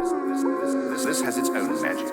This has its own magic.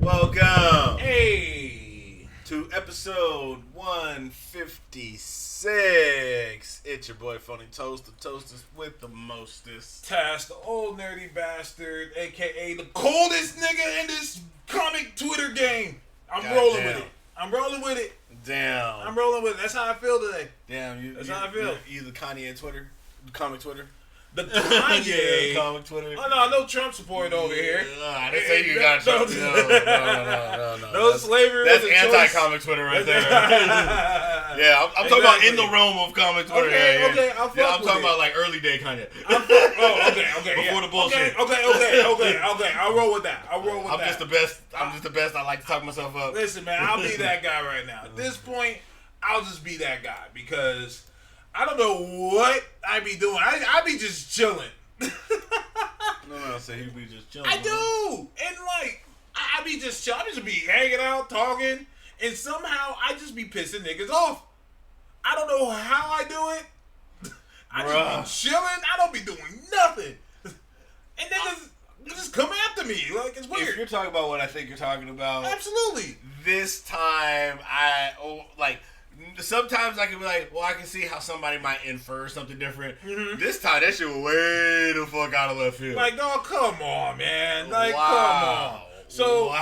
Welcome Hey! to episode 156. It's your boy Phony Toast, the toastest with the mostest. Task, the old nerdy bastard, aka the coldest nigga in this comic Twitter game. I'm rolling with it. Damn. That's how I feel today. Damn, That's how I feel. You the Kanye Twitter, comic Twitter. The Kanye. Comic Twitter. Oh no, no Trump support over here. I didn't say you got Trump. No. No slavery. That's anti-comic Twitter right there. Yeah, I'm talking about in the realm of comic Twitter. Okay, I'm talking about like early day Kanye. Okay. Before the bullshit. Okay. I'll roll with that. I'm just the best. I'm just the best. I like to talk myself up. Listen, man, I'll be that guy right now. At this point, I'll just be that guy because I don't know what I be doing. I be just chilling. No, say he be just chilling. I do, and like I be just chilling. I just be hanging out, talking, and somehow I just be pissing niggas off. I don't know how I do it. I just be chilling. I don't be doing nothing, and niggas just come after me. Like it's weird. If you're talking about what I think you're talking about, Absolutely. This time sometimes I can be like, well, I can see how somebody might infer something different. Mm-hmm. This time, that shit was way the fuck out of left field. Like, dog, come on, man. Like, come on. So,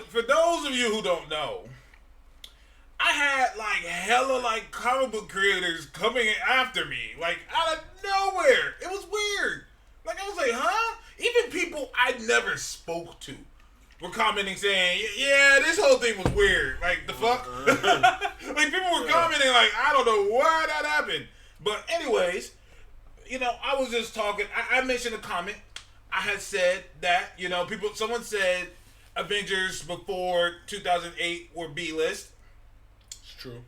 for those of you who don't know, I had, like, hella, like, comic book creators coming after me, like, out of nowhere. It was weird. Like, I was like, huh? Even people I never spoke to were commenting saying, yeah, this whole thing was weird. Like, the fuck? Like, people were commenting like, I don't know why that happened. But anyways, you know, I was just talking. I mentioned a comment. I had said that, you know, someone said Avengers before 2008 were B-list. True.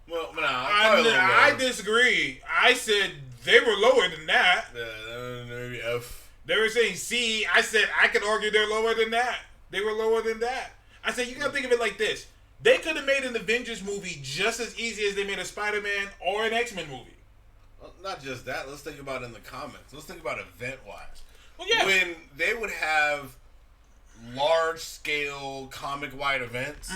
Well, nah, I disagree. I said they were lower than that. Yeah, maybe F. They were saying C. I said I could argue they're lower than that. They were lower than that. I said you gotta think of it like this. They could have made an Avengers movie just as easy as they made a Spider-Man or an X-Men movie. Well, not just that. Let's think about it in the comics. Let's think about event-wise. Well, yeah. When they would have large-scale comic-wide events,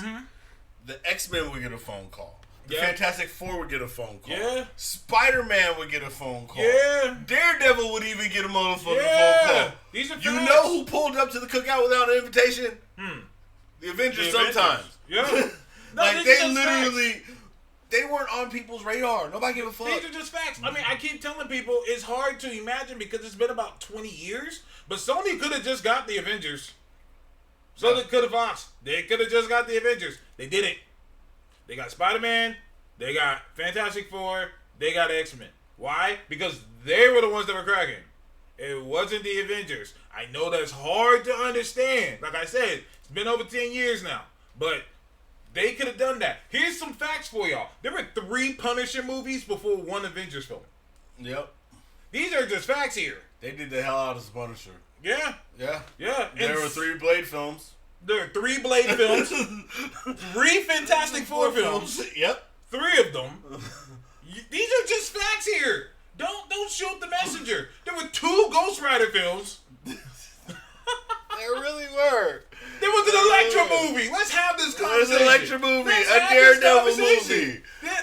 the X-Men would get a phone call. The Fantastic Four would get a phone call. Yeah. Spider-Man would get a phone call. Yeah. Daredevil would even get a motherfucking phone call. These are facts. You know who pulled up to the cookout without an invitation? The Avengers sometimes. Yeah. Like, they literally, they weren't on people's radar. Nobody gave a fuck. These are just facts. I mean, I keep telling people it's hard to imagine because it's been about 20 years, but Sony could have just got the Avengers. So they could have Fox. They could have just got the Avengers. They didn't. They got Spider-Man. They got Fantastic Four. They got X-Men. Why? Because they were the ones that were cracking. It wasn't the Avengers. I know that's hard to understand. Like I said, it's been over 10 years now. But they could have done that. Here's some facts for y'all. There were 3 Punisher movies before 1 Avengers film. Yep. These are just facts here. They did the hell out of Punisher. Yeah. Yeah. Yeah. There were 3 Blade films. There are 3 Blade films. 3 Fantastic Four films. Yep. 3 of them. These are just facts here. Don't shoot the messenger. There were 2 Ghost Rider films. There really were. There was an Elektra movie. Let's have this conversation. There's an Elektra movie. A Daredevil movie.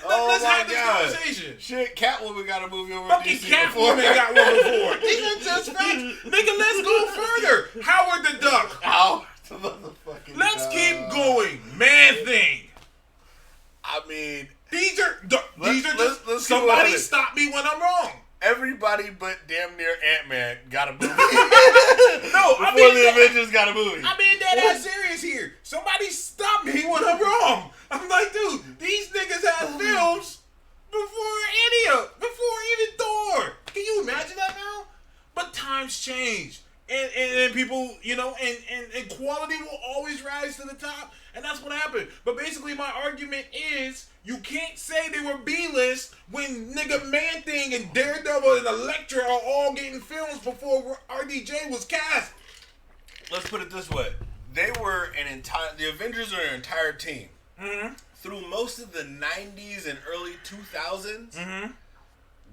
Let's have this conversation. Shit, Catwoman got a movie over Fucking DC Catwoman got one before. These are just facts. Nigga, let's go further. Howard the Duck. Howard the motherfucking Let's Duck. keep going. Man-Thing. I mean, these are just somebody stop me when I'm wrong. Everybody but damn near Ant-Man got a movie. Before the Avengers got a movie. I mean, that's serious here. Somebody stop me when I'm wrong. I'm like, dude, these niggas had films before even Thor. Can you imagine that now? But times change. And people, you know, and quality will always rise to the top. And that's what happened. But basically my argument is you can't say they were B-list when nigga Man-Thing and Daredevil and Elektra are all getting films before RDJ was cast. Let's put it this way. The Avengers are an entire team. Mm-hmm. Through most of the 90s and early 2000s,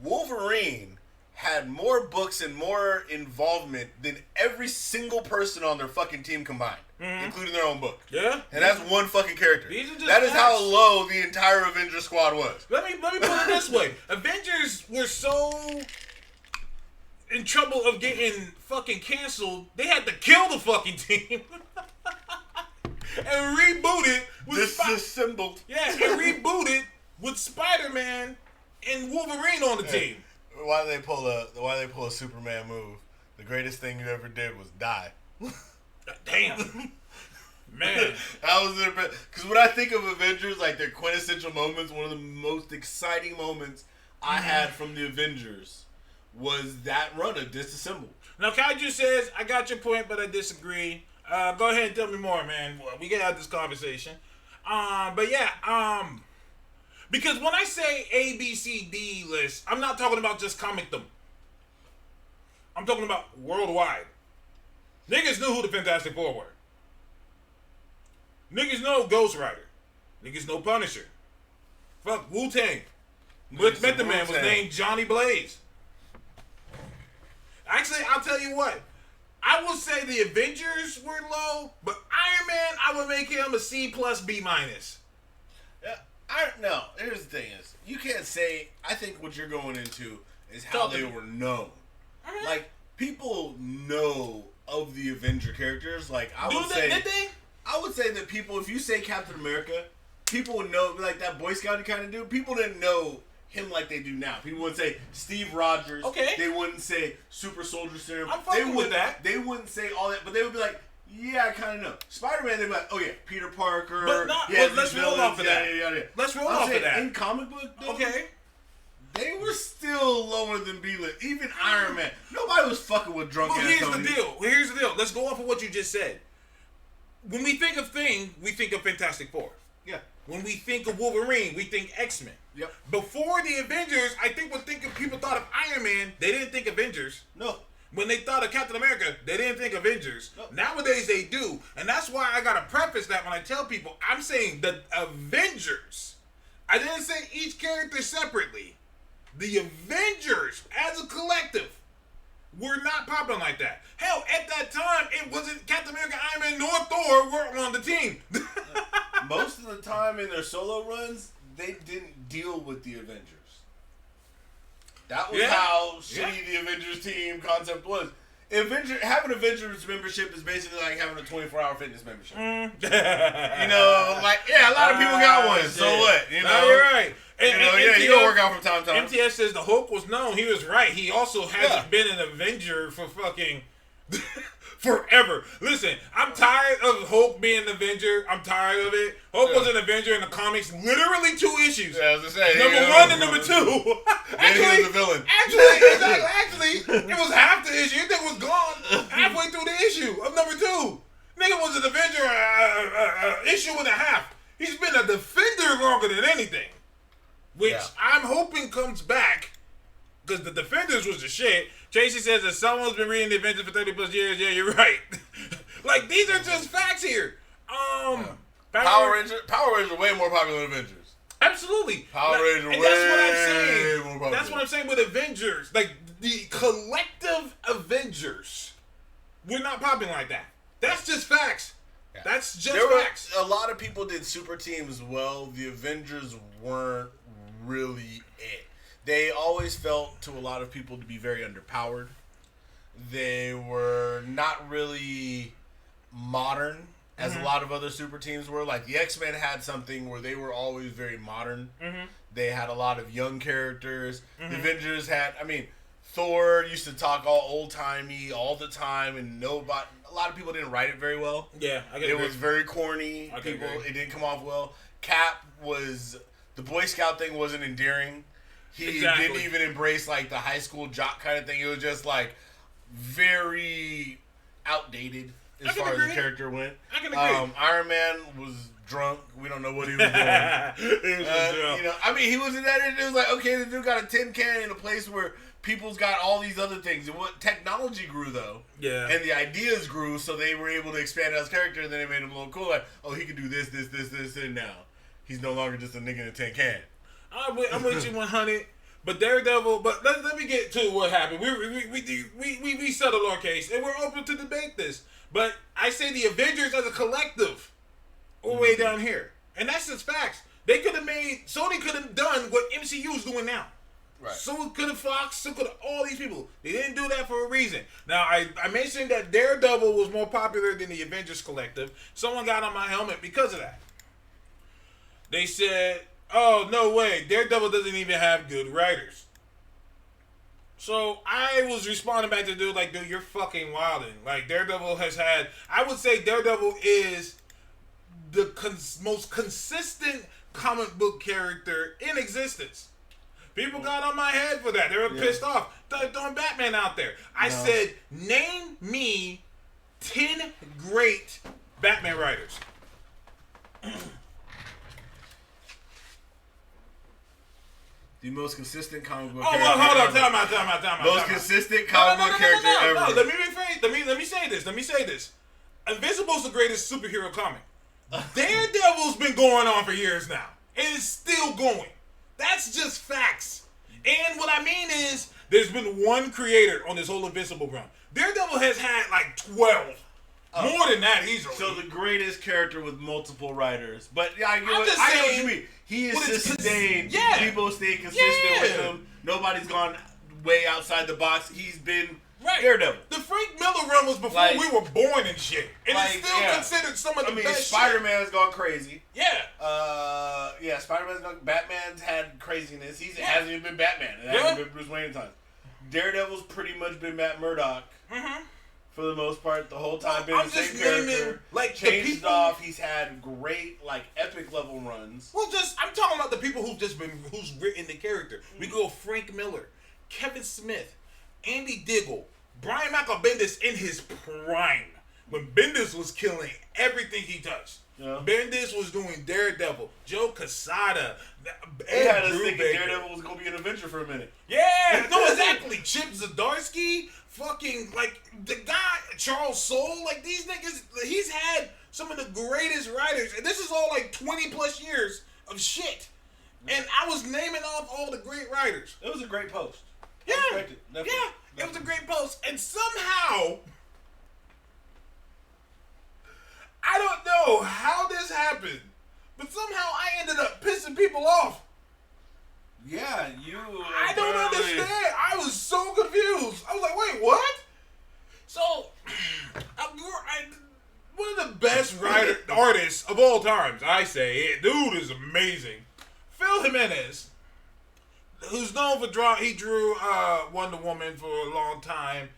Wolverine had more books and more involvement than every single person on their fucking team combined, including their own book. Yeah, and that's one fucking character. That is how low the entire Avengers squad was. Let me put it this way: Avengers were so in trouble of getting fucking canceled, they had to kill the fucking team and reboot it with disassembled. And reboot it with Spider-Man and Wolverine on the team. Why they pull a Superman move? The greatest thing you ever did was die. Damn. Man. That was their best. Because when I think of Avengers, like their quintessential moments, one of the most exciting moments I had from the Avengers was that run of Disassembled. Now, Kaiju says, I got your point, but I disagree. Go ahead and tell me more, man. We can have this conversation. But yeah, because when I say A, B, C, D list, I'm not talking about just comicdom. I'm talking about worldwide. Niggas knew who the Fantastic Four were. Niggas know Ghost Rider. Niggas know Punisher. Fuck, Wu-Tang. Method Man was named Johnny Blaze. Actually, I'll tell you what. I will say the Avengers were low, but Iron Man, I would make him a C plus B minus. Yeah. No, here's the thing is, you can't say, I think what you're going into is how they were known. Like, people know of the Avenger characters. Like, I would say that people, if you say Captain America, people would know, like that Boy Scout kind of dude, people didn't know him like they do now. People wouldn't say Steve Rogers. Okay. They wouldn't say Super Soldier Serum. I'm fucking with that. They wouldn't say all that, but they would be like, yeah, I kind of know. Spider-Man, they'd be like, oh yeah, Peter Parker. But let's roll off of that. Let's roll off of that. In comic book, though, okay, they were still lower than B-list. Even Iron Man. Nobody was fucking with drunk ass Tony. Here's the deal. Let's go off of what you just said. When we think of Thing, we think of Fantastic Four. Yeah. When we think of Wolverine, we think X-Men. Yep. Before the Avengers, I think people thought of Iron Man, they didn't think Avengers. No. When they thought of Captain America, they didn't think Avengers. No. Nowadays, they do. And that's why I got to preface that when I tell people, I'm saying the Avengers. I didn't say each character separately. The Avengers, as a collective, were not popping like that. Hell, at that time, it wasn't Captain America, Iron Man, nor Thor were on the team. Most of the time in their solo runs, they didn't deal with the Avengers. That was how shitty the Avengers team concept was. Having Avengers membership is basically like having a 24-hour fitness membership. You know, like, a lot of people got one. So what? You know, you're right. And you don't work out from time to time. MTS says the Hulk was known. He was right. He also hasn't been an Avenger for fucking forever. Listen, I'm tired of Hulk being an Avenger. I'm tired of it. Hulk was an Avenger in the comics, literally 2 issues. Yeah, I was gonna say, number 1 and number 2. Actually, he was the villain. Actually, it was half the issue. You think it was gone halfway through the issue of number 2. Nigga was an Avenger issue and a half. He's been a Defender longer than anything. Which I'm hoping comes back, because the Defenders was the shit. Tracy says that someone's been reading the Avengers for 30 plus years. Yeah, you're right. Like, these are just facts here. Power Rangers are way more popular than Avengers. Absolutely. Power Rangers way that's what I'm saying. More popular. That's what I'm saying with Avengers. Like, the collective Avengers, we're not popping like that. That's just facts. Yeah. That's just facts. A lot of people did super teams well. The Avengers weren't really it. They always felt to a lot of people to be very underpowered. They were not really modern as a lot of other super teams were. Like the X-Men had something where they were always very modern. They had a lot of young characters. The Avengers had, Thor used to talk all old-timey all the time, and a lot of people didn't write it very well. Yeah, it was very corny. It didn't come off well. Cap was, the Boy Scout thing wasn't endearing. He didn't even embrace like the high school jock kind of thing. It was just like very outdated as far as the character went. I can agree. Iron Man was drunk. We don't know what he was doing. He was drunk. He was in that. It was like, okay, the dude got a tin can in a place where people's got all these other things. And what technology grew though, and the ideas grew, so they were able to expand his character, and then they made him a little cool. Like, oh, he could do this, and now he's no longer just a nigga in a tin can. I'm with you 100. But Daredevil. But let me get to what happened. We settled our case, and we're open to debate this. But I say the Avengers as a collective are way down here, and that's just facts. They could have Sony could have done what MCU is doing now. Right. So could have Fox. So could have all these people. They didn't do that for a reason. Now I mentioned that Daredevil was more popular than the Avengers collective. Someone got on my helmet because of that. They said, oh, no way. Daredevil doesn't even have good writers. So I was responding back to the dude like, dude, you're fucking wilding. Like, Daredevil has had... I would say Daredevil is the most consistent comic book character in existence. People got on my head for that. They were pissed off. Throwing Batman out there. I said, name me 10 great Batman writers. The most consistent comic book character. Oh, well, hold on. Time out. Most consistent comic book character ever. No, let me rephrase. Let me say this. Invincible's the greatest superhero comic. Daredevil's been going on for years now. And it's still going. That's just facts. And what I mean is, there's been one creator on this whole Invincible run. Daredevil has had like 12. More than that, easily. So the greatest character with multiple writers. But yeah, I know I'm just what saying, you mean. He is sustained. Yeah. People stay consistent with him. Nobody's gone way outside the box. He's been Daredevil. The Frank Miller run was before we were born and shit. And it's still considered some of the best Spider-Man's gone crazy. Yeah. Spider-Man's gone. Batman's had craziness. He hasn't even been Batman. It hasn't been Bruce Wayne times. Daredevil's pretty much been Matt Murdock. Mm-hmm. For the most part, the whole time been the same character. Changed off. He's had great, epic level runs. Well, I'm talking about the people who's written the character. We go Frank Miller, Kevin Smith, Andy Diggle, Brian Michael Bendis in his prime when Bendis was killing everything he touched. Yeah. Bendis was doing Daredevil, Joe Quesada. They had us thinking Daredevil was going to be an adventure for a minute. Yeah, no, exactly. Chip Zdarsky, fucking, the guy, Charles Soule, these niggas, he's had some of the greatest writers, and this is all 20 plus years of shit. And I was naming off all the great writers. It was a great post. Yeah, it was a great post. And somehow, I don't know how this happened, but somehow I ended up pissing people off. Yeah, I don't understand. I was so confused. I was like, wait, what? So, one of the best artists of all times, I say. Dude is amazing. Phil Jimenez, who's known for he drew Wonder Woman for a long time.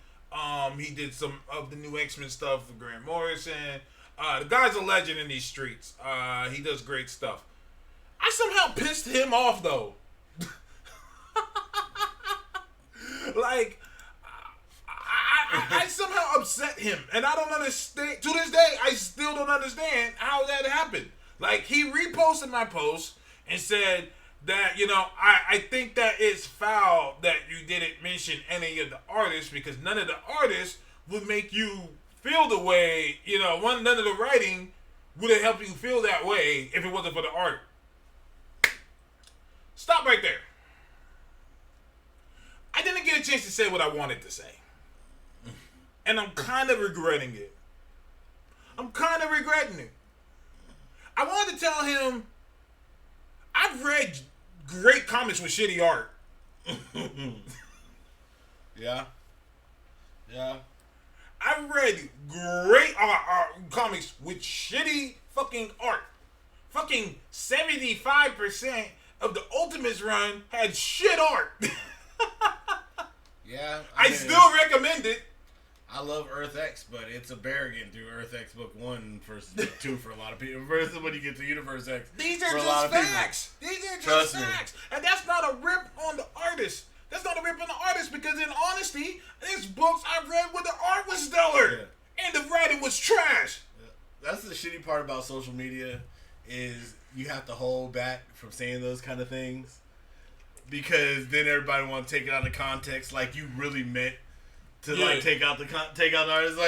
He did some of the new X-Men stuff for Grant Morrison. The guy's a legend in these streets. He does great stuff. I somehow pissed him off, though. I somehow upset him, and I don't understand. To this day, I still don't understand how that happened. He reposted my post and said that, I think that it's foul that you didn't mention any of the artists because none of the artists would make you feel the way, none of the writing would have helped you feel that way if it wasn't for the art. Stop right there. I didn't get a chance to say what I wanted to say. And I'm kind of regretting it. I wanted to tell him, I've read great comics with shitty art. Yeah. I've read great comics with shitty fucking art. Fucking 75% of the Ultimates run had shit art. Yeah. I still recommend it. I love Earth X, but it's a bear getting through Earth X book 1 versus book 2 for a lot of people. Versus when you get to Universe X. These are just facts. And that's not a rip on the artist. Because in honesty, there's books I've read where the art was stellar and the writing was trash. That's the shitty part about social media is you have to hold back from saying those kind of things because then everybody want to take it out of context like you really meant to take out the artist.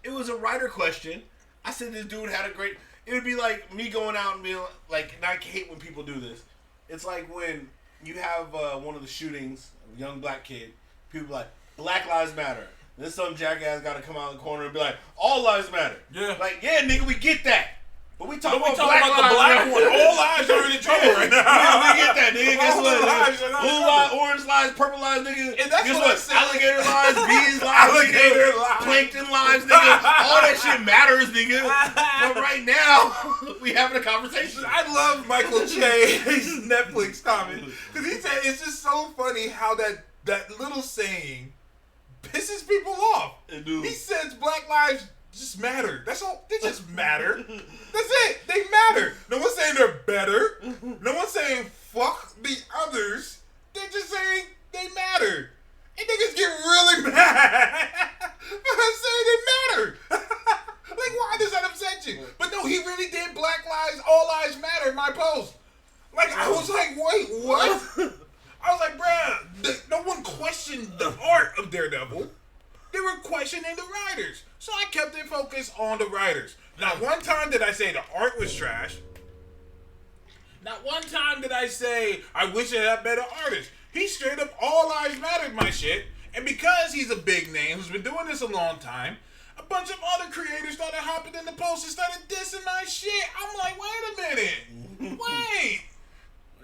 It was a writer question. I said this dude had a great. It would be like me going out and being and I hate when people do this. It's like when you have one of the shootings, a young black kid. People be like, Black Lives Matter. Then some jackass got to come out of the corner and be like, all lives matter. Yeah. Nigga, we get that. But we talking about the black one. All lives are in trouble right now. We get that, nigga. Guess what? Blue lives, orange lives, purple lives, nigga. And that's guess what? Alligator lives, bees lives, plankton lives, nigga. All that shit matters, nigga. But right now, we having a conversation. I love Michael Che's Netflix comment. Because he said it's just so funny how that little saying pisses people off. He says black lives just matter. That's all. They just matter. That's it. They matter. No one's saying they're better. No one's saying fuck the others. They're just saying they matter. And niggas get really mad for saying they matter. Why does that upset you? But no, he really did Black Lives, All Lives Matter in my post. I was like, wait, what? I was like, bruh, no one questioned the art of Daredevil. They were questioning the writers. So I kept it focused on the writers. Not one time did I say the art was trash. Not one time did I say, I wish it had better artists. He straight up All Lives Mattered my shit. And because he's a big name who's been doing this a long time, a bunch of other creators started hopping in the post and started dissing my shit. I'm like, wait a minute. Wait.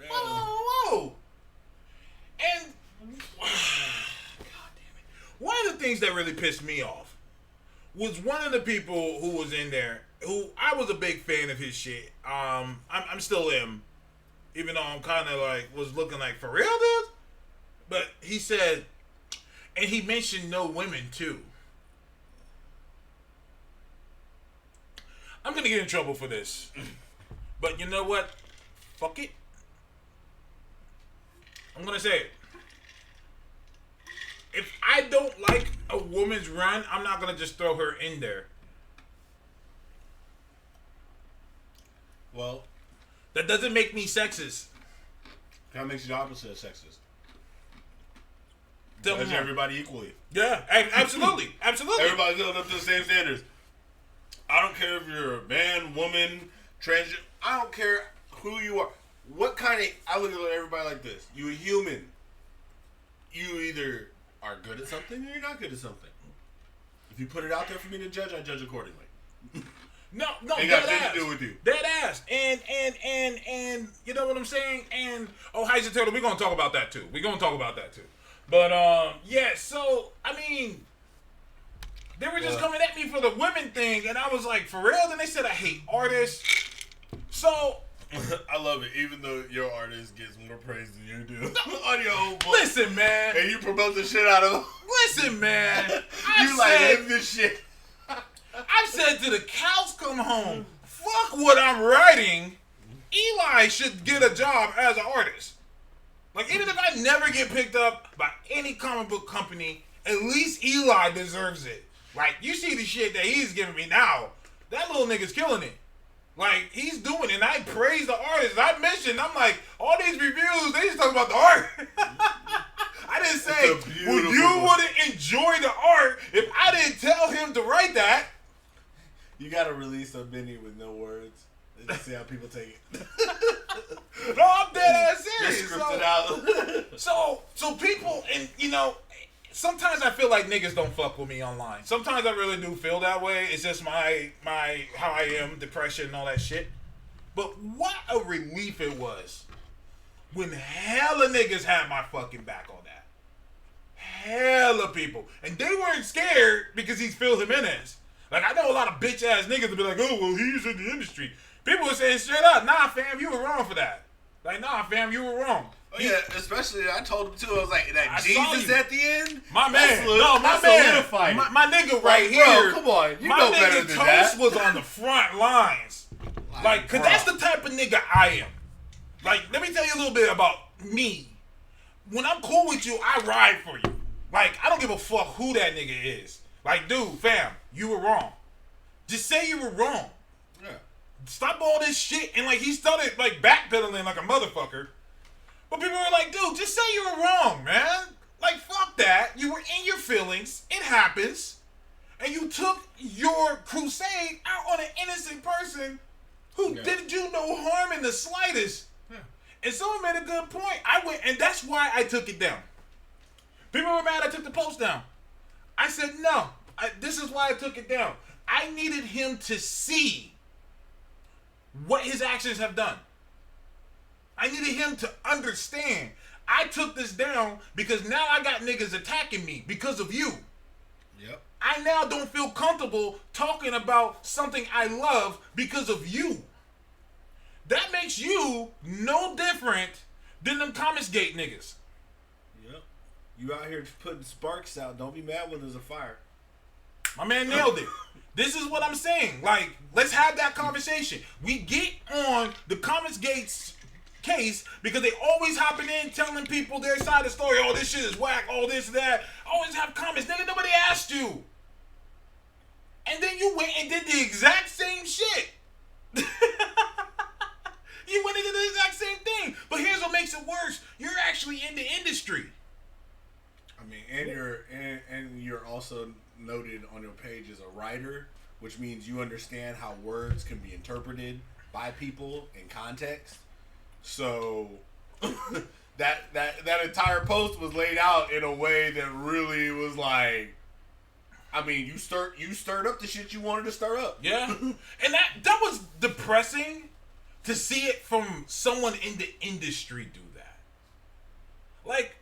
Whoa. And, God damn it. One of the things that really pissed me off was one of the people who was in there, who I was a big fan of his shit. I'm still am, even though I'm kind of like, was looking like, for real, dude? But he said, and he mentioned no women, too. I'm going to get in trouble for this. But you know what? Fuck it. I'm going to say it. If I don't like a woman's run, I'm not going to just throw her in there. Well, that doesn't make me sexist. That makes you the opposite of sexist. Judge everybody equally. Yeah, absolutely. Absolutely. Everybody's held up to the same standards. I don't care if you're a man, woman, transgender. I don't care who you are. What kind of... I look at everybody like this. You a human. You either are good at something or you're not good at something. If you put it out there for me to judge, I judge accordingly. No, ain't got nothing to do with you. Dead ass. And you know what I'm saying? And Heiser Turtle, we're gonna talk about that too. But yeah, so I mean, they were just coming at me for the women thing, and I was like, for real? Then they said I hate artists. So I love it, even though your artist gets more praise than you do on your own book. Listen, man. And you promote the shit out of him. Listen, man. You like live this shit. I've said to the cows come home, fuck what I'm writing. Eli should get a job as an artist. Like, even if I never get picked up by any comic book company, at least Eli deserves it. Like, you see the shit that he's giving me now. That little nigga's killing it. Like, he's doing it. And I praise the artist. I mentioned, I'm like, all these reviews, they just talk about the art. I didn't say, well, you wouldn't enjoy the art if I didn't tell him to write that. You gotta release a mini with no words. Just see how people take it. No, I'm dead ass serious. Just script it out. So people, and you know, sometimes I feel like niggas don't fuck with me online. Sometimes I really do feel that way. It's just my how I am, depression and all that shit. But what a relief it was when hella niggas had my fucking back on that. Hella people. And they weren't scared because he's Phil Jimenez. Like, I know a lot of bitch ass niggas that be like, oh, well, he's in the industry. People were saying straight up, nah, fam, you were wrong for that. Like, nah, fam, you were wrong. Oh, yeah, especially, I told him too, I was like, that Jesus at the end? My man. My nigga right here. Bro, come on. You know better than that. Toast was on the front lines. Like, because that's the type of nigga I am. Like, let me tell you a little bit about me. When I'm cool with you, I ride for you. Like, I don't give a fuck who that nigga is. Like, dude, fam, you were wrong. Just say you were wrong. Yeah. Stop all this shit. And, like, he started, like, backpedaling like a motherfucker. But people were like, dude, just say you were wrong, man. Like, fuck that. You were in your feelings. It happens. And you took your crusade out on an innocent person who did you no harm in the slightest. Yeah. And someone made a good point. I went, and that's why I took it down. People were mad I took the post down. I said, no, this is why I took it down. I needed him to see what his actions have done. I needed him to understand. I took this down because now I got niggas attacking me because of you. Yep. I now don't feel comfortable talking about something I love because of you. That makes you no different than them Comicsgate niggas. Yep. You out here putting sparks out. Don't be mad when there's a fire. My man nailed it. This is what I'm saying. Like, let's have that conversation. We get on the Comicsgate's case because they always hopping in telling people their side of the story. Oh, this shit is whack. Oh, this, that. Always have comments. Nigga, nobody asked you. And then you went and did the exact same shit. You went and did the exact same thing. But here's what makes it worse. You're actually in the industry. I mean, and you're also noted on your page as a writer, which means you understand how words can be interpreted by people in context. So that entire post was laid out in a way that really was like, I mean, you stirred up the shit you wanted to stir up. Yeah. And that was depressing to see it from someone in the industry do that. Like,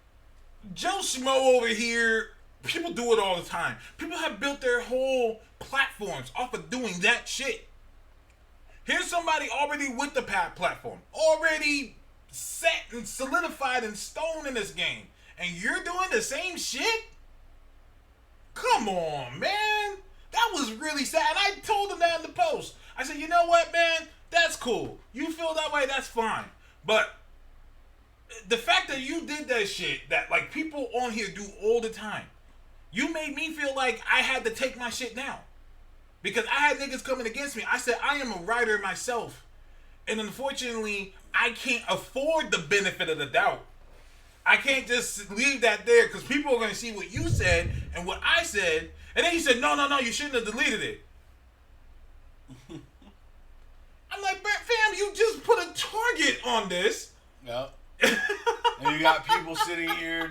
Joe Schmo over here, people do it all the time. People have built their whole platforms off of doing that shit. Here's somebody already with the platform, already set and solidified in stone in this game, and you're doing the same shit? Come on, man. That was really sad. And I told him that in the post. I said, you know what, man? That's cool. You feel that way, that's fine. But the fact that you did that shit that like people on here do all the time, you made me feel like I had to take my shit down. Because I had niggas coming against me. I said, I am a writer myself. And unfortunately, I can't afford the benefit of the doubt. I can't just leave that there because people are going to see what you said and what I said. And then he said, no, you shouldn't have deleted it. I'm like, fam, you just put a target on this. Yep. And you got people sitting here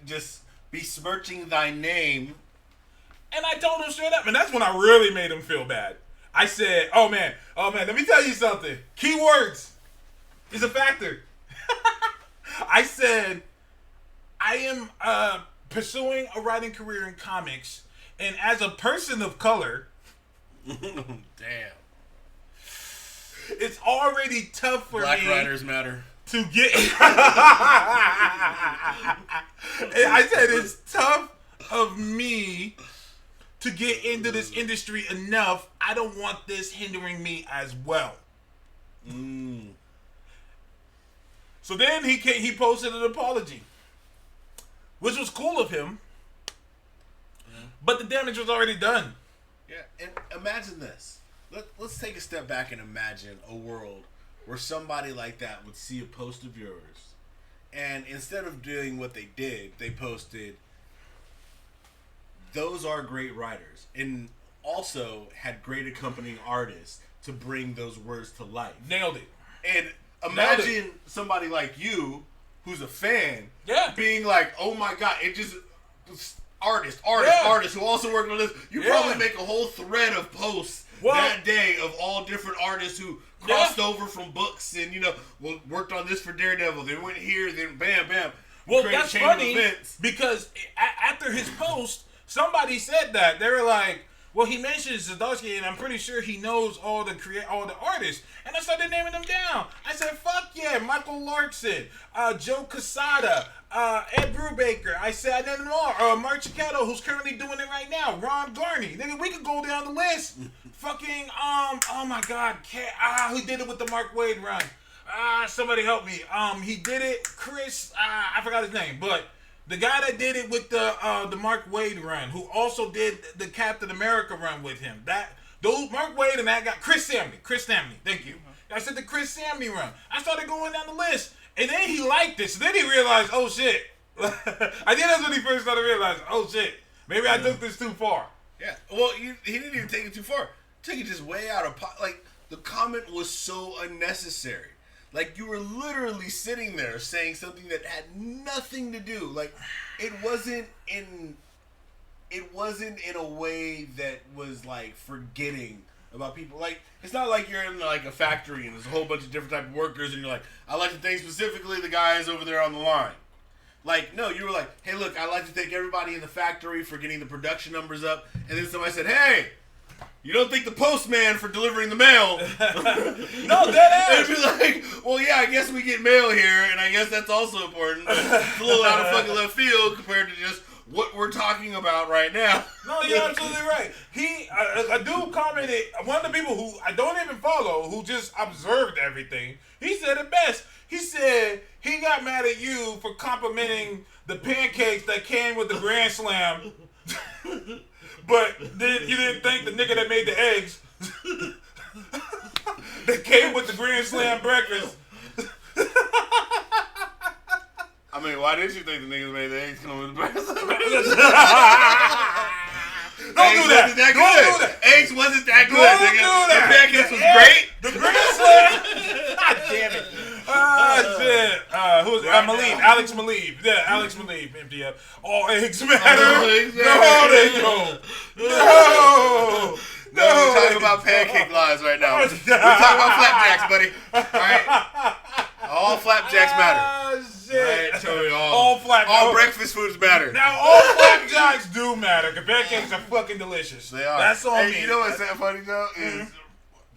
just besmirching thy name. And I told him straight up, and that's when I really made him feel bad. I said, oh man, let me tell you something. Keywords is a factor. I said, I am pursuing a writing career in comics, and as a person of color, damn, it's already tough for Black me. Black writers matter. To get, I said it's tough of me to get into this industry enough. I don't want this hindering me as well. So then he posted an apology, which was cool of him, but the damage was already done. Yeah, and imagine this. Let's take a step back and imagine a world where somebody like that would see a post of yours, and instead of doing what they did, they posted, those are great writers, and also had great accompanying artists to bring those words to life. Nailed it. And imagine somebody like you, who's a fan, being like, oh my God, it just, artists who also work on this. You probably make a whole thread of posts that day of all different artists who crossed over from books and, worked on this for Daredevil. They went here, then bam, bam. Well, that's funny because after his post, somebody said that. They were like, well, he mentions Zdarsky, and I'm pretty sure he knows all the artists. And I started naming them down. I said, fuck yeah, Michael Larkson, Joe Quesada, Ed Brubaker. I said, I named them all. Mark Cicchetto, who's currently doing it right now. Ron Garney. Nigga, we could go down the list. Fucking, oh my God. Who did it with the Mark Waid run? Somebody help me. He did it, Chris, I forgot his name, but the guy that did it with the Mark Waid run, who also did the Captain America run with him. Mark Waid and that guy, Chris Samney, thank you. I said the Chris Samney run. I started going down the list, and then he liked it. So then he realized, oh shit. I think that's when he first started realizing, oh shit, maybe I took this too far. Yeah, well, he didn't even take it too far. He took it just way out of like the comment was so unnecessary. Like, you were literally sitting there saying something that had nothing to do. Like, it wasn't in a way that was, like, forgetting about people. Like, it's not like you're in, like, a factory and there's a whole bunch of different type of workers and you're like, I like to thank specifically the guys over there on the line. Like, no, you were like, hey, look, I'd like to thank everybody in the factory for getting the production numbers up. And then somebody said, hey, you don't thank the postman for delivering the mail. No, dead ass. It'd be like, well, yeah, I guess we get mail here, and I guess that's also important. But it's a little out of fucking left field compared to just what we're talking about right now. No, you're absolutely right. A dude commented, one of the people who I don't even follow, who just observed everything, he said it best. He said he got mad at you for complimenting the pancakes that came with the Grand Slam. But then you didn't thank the nigga that made the eggs that came with the Grand Slam breakfast. I mean, why didn't you think the niggas made the eggs come with the Grand Slam breakfast? Don't do that. Don't do that. Eggs wasn't that good, Don't nigga. do that. The pancakes was great. The Grand Slam. God damn it. Shit. Who's Maleev? Alex Maleev. Yeah, Alex Maleev. MDF. All eggs matter. No, they don't. No. No, we're talking about pancake lies right now. We're talking about flapjacks, buddy. All right? All flapjacks matter. Shit. Right? So all breakfast foods matter. Now, all flapjacks do matter, because pancakes are fucking delicious. They are. That's on me. You know what's that funny, though? Is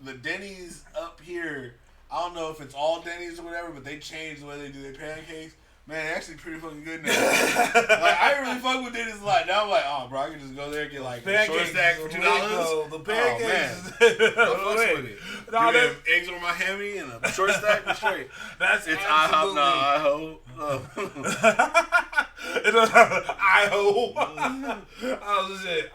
the Denny's up here, I don't know if it's all Denny's or whatever, but they changed the way they do their pancakes. Man, they're actually pretty fucking good now. Like, I really fuck with Denny's a lot. Now I'm like, oh, bro, I can just go there and get like a short stack for $2. The pancakes. Oh, man. No, you have eggs on my hammy and a short stack for straight. It's IHOP, not IHO. Oh, shit.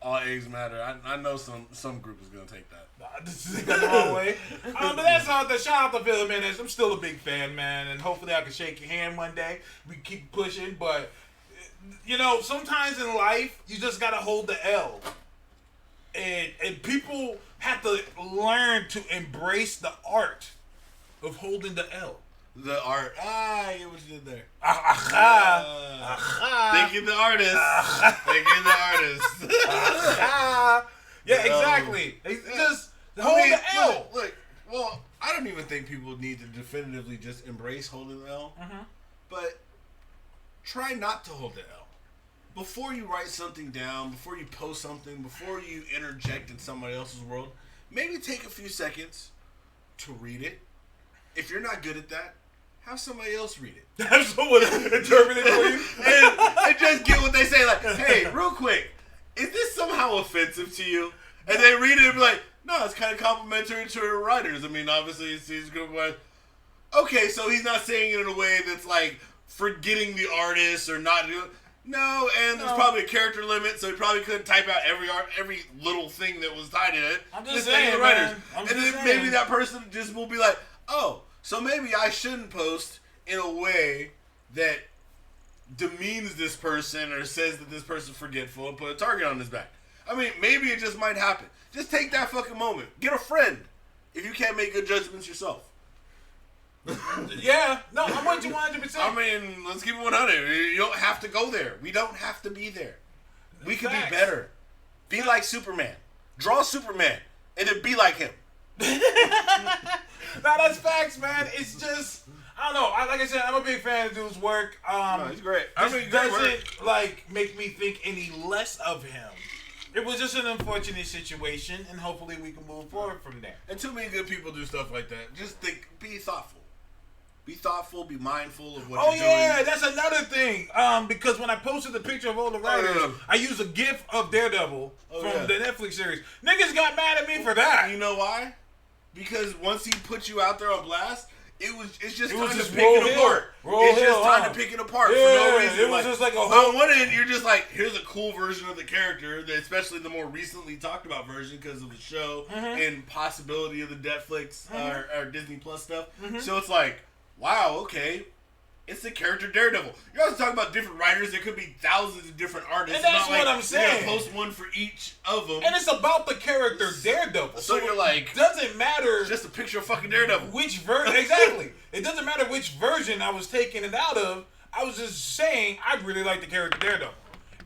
All eggs matter. I know some group is going to take that. This is the wrong way. But that's all. The shout out to Philip Menace. I'm still a big fan, man, and hopefully I can shake your hand one day. We keep pushing, but you know, sometimes in life you just gotta hold the L, and people have to learn to embrace the art of holding the L. The art. I get what you did there. Thank you, the artist. Thank you, the artist. Yeah, exactly. Just hold the L. Look, well, I don't even think people need to definitively just embrace holding the L. But try not to hold the L. Before you write something down, before you post something, before you interject in somebody else's world, maybe take a few seconds to read it. If you're not good at that, have somebody else read it. Have someone interpret it for you. and just get what they say. Like, hey, real quick, is this somehow offensive to you? And they read it and be like, no, it's kind of complimentary to the writers. I mean, obviously, he's going to be like, okay, so he's not saying it in a way that's like forgetting the artist or not doing. No, and there's probably a character limit, so he probably couldn't type out every little thing that was tied in it. I'm just saying, man. And then maybe that person just will be like, oh, so maybe I shouldn't post in a way that demeans this person or says that this person's forgetful and put a target on his back. I mean, maybe it just might happen. Just take that fucking moment. Get a friend if you can't make good judgments yourself. Yeah, no, I'm with you 100%. I mean, let's keep it 100. You don't have to go there. We don't have to be there. We could be better. Be like Superman. Draw Superman and then be like him. No, that's facts, man. It's just, I don't know. Like I said, I'm a big fan of dude's work. No, he's great. It doesn't like make me think any less of him. It was just an unfortunate situation, and hopefully we can move forward from there. And too many good people do stuff like that. Just think, be thoughtful. Be thoughtful, be mindful of what you're doing. Oh, yeah, that's another thing. Because when I posted the picture of all the writers, I used a GIF of Daredevil from the Netflix series. Niggas got mad at me for that. You know why? Because once he put you out there on blast, it's just time to pick it apart. It's just time to pick it apart for no reason. It was just like a whole... On one end, you're just like, here's a cool version of the character, especially the more recently talked about version because of the show and possibility of the Netflix or Disney Plus stuff. So it's like, wow, okay. It's the character Daredevil. You're also talking about different writers. There could be thousands of different artists. And that's what I'm saying. Post one for each of them. And it's about the character Daredevil. So you're like, it doesn't matter. It's just a picture of fucking Daredevil. Which version? Exactly. It doesn't matter which version I was taking it out of. I was just saying I really like the character Daredevil.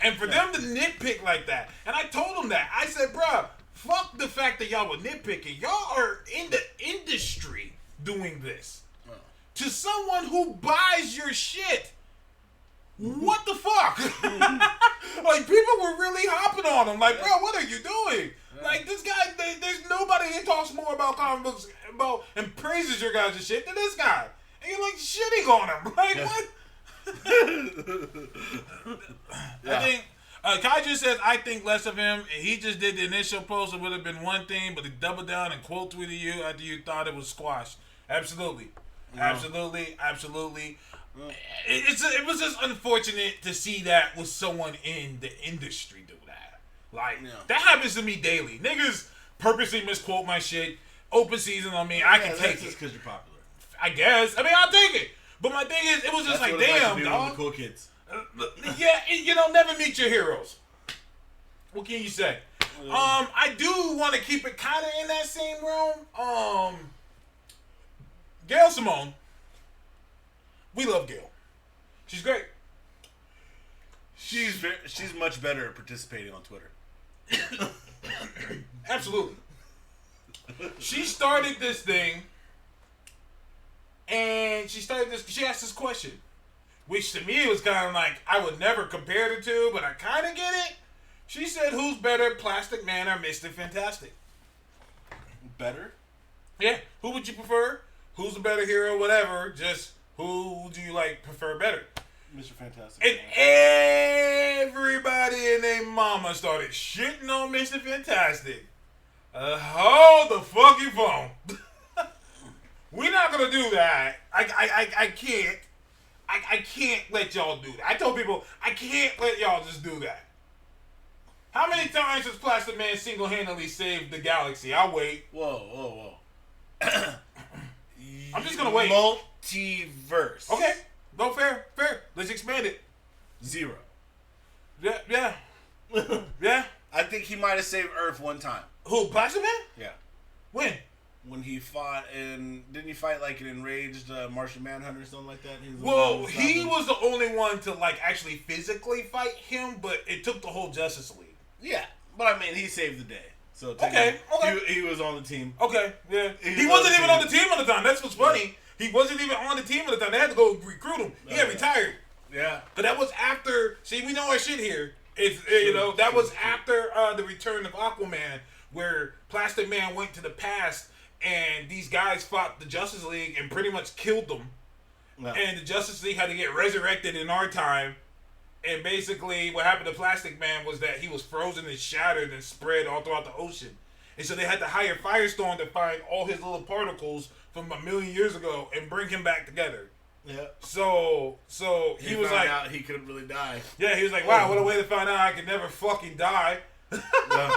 And for them to nitpick like that, and I told them that. I said, bro, fuck the fact that y'all were nitpicking. Y'all are in the industry doing this. To someone who buys your shit. What the fuck? Like, people were really hopping on him. Like, bro, what are you doing? Like, this guy, there's nobody that talks more about comic books and praises your guys' shit than this guy. And you're like shitting on him. Like, what? I think, Kaiju says, I think less of him. He just did the initial post. It would have been one thing, but he doubled down and quote tweeted you after you thought it was squashed. Absolutely. Absolutely. It was just unfortunate to see that with someone in the industry do that. Like, that happens to me daily. Niggas purposely misquote my shit. Open season on me. I can take it. Just because you're popular. I guess. I mean, I'll take it. But my thing is, it was just like, damn, dog. The cool kids. Never meet your heroes. What can you say? I do want to keep it kind of in that same realm. Gail Simone. We love Gail. She's great. She's much better at participating on Twitter. Absolutely. She started this thing, and she asked this question, which to me was kind of like, I would never compare the two, but I kind of get it. She said, who's better, Plastic Man or Mr. Fantastic? Better? Yeah. Who would you prefer? Who's the better hero, whatever, just who do you prefer better? Mr. Fantastic. And everybody and their mama started shitting on Mr. Fantastic. Hold the fucking phone. We're not gonna do that. I can't. I can't let y'all do that. I told people I can't let y'all just do that. How many times has Plastic Man single-handedly saved the galaxy? I'll wait. Whoa. I'm just gonna wait. Multiverse. Okay. No, fair. Let's expand it. 0. Yeah. Yeah. I think he might have saved Earth one time. Who, Plastic Man? Yeah. When? When he fought didn't he fight like an enraged Martian Manhunter or something like that? He was the only one to actually physically fight him, but it took the whole Justice League. Yeah, but I mean, he saved the day. So okay. He was on the team. Okay, yeah. He wasn't even on the team at the time. That's what's funny. He wasn't even on the team at the time. They had to go recruit him. He had retired. Yeah. But that was after. See, we know our shit here. That was after the return of Aquaman, where Plastic Man went to the past, and these guys fought the Justice League and pretty much killed them. Yeah. And the Justice League had to get resurrected in our time. And basically, what happened to Plastic Man was that he was frozen and shattered and spread all throughout the ocean. And so they had to hire Firestorm to find all his little particles from a million years ago and bring him back together. Yeah. So he was like, out he couldn't really die. Yeah, he was like, wow, what a way to find out I could never fucking die. No,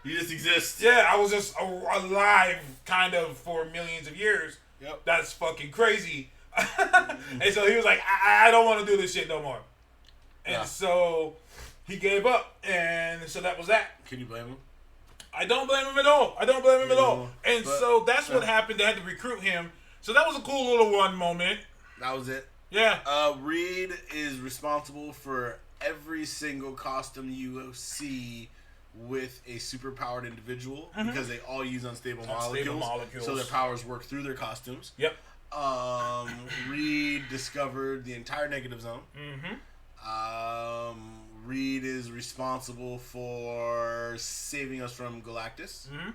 you just exist. Yeah, I was just alive, kind of, for millions of years. Yep. That's fucking crazy. And so he was like, I don't want to do this shit no more. And so he gave up, and so that was that. Can you blame him? I don't blame him at all. And so that's what happened. They had to recruit him. So that was a cool little one moment. That was it. Yeah. Reed is responsible for every single costume you see with a superpowered individual because they all use unstable molecules. So their powers work through their costumes. Yep. Reed discovered the entire negative zone. Mm-hmm. Reed is responsible for saving us from Galactus. Mm-hmm.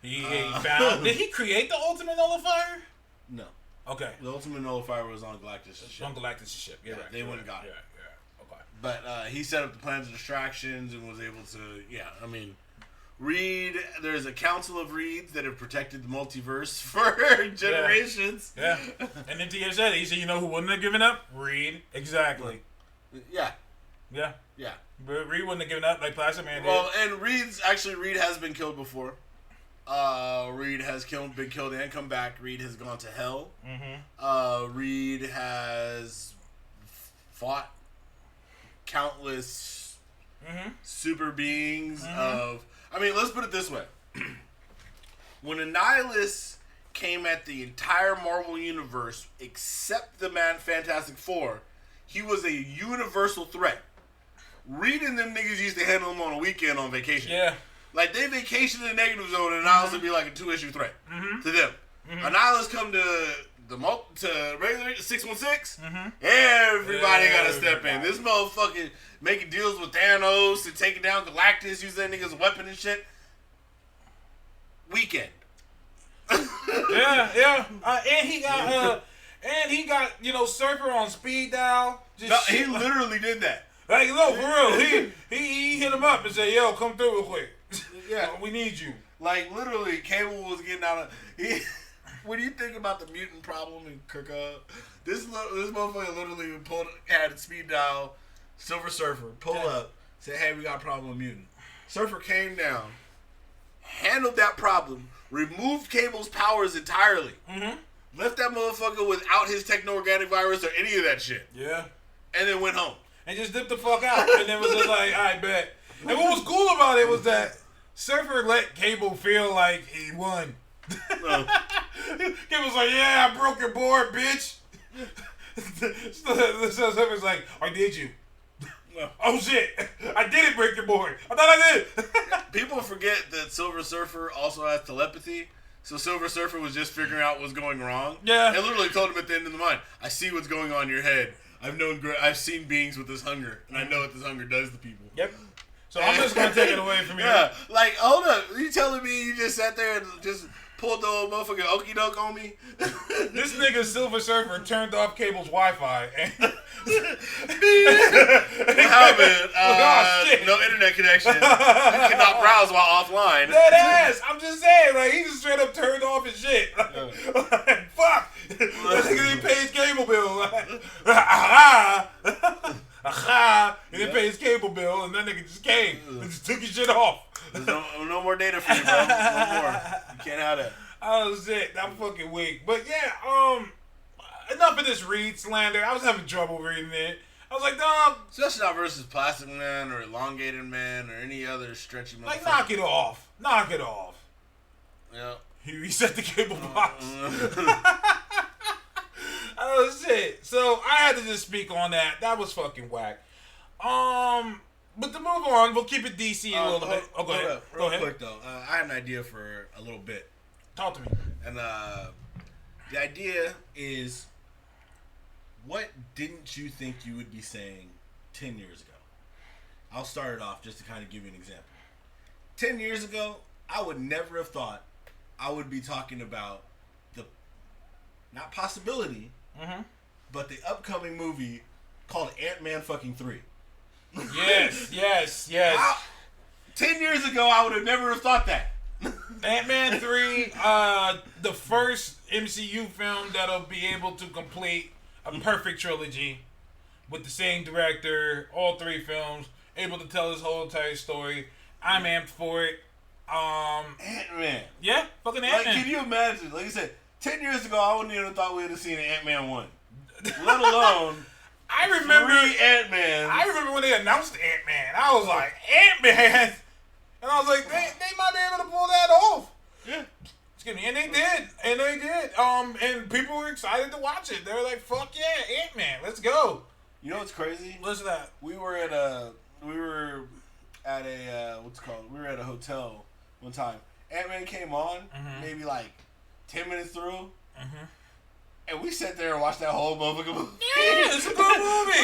He found. Did he create the Ultimate Nullifier? No. Okay. The Ultimate Nullifier was on Galactus' ship. On Galactus' ship. Yeah, right. They went and got it. Yeah. Okay. But he set up the plans of distractions and was able to. Yeah, I mean, Reed. There's a council of Reeds that have protected the multiverse for generations. Yeah. And then Tia said, you know who wouldn't have given up? Reed. Exactly. Yeah. But Reed wouldn't have given up like Plastic Man did. Well, and Reed has been killed before. Reed has been killed and come back. Reed has gone to hell. Mm-hmm. Reed has fought countless super beings of... I mean, let's put it this way. When Annihilus came at the entire Marvel Universe, except the Fantastic Four, he was a universal threat. Reed and them niggas used to handle him on a weekend on vacation. Yeah. Like, they vacationed in the negative zone, and Annihilus would be like a 2-issue threat to them. Mm-hmm. Annihilus come to regular 616, everybody got to step in. This motherfucker making deals with Thanos and taking down Galactus, using that nigga's weapon and shit. Weekend. Yeah. And he got, Surfer on speed dial. He literally did that. Like, no, for real. He hit him up and said, yo, come through real quick. Yeah. We need you. Like, literally, Cable was getting out of... When you think about the mutant problem in Kirka, this motherfucker literally had a speed dial, Silver Surfer, pull up, say, hey, we got a problem with mutant. Surfer came down, handled that problem, removed Cable's powers entirely, left that motherfucker without his techno-organic virus or any of that shit. Yeah. And then went home. And just dipped the fuck out. And then was just like, I bet. And what was cool about it was that Surfer let Cable feel like he won. He Cable's like, yeah, I broke your board, bitch. So Silver's like, or did you? Oh shit! I didn't break your board. I thought I did. People forget that Silver Surfer also has telepathy. So Silver Surfer was just figuring out what's going wrong. Yeah. And literally told him at the end of the mind, I see what's going on in your head. I've seen beings with this hunger, and I know what this hunger does to people. Yep. So I'm just gonna take it away from you. Yeah. Like, hold up. You telling me you just sat there and just pulled the old motherfucking okie doke on me? This nigga Silver Surfer turned off Cable's Wi-Fi. What happened? No internet connection. You cannot browse while offline. That ass. I'm just saying, like, he just straight up turned off his shit. Like, fuck. That nigga didn't pay his cable bill. He didn't pay his cable bill, and that nigga just came and just took his shit off. There's no more data for you, bro. No more. You can't have that. Oh shit, I'm fucking weak. But yeah, enough of this Reed slander. I was having trouble reading it. I was like, dog. Especially not versus Plastic Man or Elongated Man or any other stretchy motherfucker. Like, knock it off. Knock it off. Yeah. He reset the cable box. Oh shit. So I had to just speak on that. That was fucking whack. But to move on, we'll keep it DC a little bit. Oh, go ahead. Real quick though, I had an idea for a little bit. Talk to me. And the idea is, what didn't you think you would be saying 10 years ago? I'll start it off just to kind of give you an example. 10 years ago, I would never have thought I would be talking about the, not possibility, but the upcoming movie called Ant-Man fucking 3. Yes. 10 years ago, I would have never have thought that. Ant-Man 3, the first MCU film that'll be able to complete a perfect trilogy with the same director, all 3 films, able to tell his whole entire story. I'm amped for it. Ant-Man. Yeah, fucking Ant-Man. Like, can you imagine? Like I said, 10 years ago, I wouldn't even have thought we would have seen an Ant-Man 1. Let alone... I remember 3 Ant-Man. I remember when they announced Ant-Man. I was like, Ant-Man? And I was like, they might be able to pull that off. Yeah. Excuse me. And they did. And people were excited to watch it. They were like, fuck yeah, Ant-Man, let's go. You know what's crazy? What's that? We were at a hotel one time. Ant-Man came on, maybe like 10 minutes through. And we sat there and watched that whole motherfucking movie. Yeah, it's a good movie.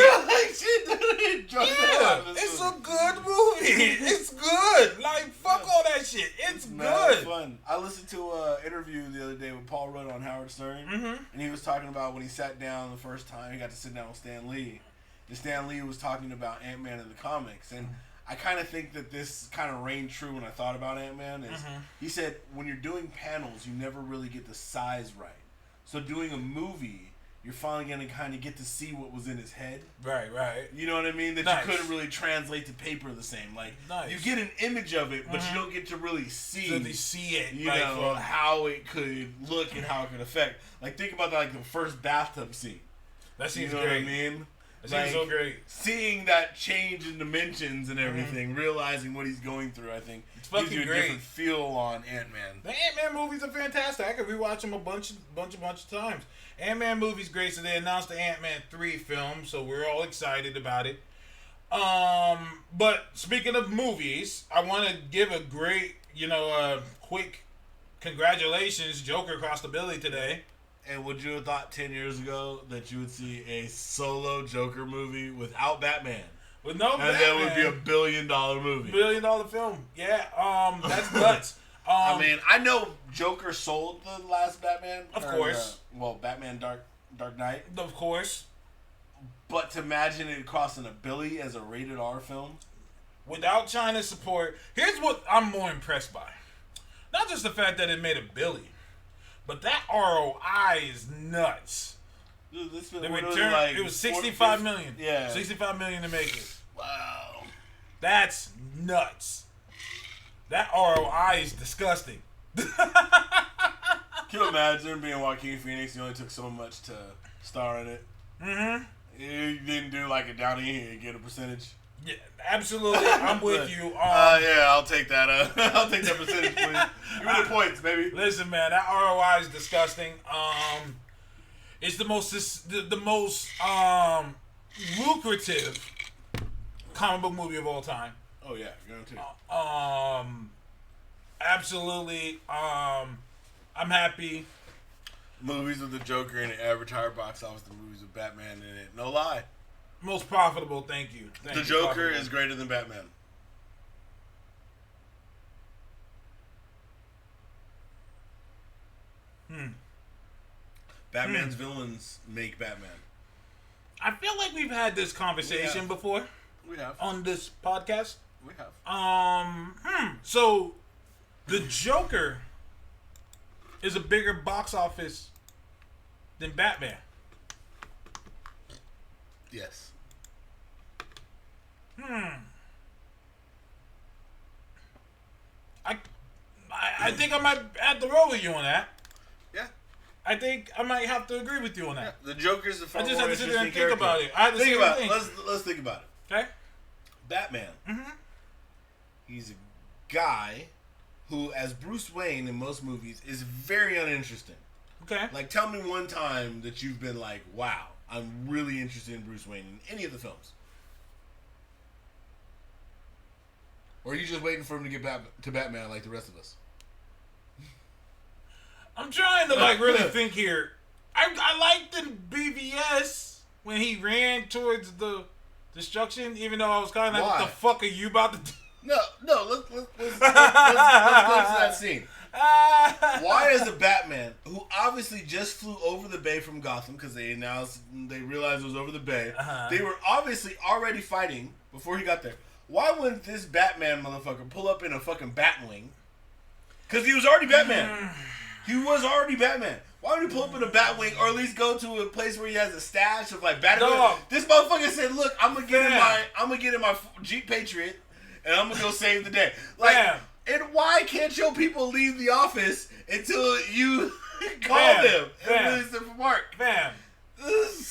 It's a good movie. It's good. Like, fuck all that shit. It's good. Fun. I listened to an interview the other day with Paul Rudd on Howard Stern. And he was talking about when he sat down the first time, he got to sit down with Stan Lee. And Stan Lee was talking about Ant-Man in the comics. And I kind of think that this kind of reigned true when I thought about Ant-Man. Is he said, when you're doing panels, you never really get the size right. So doing a movie, you're finally going to kind of get to see what was in his head. Right. You know what I mean? That you couldn't really translate to paper the same. Like, you get an image of it, but you don't get to really see it. You know, how it could look and how it could affect. Like, think about that, like the first bathtub scene. That seems great. great. What I mean? That seems so great. Seeing that change in dimensions and everything, realizing what he's going through, I think, gives you a different feel on Ant-Man. The Ant-Man movies are fantastic. I could rewatch them a bunch of times. Ant-Man movie's great, so they announced the Ant-Man 3 film, so we're all excited about it. But speaking of movies, I want to give a great, quick congratulations. Joker crossed the billy today. And would you have thought 10 years ago that you would see a solo Joker movie without Batman? With no Batman. And that would be $1 billion movie. $1 billion film. Yeah, that's nuts. I mean, I know Joker sold the last Batman. Of course. Batman Dark Knight. Of course. But to imagine it crossing $1 billion as a rated R film? Without China's support, here's what I'm more impressed by. Not just the fact that it made $1 billion. But that ROI is nuts. Dude, the return, it was $65 million. Yeah. $65 million to make it. Wow. That's nuts. That ROI is disgusting. Can you imagine being Joaquin Phoenix? He only took so much to star in it. You didn't do like a Downey and get a percentage. Yeah, absolutely. I'm with you. Yeah, I'll take that. I'll take that percentage, please. Give me the points, baby. Listen, man, that ROI is disgusting. It's the most lucrative comic book movie of all time. Oh yeah, guaranteed. Absolutely. I'm happy. Movies with the Joker in the average higher box office than movies with Batman in it. No lie. Most profitable. Thank you. The Joker is greater than Batman. Batman's villains make Batman. I feel like we've had this conversation before. We have. On this podcast. We have. So, the Joker is a bigger box office than Batman. Yes. I think I might have to roll with you on that. Yeah. I think I might have to agree with you on that. Yeah. The Joker's the far more I just have to sit there and character. think about it. I have to think about it. think. Let's think about it. Okay. Batman. He's a guy who, as Bruce Wayne in most movies, is very uninteresting. Okay. Like, tell me one time that you've been like, wow, I'm really interested in Bruce Wayne in any of the films. Or are you just waiting for him to get back to Batman like the rest of us? I'm trying to really think here. I liked in BVS when he ran towards the destruction, even though I was kind of like, what the fuck are you about to do? No, let's go to that scene. Why is a Batman who obviously just flew over the bay from Gotham, because they realized it was over the bay. They were obviously already fighting before he got there. Why wouldn't this Batman motherfucker pull up in a fucking Batwing? Because he was already Batman. He was already Batman. Why would he pull up in a Batwing, or at least go to a place where he has a stash of like Batman? This motherfucker said, "Look, I'm gonna get in my Jeep Patriot, and I'm gonna go save the day." Like, and why can't your people leave the office until you call them and release them from work? I'm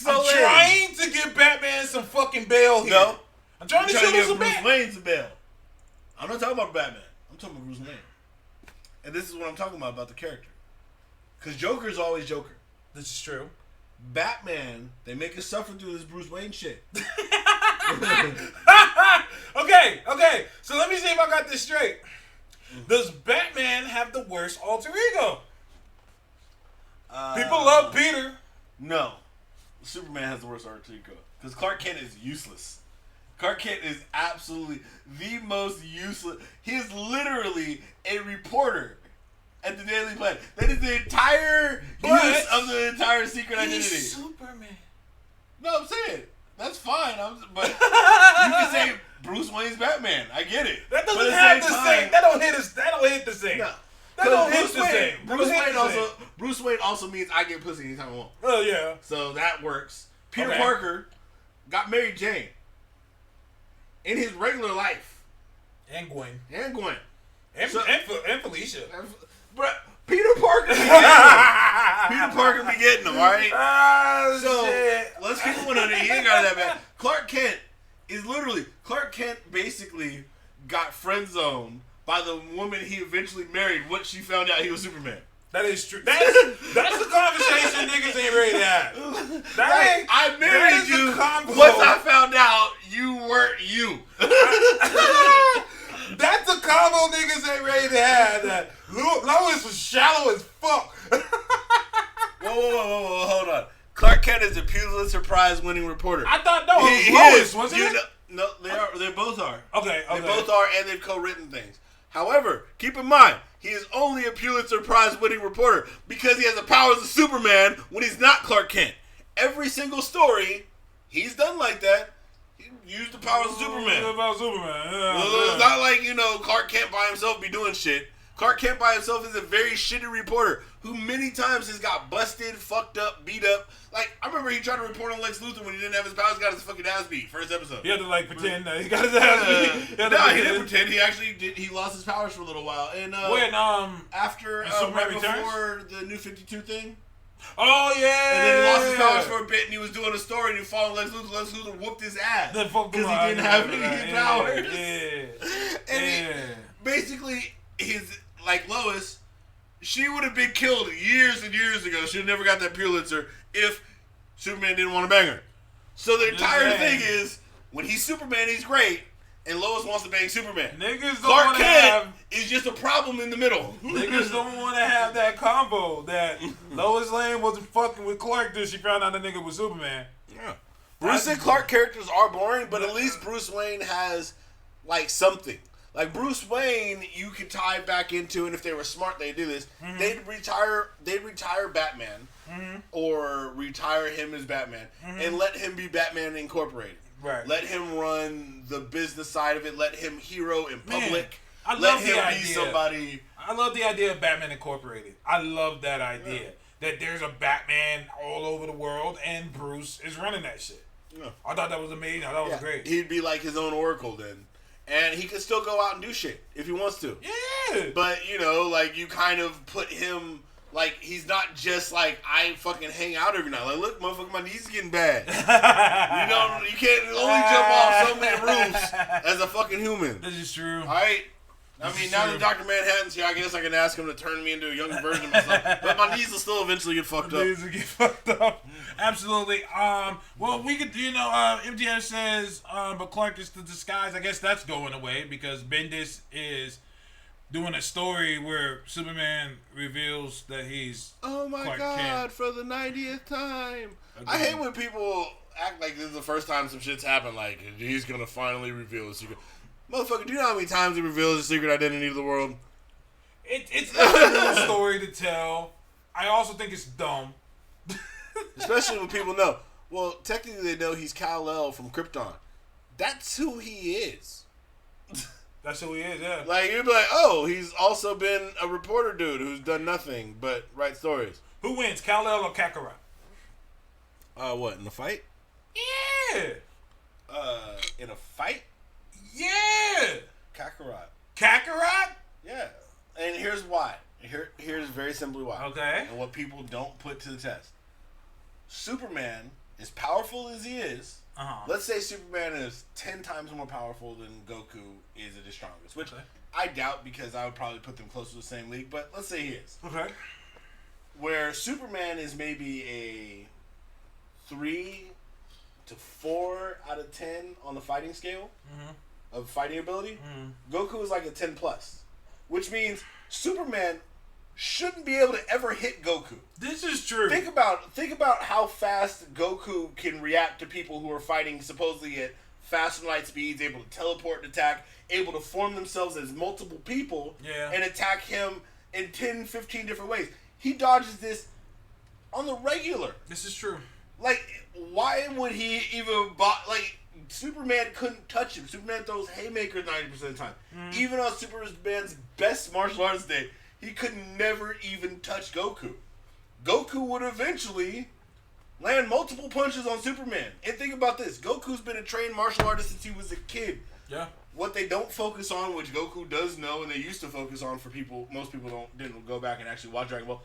trying to give Batman some fucking bail here. No, I'm trying to give Bruce Wayne some bail. I'm not talking about Batman. I'm talking about Bruce Wayne. And this is what I'm talking about the character. Because Joker's always Joker. This is true. Batman, they make us suffer through this Bruce Wayne shit. Okay. So let me see if I got this straight. Does Batman have the worst alter ego? People love Peter. No. Superman has the worst alter ego. Because Clark Kent is useless. Clark Kent is absolutely the most useless. He is literally a reporter at the Daily Planet. That is the entire use of the entire secret identity. He's Superman. No, I'm saying that's fine. But you can say Bruce Wayne's Batman. I get it. That doesn't have the same. That don't hit the same. No. That don't hit the same. Bruce Wayne also means I get pussy anytime I want. Oh yeah. So that works. Peter Parker got married Jane in his regular life. And Gwen. And Felicia. Bruh, Peter Parker be getting them. Peter Parker be getting them, alright? Shit. Let's keep it 100. He ain't got that bad. Clark Kent basically got friend zoned by the woman he eventually married once she found out he was Superman. That is true. That's the conversation niggas ain't ready to have. I married you once I found out you weren't you. That's a combo niggas ain't ready to have. That Lois was shallow as fuck. Whoa, hold on. Clark Kent is a Pulitzer Prize winning reporter. I thought Lois wasn't it? No, they are. They both are. Okay. They both are, and they've co-written things. However, keep in mind, he is only a Pulitzer Prize winning reporter because he has the powers of Superman when he's not Clark Kent. Every single story he's done like that. He used the powers of Superman. It's not like, Clark Kent by himself be doing shit. Clark Kent by himself is a very shitty reporter who many times has got busted, fucked up, beat up. Like, I remember he tried to report on Lex Luthor when he didn't have his powers, got his fucking ass beat. First episode. He had to pretend that he got his ass beat. No, he didn't pretend. He actually did. He lost his powers for a little while. And right before the New 52 thing. Oh yeah. And then lost his powers for a bit, and he was doing a story, and he fought Lex Luthor. Lex Luthor whooped his ass because he didn't have any powers. Yeah. And basically, his Lois, she would have been killed years and years ago. She would never got that Pulitzer if Superman didn't want to bang her. So the entire thing is, when he's Superman, he's great. And Lois wants to bang Superman. Niggas don't Clark want to Kent is just a problem in the middle. Niggas don't want to have that combo that Lois Lane wasn't fucking with Clark till she found out the nigga was Superman. Yeah. Bruce and Clark characters are boring, but at least Bruce Wayne has, something. Like, Bruce Wayne, you could tie back into, and if they were smart, they'd do this. Mm-hmm. They'd retire Batman, or retire him as Batman, and let him be Batman Incorporated. Right. Let him run the business side of it. Let him hero in public. Let him be somebody. I love the idea of Batman Incorporated. I love that idea. Yeah. That there's a Batman all over the world and Bruce is running that shit. Yeah. I thought that was amazing. I thought it was great. He'd be like his own Oracle then. And he could still go out and do shit if he wants to. Yeah. But, you kind of put him... he's not just I fucking hang out every night. Look, motherfucker, my knees are getting bad. You can't only jump off so many roofs as a fucking human. This is true. All right? Now that Dr. Manhattan's here, I guess I can ask him to turn me into a younger version of myself. But my knees will still eventually get fucked up. Knees will get fucked up. Absolutely. Well, we could, MTF says, but Clark is the disguise. I guess that's going away because Bendis is doing a story where Superman reveals that he's Clark Kent. For the 90th time. I hate when people act like this is the first time some shit's happened. Like, he's going to finally reveal his secret. Motherfucker, do you know how many times he reveals his secret identity to the world? It's not a real story to tell. I also think it's dumb. Especially when people know. Well, technically they know he's Kal-El from Krypton. That's who he is. That's who he is, yeah. You'd be like, oh, he's also been a reporter dude who's done nothing but write stories. Who wins, Kal-El or Kakarot? What, in a fight? Yeah. In a fight? Yeah. Kakarot. Kakarot? Yeah. And here's why. Here's very simply why. Okay. And what people don't put to the test. Superman, as powerful as he is, let's say Superman is 10 times more powerful than Goku is at his strongest, which I doubt because I would probably put them close to the same league, but let's say he is. Okay. Where Superman is maybe a 3 to 4 out of 10 on the fighting scale of fighting ability, Goku is like a 10 plus, which means Superman shouldn't be able to ever hit Goku. This is true. Think about how fast Goku can react to people who are fighting supposedly at faster than light speeds, able to teleport and attack, able to form themselves as multiple people and attack him in 10, 15 different ways. He dodges this on the regular. This is true. Why would he even... Superman couldn't touch him. Superman throws haymakers 90% of the time. Even on Superman's best martial arts day, he could never even touch Goku. Goku would eventually land multiple punches on Superman. And think about this. Goku's been a trained martial artist since he was a kid. Yeah. What they don't focus on, which Goku does know, and they used to focus on for people, most people didn't go back and actually watch Dragon Ball.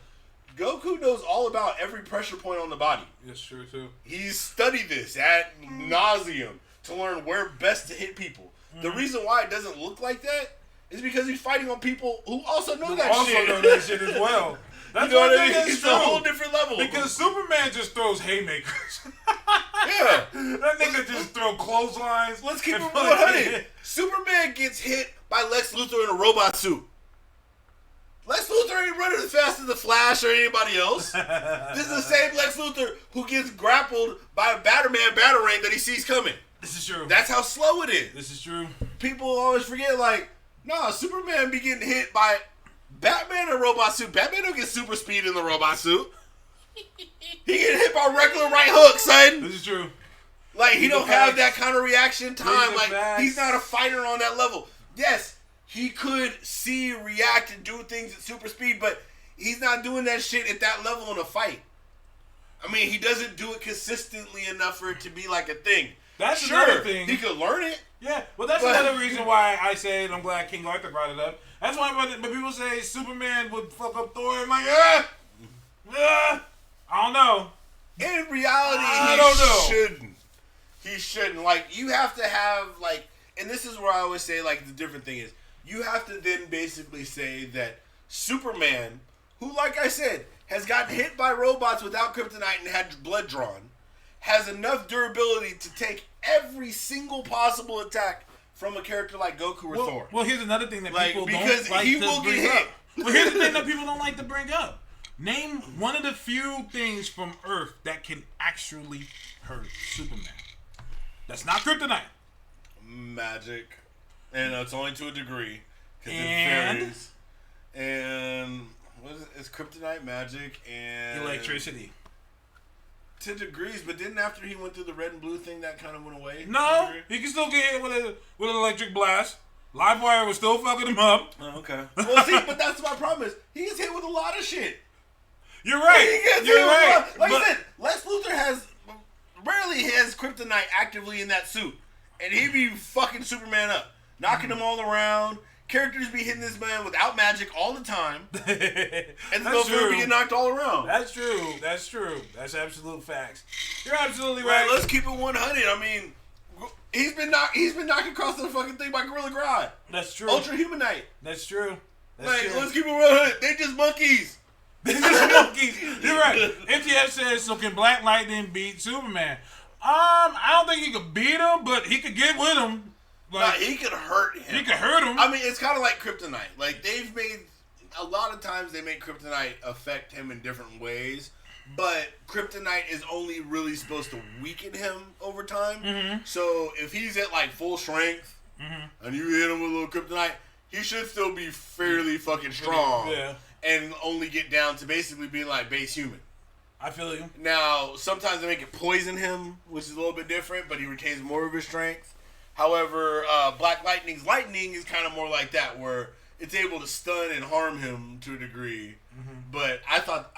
Goku knows all about every pressure point on the body. That's true, too. He's studied this ad nauseum to learn where best to hit people. The reason why it doesn't look like that is because he's fighting on people who also know that shit. Also know that shit as well. That's you know what I mean? It's a whole different level. Because Superman just throws haymakers. Yeah. That nigga just throw clotheslines. Let's keep it 100. Superman gets hit by Lex Luthor in a robot suit. Lex Luthor ain't running as fast as the Flash or anybody else. This is the same Lex Luthor who gets grappled by a Batman batarang that he sees coming. This is true. That's how slow it is. This is true. People always forget, Superman be getting hit by Batman in a robot suit. Batman don't get super speed in the robot suit. He get hit by regular right hook, son. This is true. He don't have that kind of reaction time. He's not a fighter on that level. Yes, he could see, react, and do things at super speed, but he's not doing that shit at that level in a fight. I mean, he doesn't do it consistently enough for it to be like a thing. That's another thing. He could learn it. Yeah, that's another reason why I say, and I'm glad King Arthur brought it up. That's why when people say Superman would fuck up Thor, I'm like, I don't know. In reality, I don't know. Shouldn't. He shouldn't. Like, you have to have, like, and this is where I always say, like, the different thing is, you have to then basically say that Superman, who, like I said, has gotten hit by robots without kryptonite and had blood drawn, has enough durability to take every single possible attack from a character like Goku or Thor. Well, here's another thing that people because don't like he to will bring get hit. up. Well, here's the thing that people don't like to bring up. Name one of the few things from Earth that can actually hurt Superman. That's not kryptonite. Magic. And it's only to a degree. Because it varies. And what is it? It's kryptonite, magic, and electricity. To degrees, but didn't after he went through the red and blue thing that kind of went away? No, he can still get hit with an electric blast. Livewire was still fucking him up. Oh, okay. Well, see, but that's my problem is he gets hit with a lot of shit. You're right. You're right. Like I said, Lex Luthor rarely has kryptonite actively in that suit, and he be fucking Superman up, knocking him all around. Characters be hitting this man without magic all the time, and the motherfucker be getting knocked all around. That's true. That's true. That's absolute facts. You're absolutely right. Let's keep it 100. I mean, he's been knocked across the fucking thing by Gorilla Grodd. That's true. Ultra Humanite. That's true. Let's keep it 100. They just monkeys. They're just monkeys. You're right. MTF says, so can Black Lightning beat Superman? I don't think he could beat him, but he could get with him. Like, he could hurt him. He could hurt him. I mean, it's kind of like kryptonite. Like, they've made... A lot of times they make kryptonite affect him in different ways, but kryptonite is only really supposed to weaken him over time. Mm-hmm. So, if he's at, like, full strength, and you hit him with a little kryptonite, he should still be fairly fucking strong. Yeah. And only get down to basically being, like, base human. I feel you. Now, sometimes they make it poison him, which is a little bit different, but he retains more of his strength. However, Black Lightning's lightning is kind of more like that, where it's able to stun and harm him to a degree. Mm-hmm. But I thought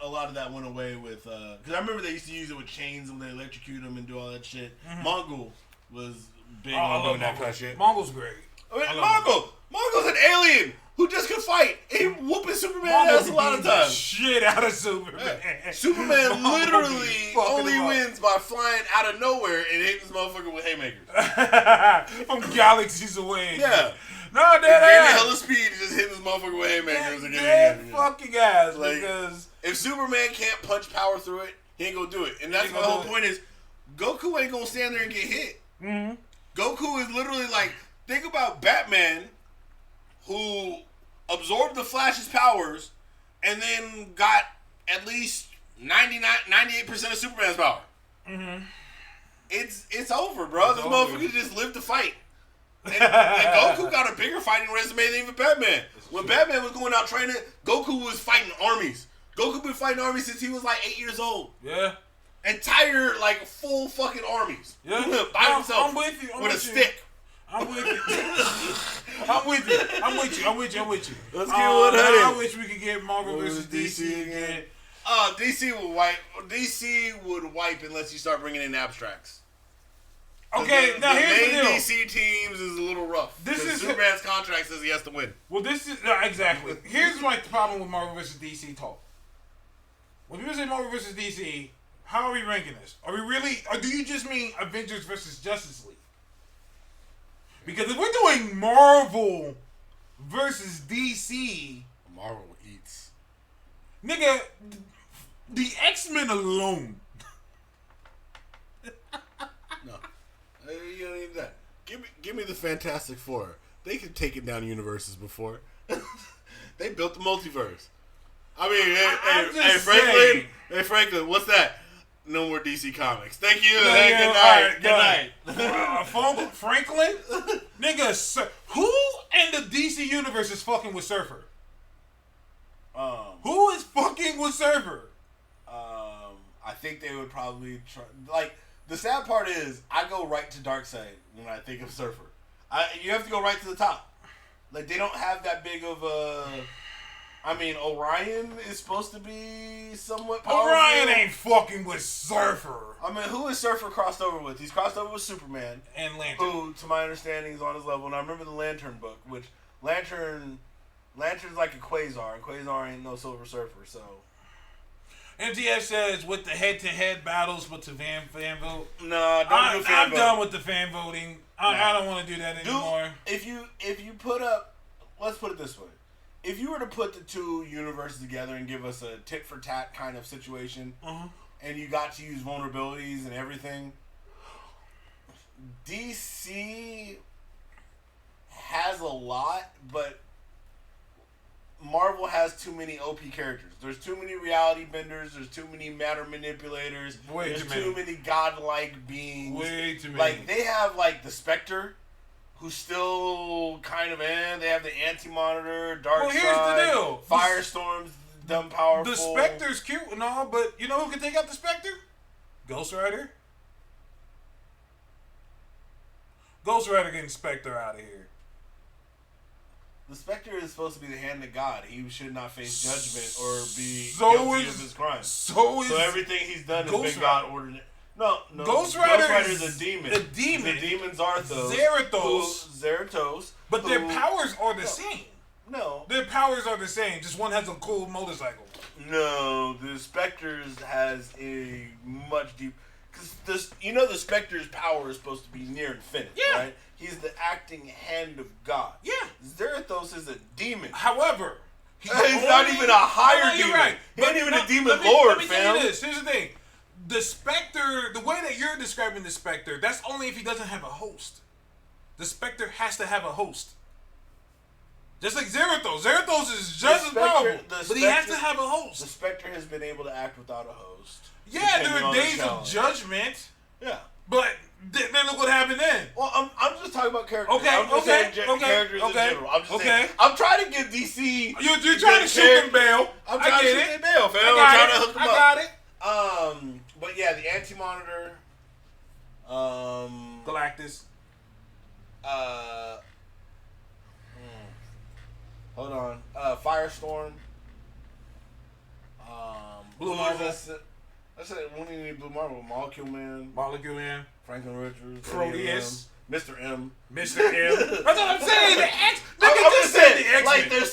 a lot of that went away with because I remember they used to use it with chains when they electrocute him and do all that shit. Mm-hmm. Mongol was big on doing that kind of shit. Mongol's great. I mean, Mongol's an alien who just can fight. He whooping Superman ass a lot of times. Shit out of Superman. Yeah. Superman literally only wins by flying out of nowhere and hitting this motherfucker with haymakers. From galaxies away. Yeah. No, gaining hella speed, just hitting this motherfucker with haymakers again. Fucking ass. Like, because if Superman can't punch power through it, he ain't gonna do it. And that's my whole point is, Goku ain't gonna stand there and get hit. Mm-hmm. Goku is literally like, think about Batman, who absorbed the Flash's powers and then got at least 98% of Superman's power. Mm-hmm. It's over, bro. This motherfucker just lived to fight. And Goku got a bigger fighting resume than even Batman. When Batman was going out training, Goku was fighting armies. Goku been fighting armies since he was like 8 years old. Yeah. Entire, like, full fucking armies. Yeah. By himself. I'm with you. With a stick. I'm with you. I'm with you. I'm with you. Let's get 100. I wish we could get Marvel versus DC again. DC would wipe unless you start bringing in abstracts. Okay, now here's the deal. DC teams is a little rough. This is Superman's contract says he has to win. Well, this is exactly. Here's my problem with Marvel versus DC talk. When people say Marvel versus DC, how are we ranking this? Are we really? Or do you just mean Avengers versus Justice League? Because if we're doing Marvel versus DC, Marvel eats. Nigga, the X-Men alone. No, you don't need that. Give me the Fantastic Four. They could take it down universes before. They built the multiverse. I mean, hey Franklin, what's that? No more DC Comics. Thank you. Good night. Franklin? Nigga, who in the DC universe is fucking with Surfer? Who is fucking with Surfer? I think they would probably try. Like, the sad part is, I go right to Darkseid when I think of Surfer. You have to go right to the top. Like, they don't have that big of a... I mean, Orion is supposed to be somewhat powerful. Orion ain't fucking with Surfer. I mean, who is Surfer crossed over with? He's crossed over with Superman. And Lantern. Who, to my understanding, is on his level. And I remember the Lantern book, which Lantern's like a Quasar. And Quasar ain't no Silver Surfer, so... MTF says with the head-to-head battles, but to fan vote. No, don't do fan I'm vote. done with the fan voting. I don't want to do that anymore. If you put up, let's put it this way: if you were to put the two universes together and give us a tit for tat kind of situation, and you got to use vulnerabilities and everything, DC has a lot, but Marvel has too many OP characters. There's too many reality benders. There's too many matter manipulators. There's too many godlike beings. Way too many. Like, they have, like, the Spectre, who's still kind of in. They have the Anti-Monitor, Darkseid. Here's the deal. Firestorm's dumb powerful. The Spectre's cute and all, but you know who can take out the Spectre? Ghost Rider. Ghost Rider getting Spectre out of here. The Spectre is supposed to be the hand of God. He should not face judgment or be guilty of his crimes. So everything he's done has been God ordered. No. Ghost Rider is a demon. A demon. The demon's Arthos. Zerathos. But their powers are the same. No. Their powers are the same. Just one has a cool motorcycle. No. The Spectre's has a much deep... Because the Spectre's power is supposed to be near infinite, right? He's the acting hand of God. Yeah. Zerathos is a demon. However, he's not even a higher demon. Right. He ain't even a demon lord, fam. Tell you this. Here's the thing. The Spectre, the way that you're describing the Spectre, that's only if he doesn't have a host. The Spectre has to have a host. Just like Zerathos. Zerathos is just as powerful, but he has to have a host. The Spectre has been able to act without a host. Yeah, there are days of judgment. Yeah. But then look what happened then. Well, I'm just talking about characters. Okay, I'm just saying characters in general. I'm just saying. I'm trying to give DC. You're trying to shoot them bail. I'm trying to shoot them bail, fam. I'm trying to hook them up. I got it. But yeah, the Anti-Monitor. Galactus. Hold on. Firestorm. Blue Marvel. I said we don't need Blue Marvel. Molecule Man. Franklin Richards. Proteus. Mr. M. That's what I'm saying. I'm just saying. Like, there's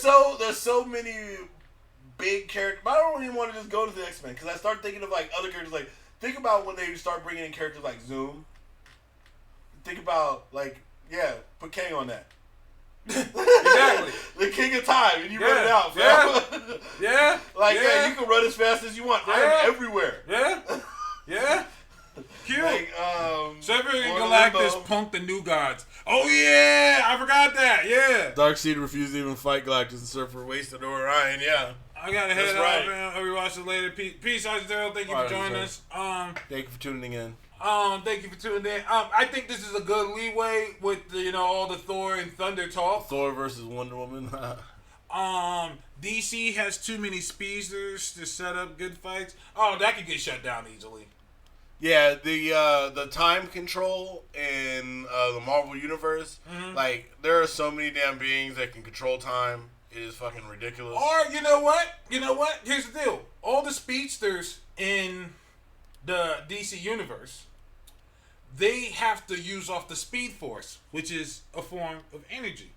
so many big characters. But I don't even want to just go to the X-Men because I start thinking of like other characters. Like, think about when they start bringing in characters like Zoom. Think about put Kang on that. Exactly. The king of time, and you run it out, fam. Yeah. You can run as fast as you want. I am everywhere. Yeah. Cute. Sever and Galactus Galactus punked the New Gods. Oh yeah, I forgot that. Yeah. Darkseid refused to even fight Galactus and Surfer wasted Orion. Yeah. I gotta head out, man. I'll rewatch it later. Peace, Isaiah. Thank you for joining us. Thank you for tuning in. Thank you for tuning in. I think this is a good leeway with all the Thor and Thunder talk. Thor versus Wonder Woman. DC has too many speedsters to set up good fights. Oh, that could get shut down easily. Yeah, the time control in the Marvel Universe, like, there are so many damn beings that can control time. It is fucking ridiculous. Or, you know what? Here's the deal. All the speedsters in the DC Universe, they have to use off the Speed Force, which is a form of energy.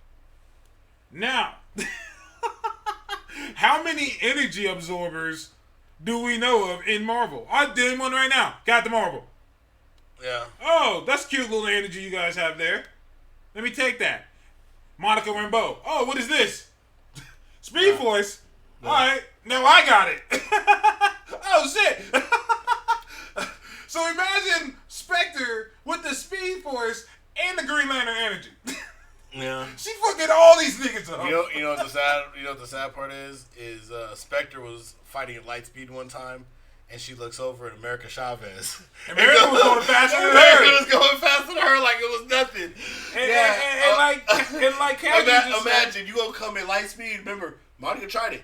Now, how many energy absorbers do we know of in Marvel? I'm doing one right now. Got the Marvel. Yeah. Oh, that's cute little energy you guys have there. Let me take that. Monica Rambeau. Oh, what is this? Speed Force. Yeah. All right, now I got it. Oh shit. So imagine Spectre with the Speed Force and the Green Lantern energy. Yeah. She fucking all these niggas up. You know what the sad part is Spectre was fighting at light speed one time, and she looks over at America Chavez. America was going faster than her. America was going faster than her like it was nothing. Imagine you gonna come at light speed. Remember, Monica tried it.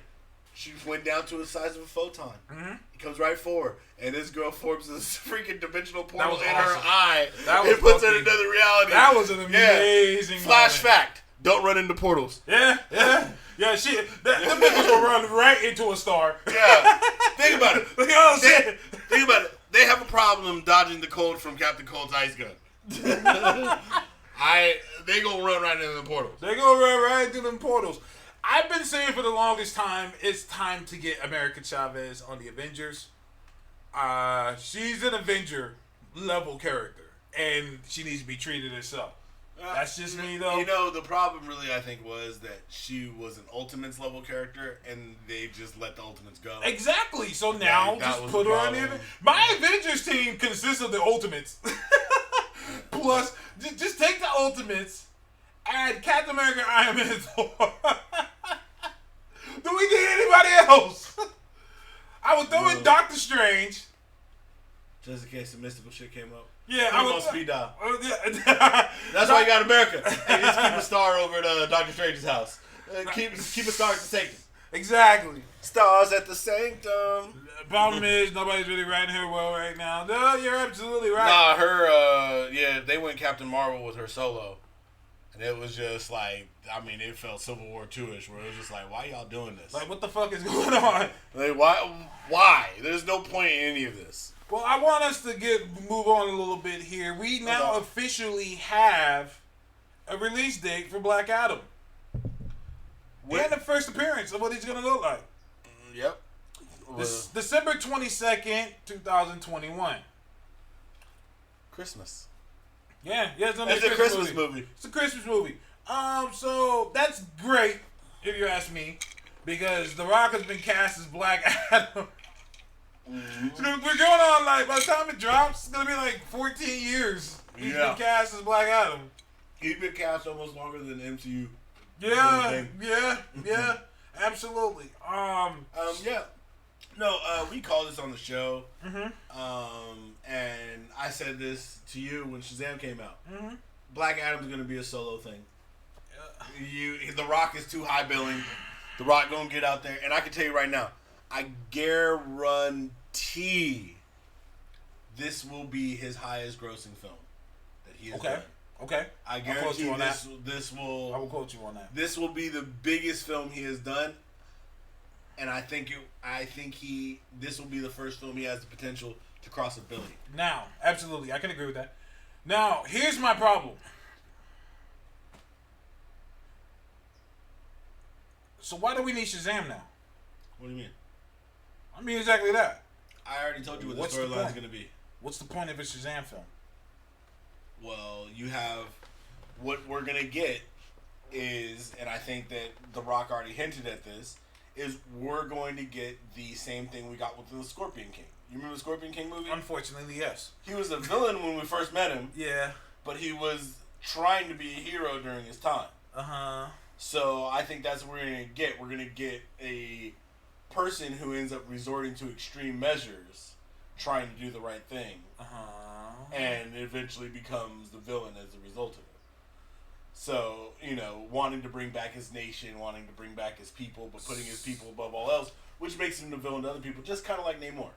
She went down to the size of a photon. Mm-hmm. It comes right forward, and this girl forms this freaking dimensional portal in her eye. It puts her in another reality. That was an amazing Flash fact: don't run into portals. Yeah. Them niggas will run right into a star. Yeah. Think about it. Shit. Think about it. They have a problem dodging the cold from Captain Cold's ice gun. They gonna run right into the portals. They gonna run right into them portals. I've been saying for the longest time, it's time to get America Chavez on the Avengers. She's an Avenger level character, and she needs to be treated as so. That's just me, though. You know, the problem really, I think, was that she was an Ultimates level character, and they just let the Ultimates go. Exactly. So now, just put her on the... My Avengers team consists of the Ultimates. Plus, just take the Ultimates, add Captain America, Iron Man, and Thor. Do we need anybody else? I would throw in Doctor Strange. Just in case the mystical shit came up. Yeah, I would speed dial. Yeah. That's why you got America. Hey, just keep a star over at Doctor Strange's house. Keep a star at the sanctum. Exactly. Stars at the sanctum. Problem is, nobody's really writing her well right now. No, you're absolutely right. Nah, her, they went Captain Marvel with her solo. And it was just like, I mean, it felt Civil War 2-ish, where it was just like, why y'all doing this? Like, what the fuck is going on? Like, why? There's no point in any of this. Well, I want us to move on a little bit here. We now officially have a release date for Black Adam. And the first appearance of what he's going to look like. Yep. December 22nd, 2021. Christmas. Yeah, it's a Christmas movie. It's a Christmas movie. So that's great, if you ask me, because The Rock has been cast as Black Adam. Mm-hmm. So we're going on, like, by the time it drops, it's going to be like 14 years he's been cast as Black Adam. He's been cast almost longer than MCU. Yeah, absolutely. Yeah. No, we called this on the show. Mm-hmm. And I said this to you when Shazam came out. Mm-hmm. Black Adam's going to be a solo thing. The Rock is too high billing. The Rock going to get out there. And I can tell you right now, I guarantee this will be his highest grossing film that he has done. Okay. I guarantee this will... I will quote you on that. This will be the biggest film he has done. And I think this will be the first film he has the potential to cross $1 billion. Now, absolutely, I can agree with that. Now, here's my problem. So why do we need Shazam now? What do you mean? I mean exactly that. I already told you what the storyline is going to be. What's the point of a Shazam film? Well, you have what we're going to get is, and I think that The Rock already hinted at this, is we're going to get the same thing we got with the Scorpion King. You remember the Scorpion King movie? Unfortunately, yes. He was a villain when we first met him. Yeah. But he was trying to be a hero during his time. Uh-huh. So I think that's what we're going to get. We're going to get a person who ends up resorting to extreme measures, trying to do the right thing. Uh-huh. And eventually becomes the villain as a result of it. So, wanting to bring back his nation, wanting to bring back his people, but putting his people above all else, which makes him the villain to other people, just kind of like Namor.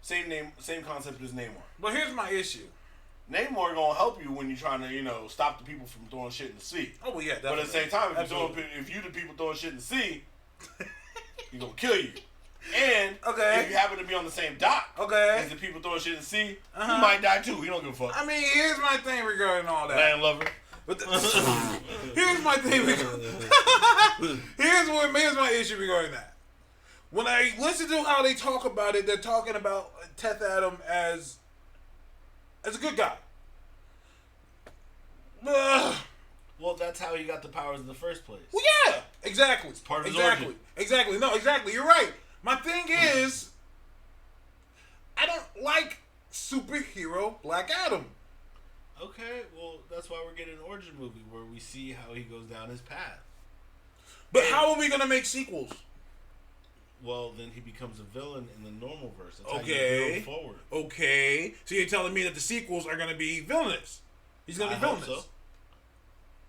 Same concept as Namor. But here's my issue. Namor gonna help you when you're trying to, stop the people from throwing shit in the sea. Oh, well, yeah, definitely. But at the same time, if you the people throwing shit in the sea, he's gonna kill you. And if you happen to be on the same dock as the people throwing shit in the sea, you might die too. He don't give a fuck. I mean, here's my thing regarding all that. Land lover. Here's my thing. Here's my issue regarding that. When I listen to how they talk about it, they're talking about Teth Adam as a good guy. Well, that's how he got the powers in the first place. Well, yeah, exactly. It's part of his origin. Exactly. No, exactly. You're right. My thing is, I don't like superhero Black Adam. Okay, well, that's why we're getting an origin movie where we see how he goes down his path. But how are we going to make sequels? Well, then he becomes a villain in the normal verse. That's how you build forward. Okay. So you're telling me that the sequels are going to be villainous? He's going to be villainous. So.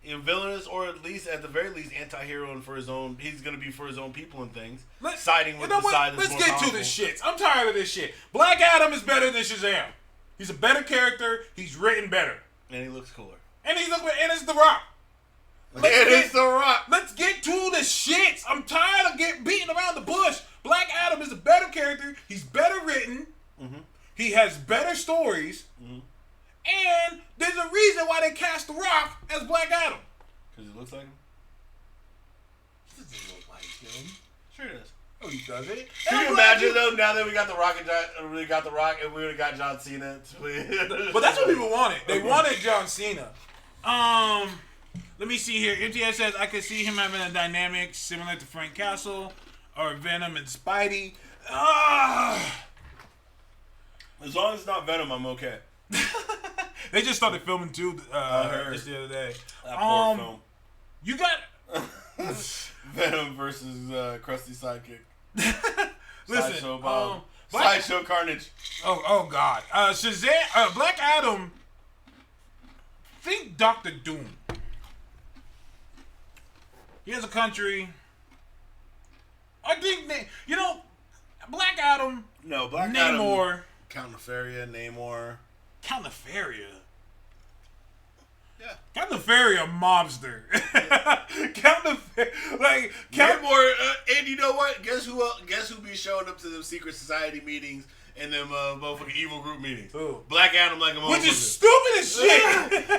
Villainous, or at the very least, anti-hero and for his own. He's going to be for his own people and things. Siding with the side that's more powerful. Let's get to this shit. I'm tired of this shit. Black Adam is better than Shazam. He's a better character. He's written better. And he looks cooler. And it's The Rock. It's The Rock. Let's get to the shits. I'm tired of getting beaten around the bush. Black Adam is a better character. He's better written. Mm-hmm. He has better stories. Mm-hmm. And there's a reason why they cast The Rock as Black Adam. Because he looks like him? doesn't look like him. Sure it is. Oh, he does it. Can you imagine though? Now that we got the Rock and we would have got John Cena. But that's what people wanted. They wanted John Cena. Let me see here. MTS says I could see him having a dynamic similar to Frank Castle or Venom and Spidey. As long as it's not Venom, I'm okay. They just started filming too just the other day. That poor film. You got Venom versus Krusty Sidekick. Listen, Sideshow Bob. Sideshow Carnage. Oh God. Shazam. Black Adam. Think Doctor Doom. He has a country. I think Black Adam. No, Black Namor. Adam. Count Nefaria, Namor. Count Nefaria. Yeah. Count Nefaria, mobster. Count Nefaria, Namor. And you know what? Guess who be showing up to them secret society meetings and them motherfucking evil group meetings? Who? Black Adam like a motherfucker. Which is stupid as shit.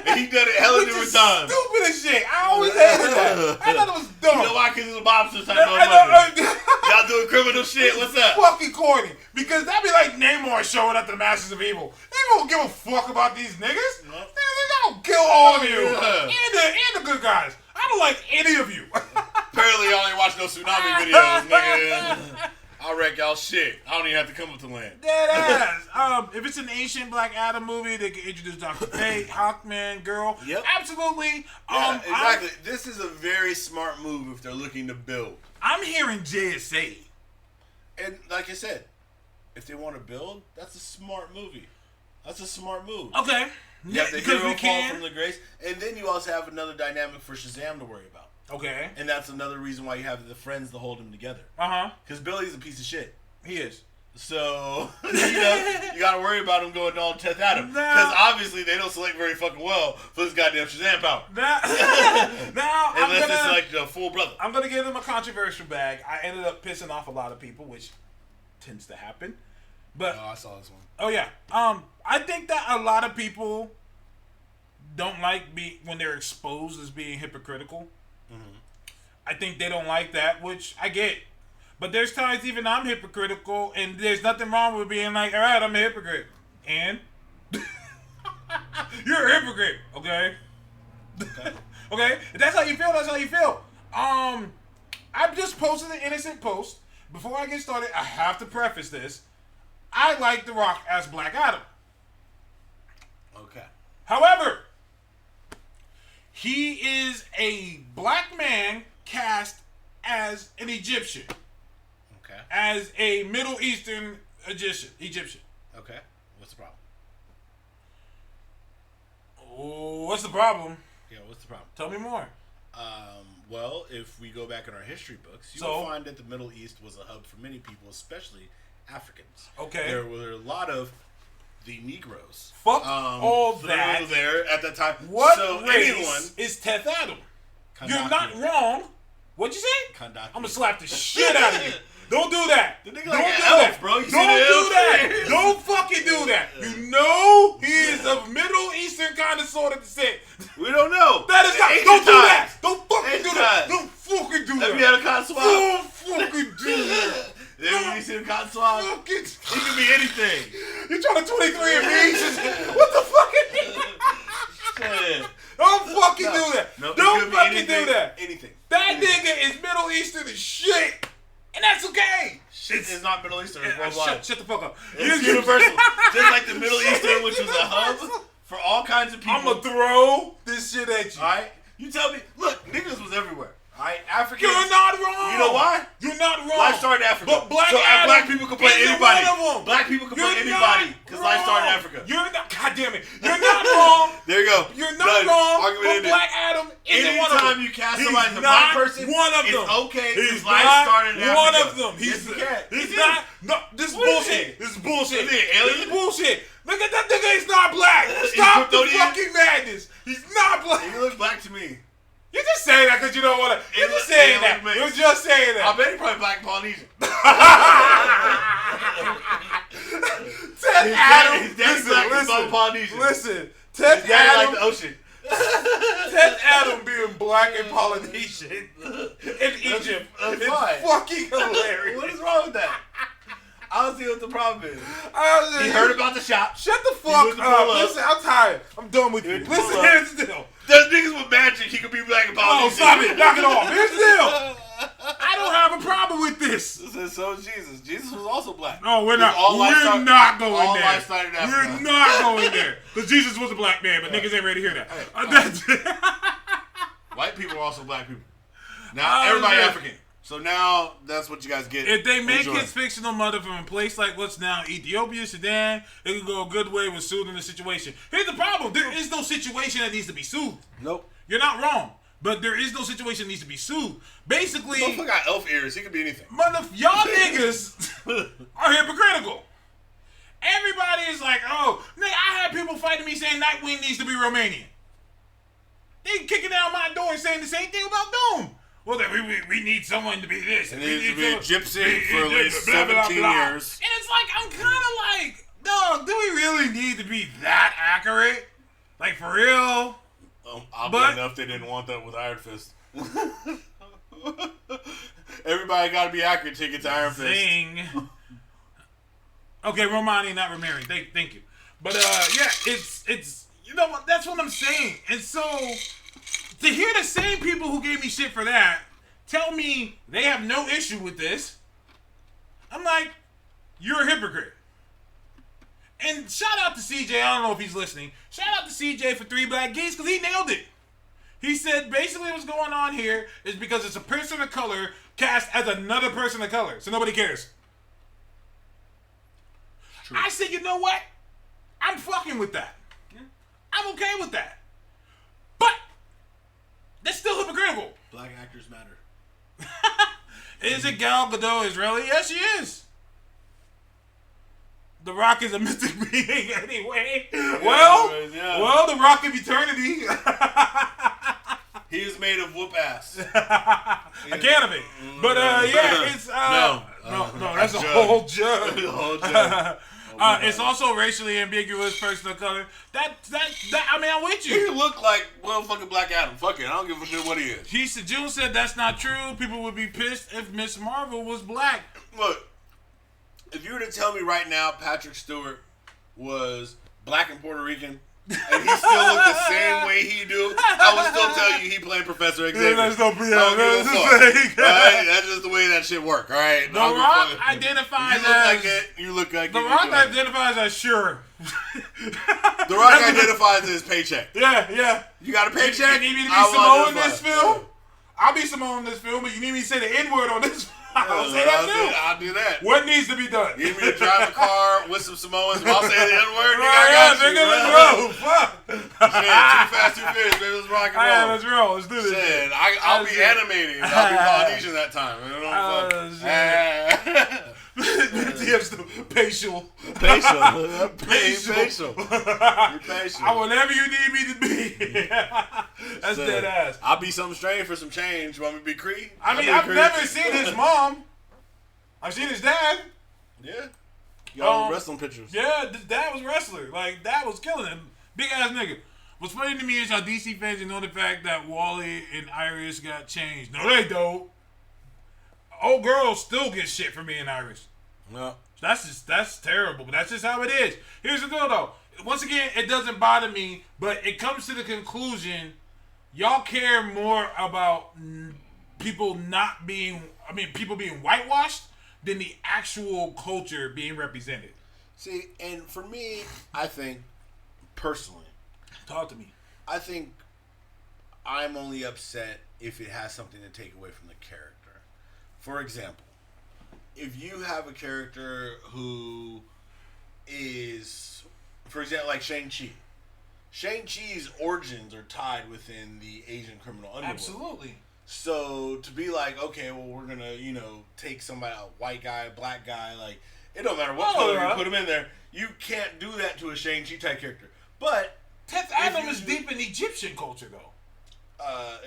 And he done it hella different times. Stupid as shit. I always hated that. I thought it was dumb. You know why? Because he's a mobster type motherfucker. Y'all doing criminal shit. What's up? Fucking corny. Because that'd be like Namor showing up to the Masters of Evil. They don't give a fuck about these niggas. No. They gonna kill all of you. Yeah. And the good guys. I don't like any of you. Apparently y'all ain't watch no tsunami videos, nigga. I'll wreck y'all shit. I don't even have to come up to land. Dead ass. If it's an ancient Black Adam movie, they can introduce Dr. Fate, Hawkman, Girl. Yep. Absolutely. Yeah, exactly. This is a very smart move if they're looking to build. I'm hearing JSA. And like I said, if they want to build, that's a smart movie. That's a smart move. Okay. You have the hero fall from the grace, and then you also have another dynamic for Shazam to worry about. Okay. And that's another reason why you have the friends to hold him together. Uh-huh. Because Billy's a piece of shit. He is. So, you gotta worry about him going all 10th Adam. Because obviously they don't select very fucking well for this goddamn Shazam power. Unless it's like the full brother. I'm gonna give them a controversial bag. I ended up pissing off a lot of people, which tends to happen. But I saw this one. Oh yeah. I think that a lot of people don't like when they're exposed as being hypocritical. Mm-hmm. I think they don't like that, which I get. But there's times even I'm hypocritical, and there's nothing wrong with being like, all right, I'm a hypocrite. And? You're a hypocrite, okay? Okay? If that's how you feel, that's how you feel. I just posted an innocent post. Before I get started, I have to preface this. I like The Rock as Black Adam. Okay. However, he is a black man cast as an Egyptian. Okay. As a Middle Eastern Egyptian. Okay. What's the problem? Oh, what's the problem? Yeah, what's the problem? Tell me more. Well, if we go back in our history books, you'll find that the Middle East was a hub for many people, especially Africans. Okay. There were a lot of the Negroes. Fuck all that. There at that time. What so race is Teth Adam? Kandaki. You're not wrong. What'd you say? Kandaki. I'm gonna slap the shit out of you. Don't do that. The nigga Don't like do elf, that, bro. You Don't do that. Don't fucking do that. You know he is of Middle Eastern kind of sort of descent. We don't know. That is not. Don't do that. Don't fucking do that. Times. Don't fucking do that. Have you had a cotton swab? Don't fucking do that. Have you seen a cotton swab? Fucking. He can be anything. You're trying to 23 and me? What the fuck? Don't fucking do that. No, Don't fucking do that. Anything. That nigga is Middle Eastern as shit. And that's okay. Shit is not Middle Eastern. It's worldwide. Shut the fuck up. It's universal. Just like the Middle Eastern, which was a hub for all kinds of people. I'm going to throw this shit at you. Alright? You tell me. Look, niggas was everywhere. Alright? Africans. You're not wrong. You know why? You're not wrong. Life started in Africa. But black people can play anybody. Black people can play anybody. Because life started in Africa. You're not. God damn it. You're not wrong. There you go. You're not wrong. But Black Adam isn't one of them. Anytime you cast somebody as a black person, one of them. It's okay. He's life started in Africa. One of them. He's not. No, this is What is bullshit. he? This is bullshit. Is he an alien? This is bullshit. Look at that nigga. He's not black. Stop the Kryptonian? fucking madness. He's not black. He looks black to me. You're just saying that because you don't want to. You're just saying that. You're just saying that. I bet he probably black Polynesian. Ted Adam. His daddy's black and Polynesian. Listen. Ted His daddy Adam. like the ocean. Ted Adam being black and Polynesian in Egypt is fucking hilarious. What is wrong with that? I don't see what the problem is. He heard about the shop. Shut the fuck up. Listen, I'm tired. I'm done with you. Listen here still. There's niggas with magic. He could be black and Polynesian. Oh, stop it. Knock it off. Here's still. I don't have a problem with this. So is Jesus. Jesus was also black. No, we're not. We're not going there. Life started after We're not going there. Because Jesus was a black man, but niggas ain't ready to hear that. White people are also black people. Now everybody African. So now that's what you guys get. If they make his fictional mother from a place like what's now Ethiopia, Sudan, it could go a good way with soothing the situation. Here's the problem. There is no situation that needs to be soothed. Nope. You're not wrong. But there is no situation that needs to be soothed. Basically, motherfucker got elf ears. He could be anything. Y'all niggas are hypocritical. Everybody is like, oh, nigga, I had people fighting me saying Nightwing needs to be Romanian. They kicking down my door and saying the same thing about Doom. Well, then we need someone to be this. And he needs to be a gypsy for at least 17 years. And it's like, I'm kind of like, dog, do we really need to be that accurate? Like, for real? Oddly enough, they didn't want that with Iron Fist. Everybody got to be accurate to get to Iron Fist. Okay, Romani, not Romari. Thank you. But yeah, it's you know what? That's what I'm saying. And so to hear the same people who gave me shit for that tell me they have no issue with this, I'm like, you're a hypocrite. And shout out to CJ. I don't know if he's listening. Shout out to CJ for 3 Black Geeks because he nailed it. He said basically what's going on here is because it's a person of color cast as another person of color. So nobody cares. True. I said, you know what? I'm fucking with that. Yeah. I'm okay with that. But that's still hypocritical. Black actors matter. Is it Gal Gadot Israeli? Yes, she is. The Rock is a mystic being anyway. Well, The Rock of Eternity. He is made of whoop ass. Academy. But yeah, it's no, that's a whole jug. It's also racially ambiguous person of color. That I mean, I'm with you. He look like fucking Black Adam. Fuck it, I don't give a shit what he is. June said that's not true. People would be pissed if Miss Marvel was black. Look. If you were to tell me right now Patrick Stewart was black and Puerto Rican and he still looked the same way he do, I would still tell you he played Professor Xavier. That's just the way that shit work, alright? The Rock identifies as... You look like it. The Rock identifies as sure. The Rock identifies as his paycheck. Yeah. You got a paycheck? You need me to be Samoan in this film? I'll be Samoan in this film, but you need me to say the N-word on this film. I'll say that too. I'll do that. What needs to be done? You need me to drive a car with some Samoans. I'll say the N-word. Nigga, I got you. Let's roll. Fuck. Shit, Too Fast, Too Furious, baby. Let's rock and roll. Right, let's roll. Let's do this. Shit, I'll be animating. I'll be Polynesian that time. TF's the facial. Whatever you need me to be. That's dead ass. I'll be something strange for some change. You want me to be Cree? I mean, I've never seen his mom. I've seen his dad. Yeah. Y'all wrestling pictures. Yeah, his dad was a wrestler. Like, dad was killing him. Big ass nigga. What's funny to me is how DC fans know the fact that Wally and Iris got changed. No, they don't. Old girl still gets shit from me and Iris. No. That's terrible, but that's just how it is. Here's the deal though. Once again, it doesn't bother me, but it comes to the conclusion, y'all care more about people being whitewashed than the actual culture being represented. See, and for me, I think, personally. Talk to me. I think I'm only upset if it has something to take away from the character. For example, if you have a character who is, for example, like Shang-Chi. Shang-Chi's origins are tied within the Asian criminal underworld. Absolutely. So to be like, okay, well, we're going to, take somebody, a white guy, a black guy, like, it don't matter what color you put him in there. You can't do that to a Shang-Chi type character. But Teth Adam is deep in Egyptian culture, though.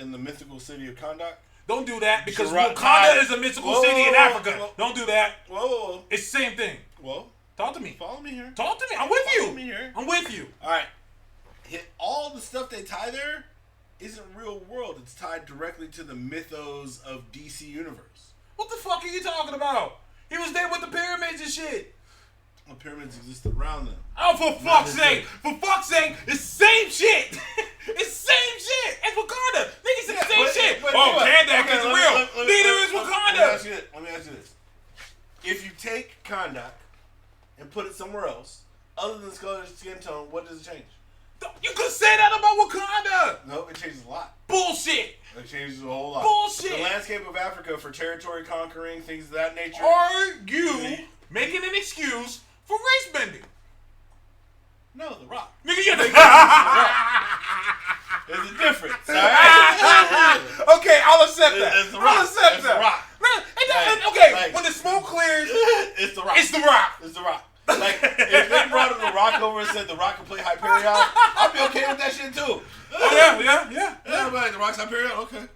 In the mythical city of Kondak? Don't do that because Wakanda is a mythical city in Africa. Don't do that. Whoa. It's the same thing. Well, talk to me. Follow me here. Talk to me. I'm with you. Follow me here. I'm with you. All right. all the stuff they tie there isn't real world. It's tied directly to the mythos of DC Universe. What the fuck are you talking about? He was there with the pyramids and shit. The pyramids exist around them. Oh, for fuck's sake! For fuck's sake! It's the same shit! It's the same shit! It's Wakanda! Niggas said the same shit! Kandak is real! Neither is Wakanda! Let me ask you this. If you take Kandak and put it somewhere else, other than skin tone, what does it change? You could say that about Wakanda! No, it changes a lot. Bullshit! It changes a whole lot. Bullshit! The landscape of Africa for territory conquering, things of that nature. Are you making an excuse for race bending? No, The Rock. Nigga, you're the There's a difference, alright? Okay, I'll accept that. It's The Rock. I'll accept it's that. The Rock. Okay, when the smoke clears, it's The Rock. It's The Rock. It's The Rock. Like, if they brought The Rock over and said The Rock can play Hyperion, I'd be okay with that shit too. Oh, yeah. The Rock's Hyperion, okay.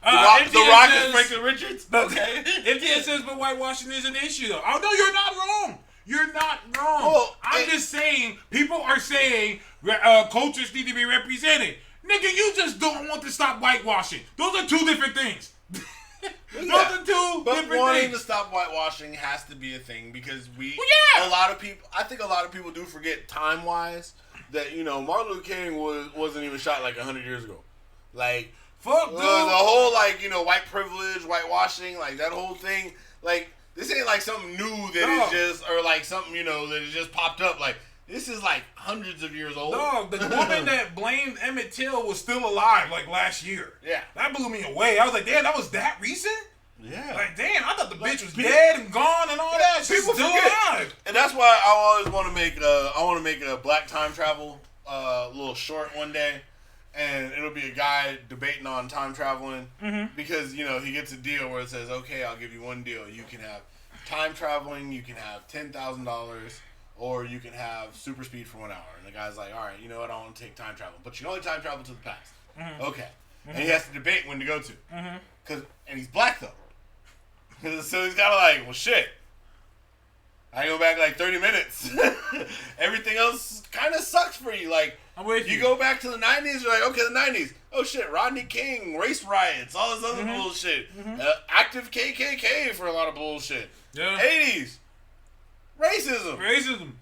The Rock is Franklin Richards, okay. MTS says, but whitewashing is an issue, though. Oh, no, you're not wrong. You're not wrong. Well, I'm just saying, people are saying cultures need to be represented. Nigga, you just don't want to stop whitewashing. Those are two different things. Those are two different things. Wanting to stop whitewashing has to be a thing because a lot of people, I think a lot of people do forget time-wise that, Martin Luther King wasn't even shot like 100 years ago. Like, fuck, dude. The whole, white privilege, whitewashing, like, that whole thing, like, this ain't like something new that is just, or like something, that has just popped up. Like, this is like hundreds of years old. Dog, the woman that blamed Emmett Till was still alive like last year. Yeah. That blew me away. I was like, damn, that was that recent? Yeah. Like, damn, I thought the bitch was dead and gone and all that. She's still alive. And that's why I always want to make a black time travel little short one day. And it'll be a guy debating on time traveling because, he gets a deal where it says, okay, I'll give you one deal. You can have time traveling, you can have $10,000, or you can have super speed for 1 hour. And the guy's like, all right, you know what, I want to take time travel. But you can only time travel to the past. Okay. And he has to debate when to go to. And he's black, though. So he's got to well, shit. I go back 30 minutes. Everything else kind of sucks for you. I'm with you. You go back to the 90s, you're like, okay, the 90s. Oh, shit, Rodney King, race riots, all this other bullshit. Active KKK for a lot of bullshit. Yeah. 80s, racism.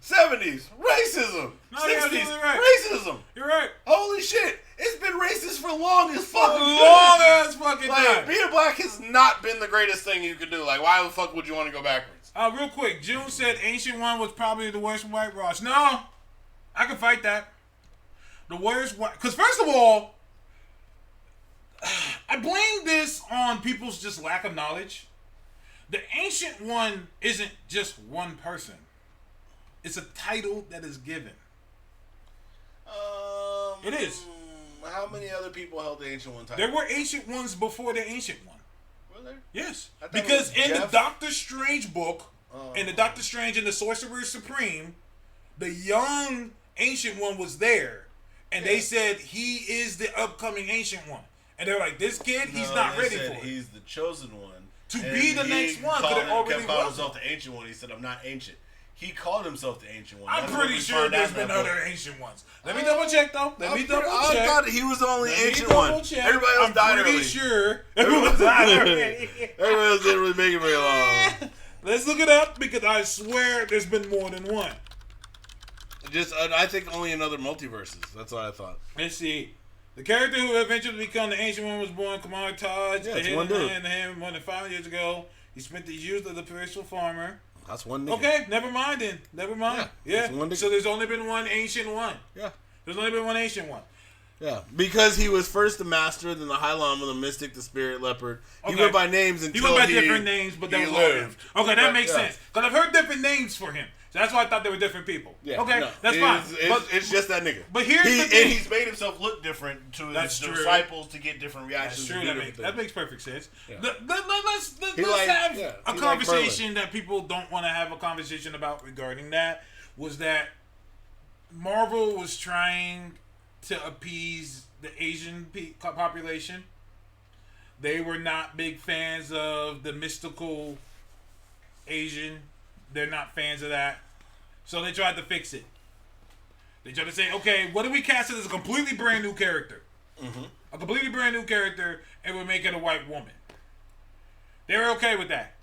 70s, racism. No, 60s, right. racism. You're right. Holy shit. It's been racist for long as fuck. Long as fucking time. Being black has not been the greatest thing you could do. Why the fuck would you want to go backwards? Real quick, June said Ancient One was probably the worst whitewash. No, I can fight that. The worst white... Because first of all, I blame this on people's just lack of knowledge. The Ancient One isn't just one person. It's a title that is given. It is. How many other people held the Ancient One title? There were Ancient Ones before the Ancient One. Were there? Yes. Because in the Doctor Strange book, in the Doctor Strange and the Sorcerer Supreme, the young Ancient One was there. And they said he is the upcoming Ancient One. And they're like, this kid, he's not ready for it. He's the chosen one. To be the next one. Because it already kept calling himself the Ancient One. He said, I'm not ancient. He called himself the Ancient One. I'm pretty sure there's been other Ancient Ones. Let me double check, though. I thought he was the only Ancient One. Everybody else died early. I'm pretty sure everyone died early. Everybody else didn't really make it very long. Let's look it up because I swear there's been more than one. I think only in other multiverses. That's what I thought. Let's see. The character who eventually became the Ancient One was born Kamar Taj. Yeah, it's one dude. More than 5 years ago. He spent the youth of the peaceful farmer. That's one nigga. Okay, never mind then. Never mind. Yeah. So there's only been one Ancient One. Yeah. There's only been one Ancient One. Yeah, because he was first the Master, then the High Lama, the Mystic, the Spirit Leopard. He went by names until he went by different names, but that was lived. Okay, that makes sense. Because I've heard different names for him. So that's why I thought they were different people. Yeah, okay, that's fine. It's just that nigga. But here's the thing. And he's made himself look different to his disciples to get different reactions. That's true. That makes perfect sense. Yeah. Let's have a conversation that people don't want to have a conversation about regarding that. Was that Marvel was trying to appease the Asian population. They were not big fans of the mystical Asian. They're not fans of that. So they tried to fix it. They tried to say, okay, what if we cast it as a completely brand new character? Mm-hmm. A completely brand new character, and we make it a white woman. They were okay with that.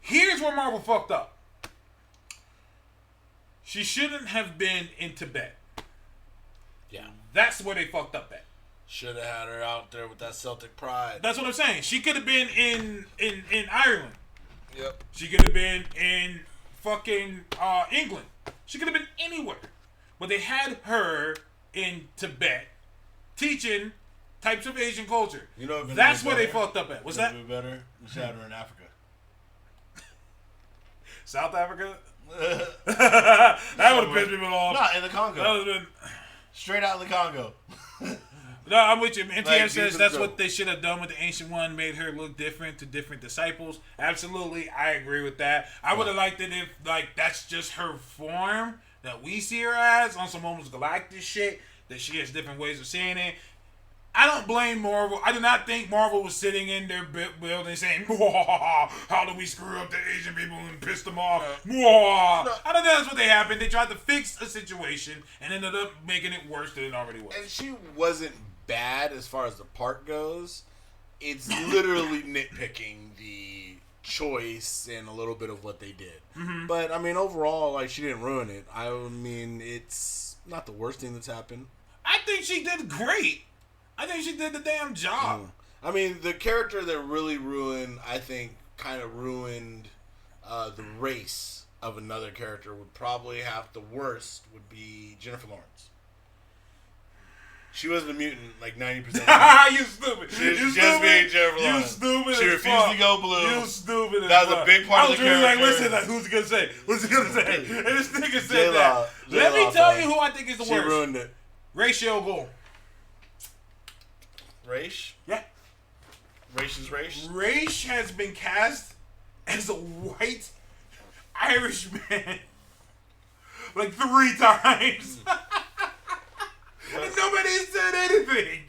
Here's where Marvel fucked up. She shouldn't have been in Tibet. Yeah. That's where they fucked up at. Should have had her out there with that Celtic pride. That's what I'm saying. She could have been in Ireland. Yep. She could have been in fucking England. She could have been anywhere. But they had her in Tibet teaching types of Asian culture. You know, that's where they fucked up at. What's that? Be better. You should have her in Africa. South Africa? That would have pissed people off. Not in the Congo. That would have been straight out of the Congo. No, I'm with you. MTF like, says that's what they should have done with the Ancient One, made her look different to different disciples. Absolutely, I agree with that. I would have liked it if, like, that's just her form that we see her as on some almost galactic shit, that she has different ways of seeing it. I don't blame Marvel. I do not think Marvel was sitting in their building saying, how do we screw up the Asian people and piss them off? No. I don't think that's what they happened. They tried to fix a situation and ended up making it worse than it already was. And she wasn't bad as far as the part goes. It's literally nitpicking the choice and a little bit of what they did. Mm-hmm. But, I mean, overall, like, she didn't ruin it. I mean, it's not the worst thing that's happened. I think she did great. I think she did the damn job. I mean, the character that really ruined, I think, kind of ruined the race of another character would probably have the worst would be Jennifer Lawrence. She wasn't a mutant like 90% of the time. You stupid. She was just being Jennifer Lawrence. You stupid. She refused to go blue. You stupid. That was a big part of the character. I was really like, listen, like, who's he gonna say? What's he gonna say? And this nigga said that. Let me tell you who I think is the worst. She ruined it. Ratio Goal. Raish? Yeah. Raish is Raish? Raish has been cast as a white Irish man like 3 times. And nobody said anything.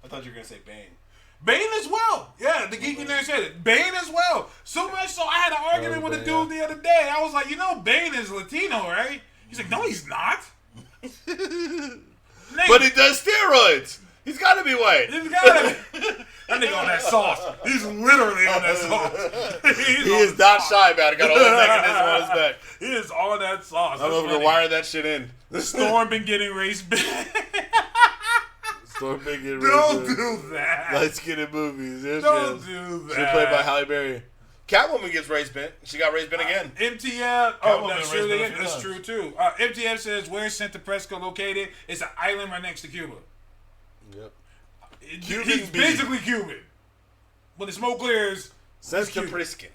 I thought you were going to say Bane. Bane as well. Yeah, the geeky nerd said it. Bane as well. So much so I had an argument with a dude the other day. I was like, you know, Bane is Latino, right? He's like, no, he's not. But he does steroids. He's got to be white. He's got to be. That nigga on that sauce. He's literally on that sauce. He is not shy about it. Got all the mechanism on his back. He is on that sauce. I'm over to wire that shit in. Storm been getting race bit. Storm been getting Don't do that. Let's get in movies. There Don't do that. She's played by Halle Berry. Catwoman gets race bent. She got race bent again. MTF. Oh, that's true. That's true too. MTF says, where's Santa Presco located? It's an island right next to Cuba. Yep. He's basically Cuban. When the smoke clears, Santa Priskin.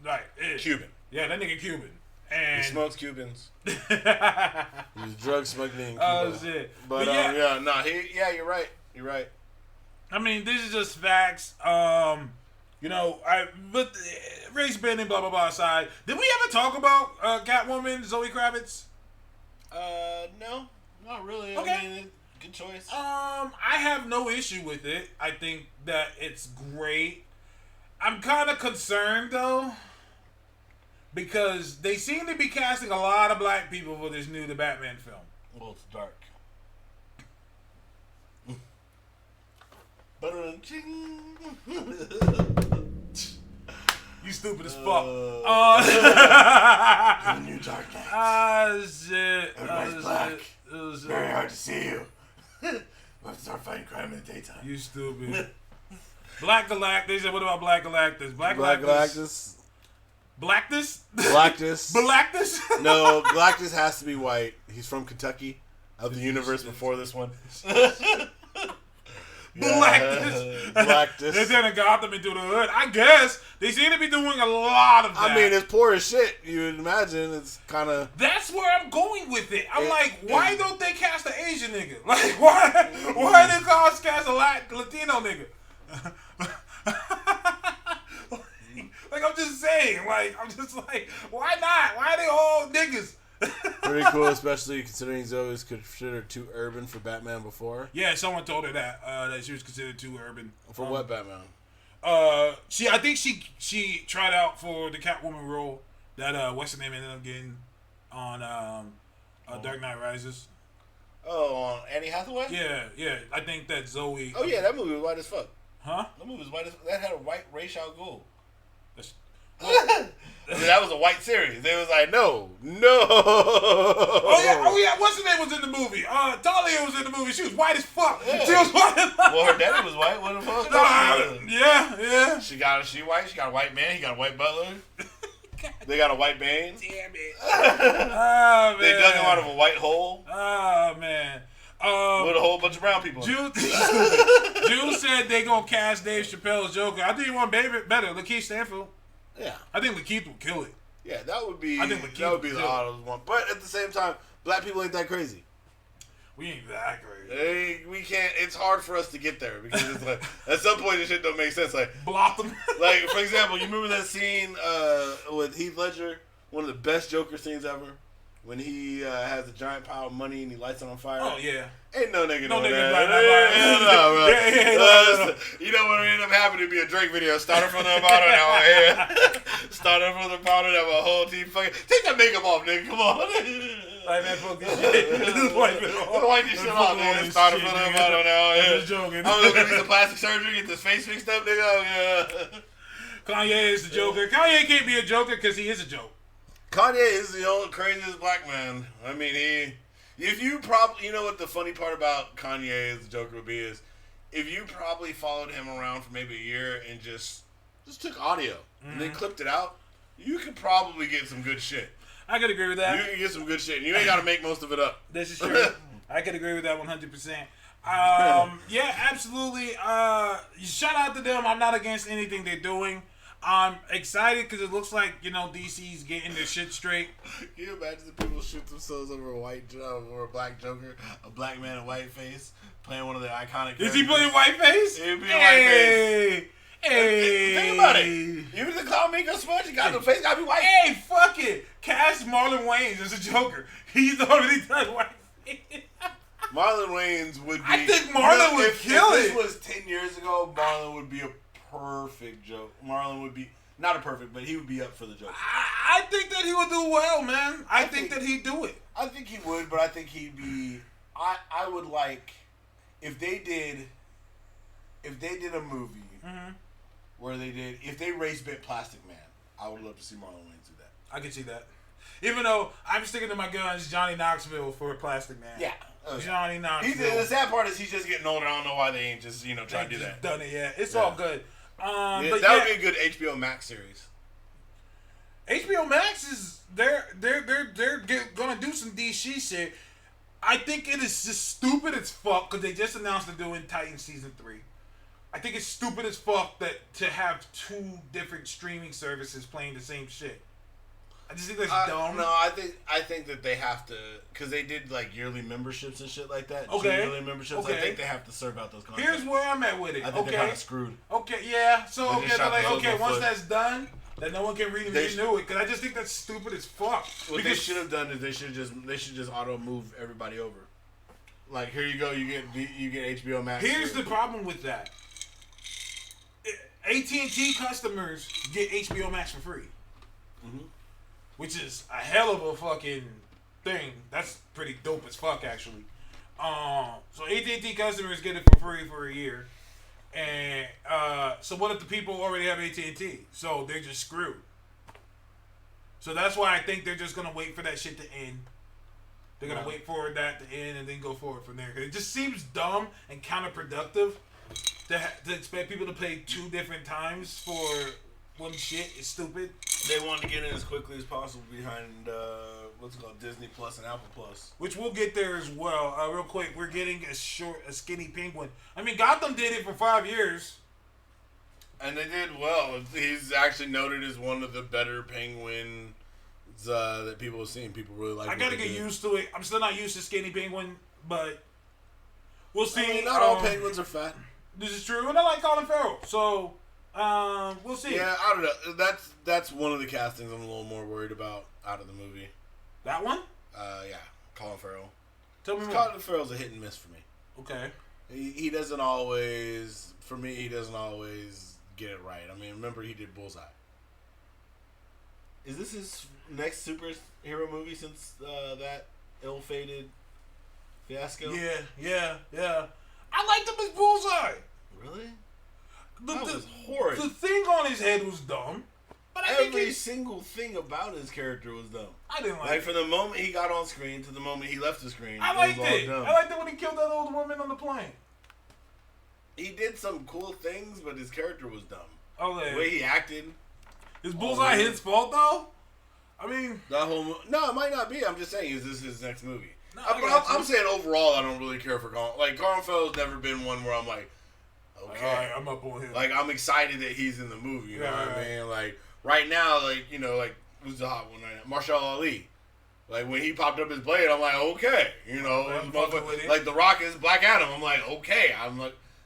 Right. Cuban. Yeah, that nigga Cuban. And he smokes Cubans. He's drug smuggling in Cuba. Oh, shit. But you're right. You're right. I mean, this is just facts. You know, but race bending, blah, blah, blah aside. Did we ever talk about Catwoman, Zoe Kravitz? No. Not really. Okay. I mean, good choice. I have no issue with it. I think that it's great. I'm kind of concerned, though, because they seem to be casting a lot of black people for this new The Batman film. Well, it's dark. You stupid as fuck. The new Dark Knight. Shit. Everybody's black. Very hard to see you. We'll have to start fighting crime in the daytime. You stupid. Black Galactus. They said, what about Black Galactus? Black Galactus. Blackness? Galactus. Galactus? No, Galactus has to be white. He's from Kentucky. Of the universe before this one. Galactus. They're turning Gotham into the hood. I guess. They seem to be doing a lot of that. I mean, it's poor as shit. You would imagine. It's kind of... That's where I'm going with it. I'm like, why don't they cast an Asian nigga? Like, why they cast a Latino nigga? Like, I'm just saying. Like, why not? Why are they all niggas? Pretty cool, especially considering Zoe was considered too urban for Batman before. Yeah, someone told her that she was considered too urban. For what Batman? I think she tried out for the Catwoman role that what's her name ended up getting on Dark Knight Rises. Oh, on Annie Hathaway? Yeah. I think that Zoe. Oh, yeah, that movie was white as fuck. Huh? That movie was white as that had a white Ra's al Ghul. Well, That was a white series. They was like, no. Oh yeah. What's her name was in the movie? Talia was in the movie. She was white as fuck. Yeah. She was white. Well, her daddy was white. What the fuck? Yeah. She white. She got a white man. He got a white butler. They got a white Bane. Damn it. They dug him out of a white hole. Oh man. With a whole bunch of brown people. Jules said they gonna cast Dave Chappelle's Joker. I think he want better. Lakeith Stanfield. Yeah. I think Lakeith will kill it. Yeah, that would be. I think that would be the oddest one. But at the same time, black people ain't that crazy. We ain't that crazy. We can't. It's hard for us to get there because it's like at some point this shit don't make sense. Like block them. Like for example, you remember that scene with Heath Ledger, one of the best Joker scenes ever, when he has a giant pile of money and he lights it on fire. Oh yeah. Ain't no nigga doing nigga that. no. You know what ended up happening to be a Drake video. Started from the bottom, now my hair. Started from the bottom, now my whole team fucking. Take that makeup off, nigga. Come on. Like that fucking shit. Wipe this shit off, nigga. Started from the bottom, now my hair. I'm just joking. I'm gonna do some plastic surgery, get this face fixed up, nigga. Oh, yeah. Kanye is the Joker. Kanye can't be a Joker because he is a joke. Kanye is the old craziest black man. I mean, you know what the funny part about Kanye as the Joker would be is, if you probably followed him around for maybe a year and just took audio and then clipped it out, you could probably get some good shit. I could agree with that. You can get some good shit, and you ain't got to make most of it up. This is true. I could agree with that 100%. Yeah, absolutely. Shout out to them. I'm not against anything they're doing. I'm excited because it looks like, DC's getting their shit straight. Can you imagine the people shoot themselves over a black Joker, a black man in white face, playing one of their iconic characters? Is he playing whiteface? He'll be whiteface. Hey. Think about it. Even the clown makeup smudge, you got the face gotta be white. Hey, fuck it. Cast Marlon Wayans as a Joker. He's already done whiteface. Marlon Wayans would be. I think Marlon would kill it. If this was 10 years ago, Marlon would be a perfect joke. Marlon would be not a perfect, but he would be up for the joke. I think that he would do well, man. I think that he'd do it. I think he would, but I think he'd be. I would like if they did a movie where if they race bit Plastic Man. I would love to see Marlon Wayans do that. I can see that. Even though I'm sticking to my guns, Johnny Knoxville for Plastic Man. Yeah. Johnny Knoxville. The sad part is he's just getting older. I don't know why they ain't just trying to do that. Done it yet. It's all good. That would be a good HBO Max series. HBO Max is they're gonna do some DC shit. I think it is just stupid as fuck because they just announced they're doing Titans season 3. I think it's stupid as fuck that to have 2 different streaming services playing the same shit. I just think that's dumb. No, I think that they have to, because they did like yearly memberships and shit like that. Okay. Yearly memberships. Okay. I think they have to serve out those contracts. Here's where I'm at with it. I think they're kind of screwed. Okay, yeah. So they're like, once foot. That's done, then no one can renew it. Because I just think that's stupid as fuck. What they should have done is they should just auto move everybody over. Like, here you go, you get HBO Max. Here's the problem with that. AT&T customers get HBO Max for free. Mm-hmm. Which is a hell of a fucking thing. That's pretty dope as fuck, actually. So AT&T customers get it for free for a year. And so what if the people already have AT&T? So they're just screwed. So that's why I think they're just going to wait for that shit to end. They're going to wait for that to end and then go forward from there. Cause it just seems dumb and counterproductive to expect people to pay 2 different times for one shit. Is stupid. They want to get in as quickly as possible behind what's it called, Disney Plus and Apple Plus, which we'll get there as well. Real quick, we're getting a skinny penguin. I mean, Gotham did it for 5 years, and they did well. He's actually noted as one of the better penguins that people have seen. People really like. I gotta get used to it. I'm still not used to skinny penguin, but we'll see. I mean, not all penguins are fat. This is true, and I like Colin Farrell, so. We'll see. Yeah, I don't know. That's one of the castings I'm a little more worried about out of the movie. That one? Yeah, Colin Farrell. Tell me more. Colin Farrell's a hit and miss for me. Okay. He doesn't always, for me, he doesn't always get it right. I mean, remember he did Bullseye. Is this his next superhero movie since that? ill-fated fiasco. Yeah. I liked him as Bullseye. Really? That was horrid. The thing on his head was dumb. But every single thing about his character was dumb. I didn't like it. From the moment he got on screen to the moment he left the screen. I liked it. I liked it when he killed that old woman on the plane. He did some cool things, but his character was dumb. Oh, yeah. The way he acted. Is Bullseye his fault though? I mean, no, it might not be. I'm just saying, is this his next movie? No, I'm saying overall, I don't really care for Colin. Like Colin Farrell's never been one where I'm like, okay, all right, I'm up on him. Like I'm excited that he's in the movie. You know what I mean? Like right now, like who's the hot one right now? Marshall Ali. Like when he popped up his blade, I'm like, okay, like The Rock is Black Adam. I'm like, okay, I'm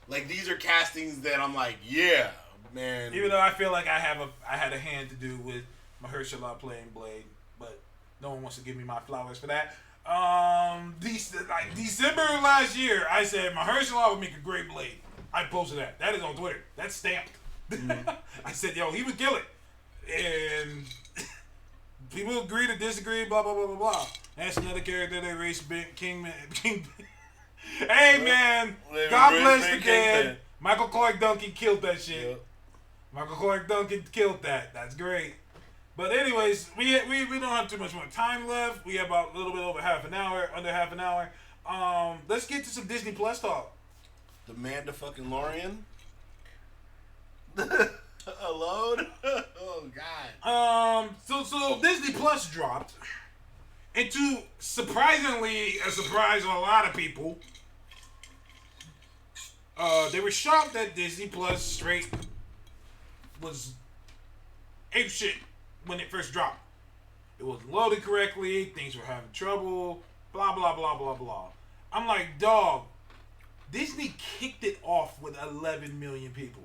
like these are castings that I'm like, yeah, man. Even though I feel like I had a hand to do with Mahershala playing Blade, but no one wants to give me my flowers for that. December of last year, I said Mahershala would make a great Blade. I posted that. That is on Twitter. That's stamped. Mm-hmm. I said, yo, he would kill it. And people agree to disagree, blah, blah, blah, blah, blah. That's another character they race King. Hey, man. God bless the dead. Michael Clark Duncan killed that shit. Yep. Michael Clark Duncan killed that. That's great. But anyways, we don't have too much more time left. We have about a little bit over under half an hour. Let's get to some Disney Plus talk. The Mandalorian. Alone? Oh God. So Disney Plus dropped. And to surprisingly a surprise to a lot of people, they were shocked that Disney Plus straight was ape shit when it first dropped. It wasn't loaded correctly, things were having trouble, blah, blah, blah, blah, blah. I'm like, dog, Disney kicked it off with 11 million people.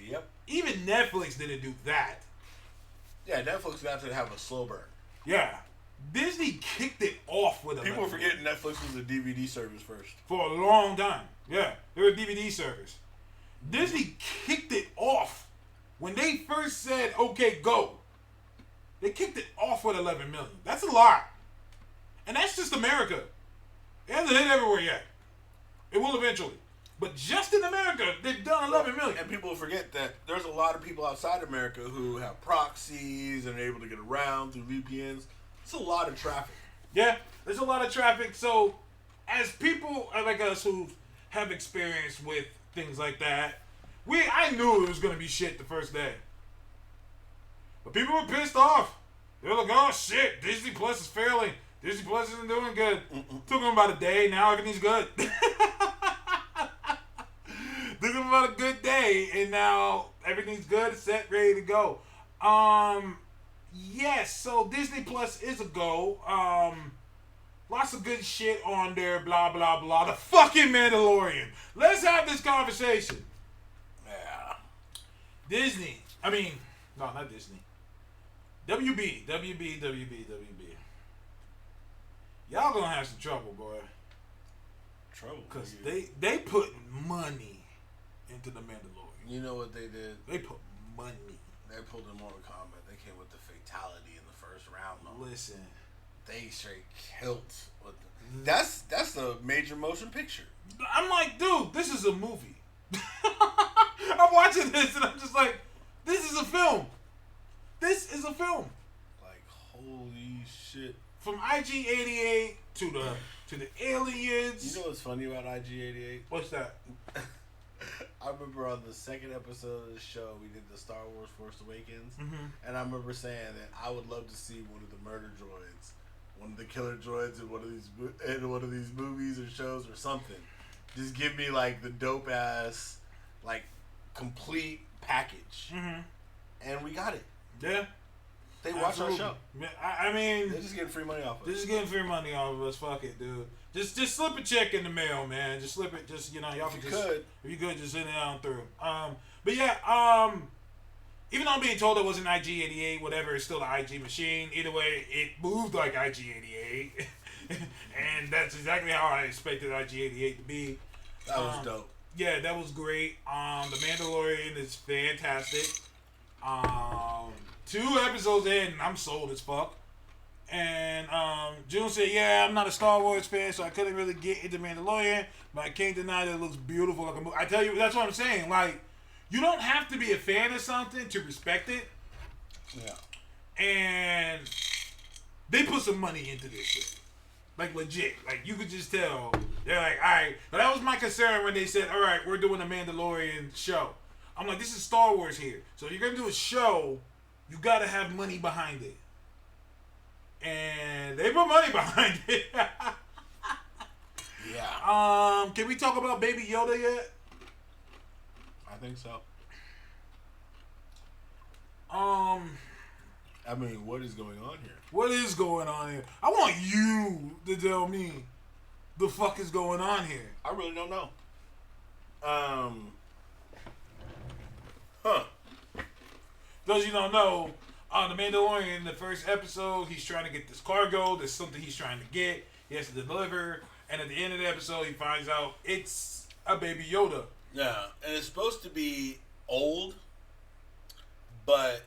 Yep. Even Netflix didn't do that. Yeah, Netflix got to have a slow burn. Yeah. Disney kicked it off with 11 People forget Netflix was a DVD service first. For a long time. Yeah, they were a DVD service. Disney kicked it off. When they first said, okay, go, they kicked it off with 11 million. That's a lot. And that's just America. It hasn't hit everywhere yet. It will eventually. But just in America, they've done 11 million. And people forget that there's a lot of people outside America who have proxies and are able to get around through VPNs. It's a lot of traffic. Yeah, there's a lot of traffic. So as people like us who have experience with things like that, I knew it was going to be shit the first day. But people were pissed off. They were like, oh shit, Disney Plus is failing. Disney Plus isn't doing good. Took them about a day, now everything's good. Took them about a good day, and now everything's good, set, ready to go. Yes, so Disney Plus is a go. Lots of good shit on there, blah, blah, blah. The fucking Mandalorian. Let's have this conversation. Yeah. Disney. I mean, no, not Disney. WB. Y'all gonna have some trouble, boy. Trouble? Because they put money into the Mandalorian. You know what they did? They put money. They pulled in Mortal Kombat. They came with the fatality in the first round, though. Listen. They straight killed with that's a major motion picture. I'm like, dude, this is a movie. I'm watching this and I'm just like, this is a film. This is a film. Like, holy shit. From IG-88 to the aliens. You know what's funny about IG-88? What's that? I remember on the second episode of the show, we did the Star Wars Force Awakens, and I remember saying that I would love to see one of the murder droids, one of the killer droids in one of these movies or shows or something. Just give me like the dope ass, like complete package, and we got it. Yeah, they watch our show. I mean, they're just getting free money off of us. They're just getting free money off of us. Fuck it, dude. Just slip a check in the mail, man. Just slip it. Just y'all if can you just could. If you could, just send it on through. But yeah, even though I'm being told it wasn't IG-88, whatever, it's still the IG machine. Either way, it moved like IG-88, and that's exactly how I expected IG-88 to be. That was dope. Yeah, that was great. The Mandalorian is fantastic. 2 episodes in, I'm sold as fuck. And June said, yeah, I'm not a Star Wars fan, so I couldn't really get into Mandalorian, but I can't deny that it looks beautiful like a movie. I tell you, that's what I'm saying. Like, you don't have to be a fan of something to respect it. Yeah. And they put some money into this shit. Like, legit. Like, you could just tell. They're like, all right. But that was my concern when they said, all right, we're doing a Mandalorian show. I'm like, this is Star Wars here. So if you're going to do a show, you got to have money behind it. And they put money behind it. Yeah. Can we talk about Baby Yoda yet? I think so. I mean, what is going on here? What is going on here? I want you to tell me the fuck is going on here. I really don't know. Those you don't know, the Mandalorian, in the first episode, he's trying to get this cargo. There's something he's trying to get. He has to deliver. And at the end of the episode, he finds out it's a Baby Yoda. Yeah, and it's supposed to be old, but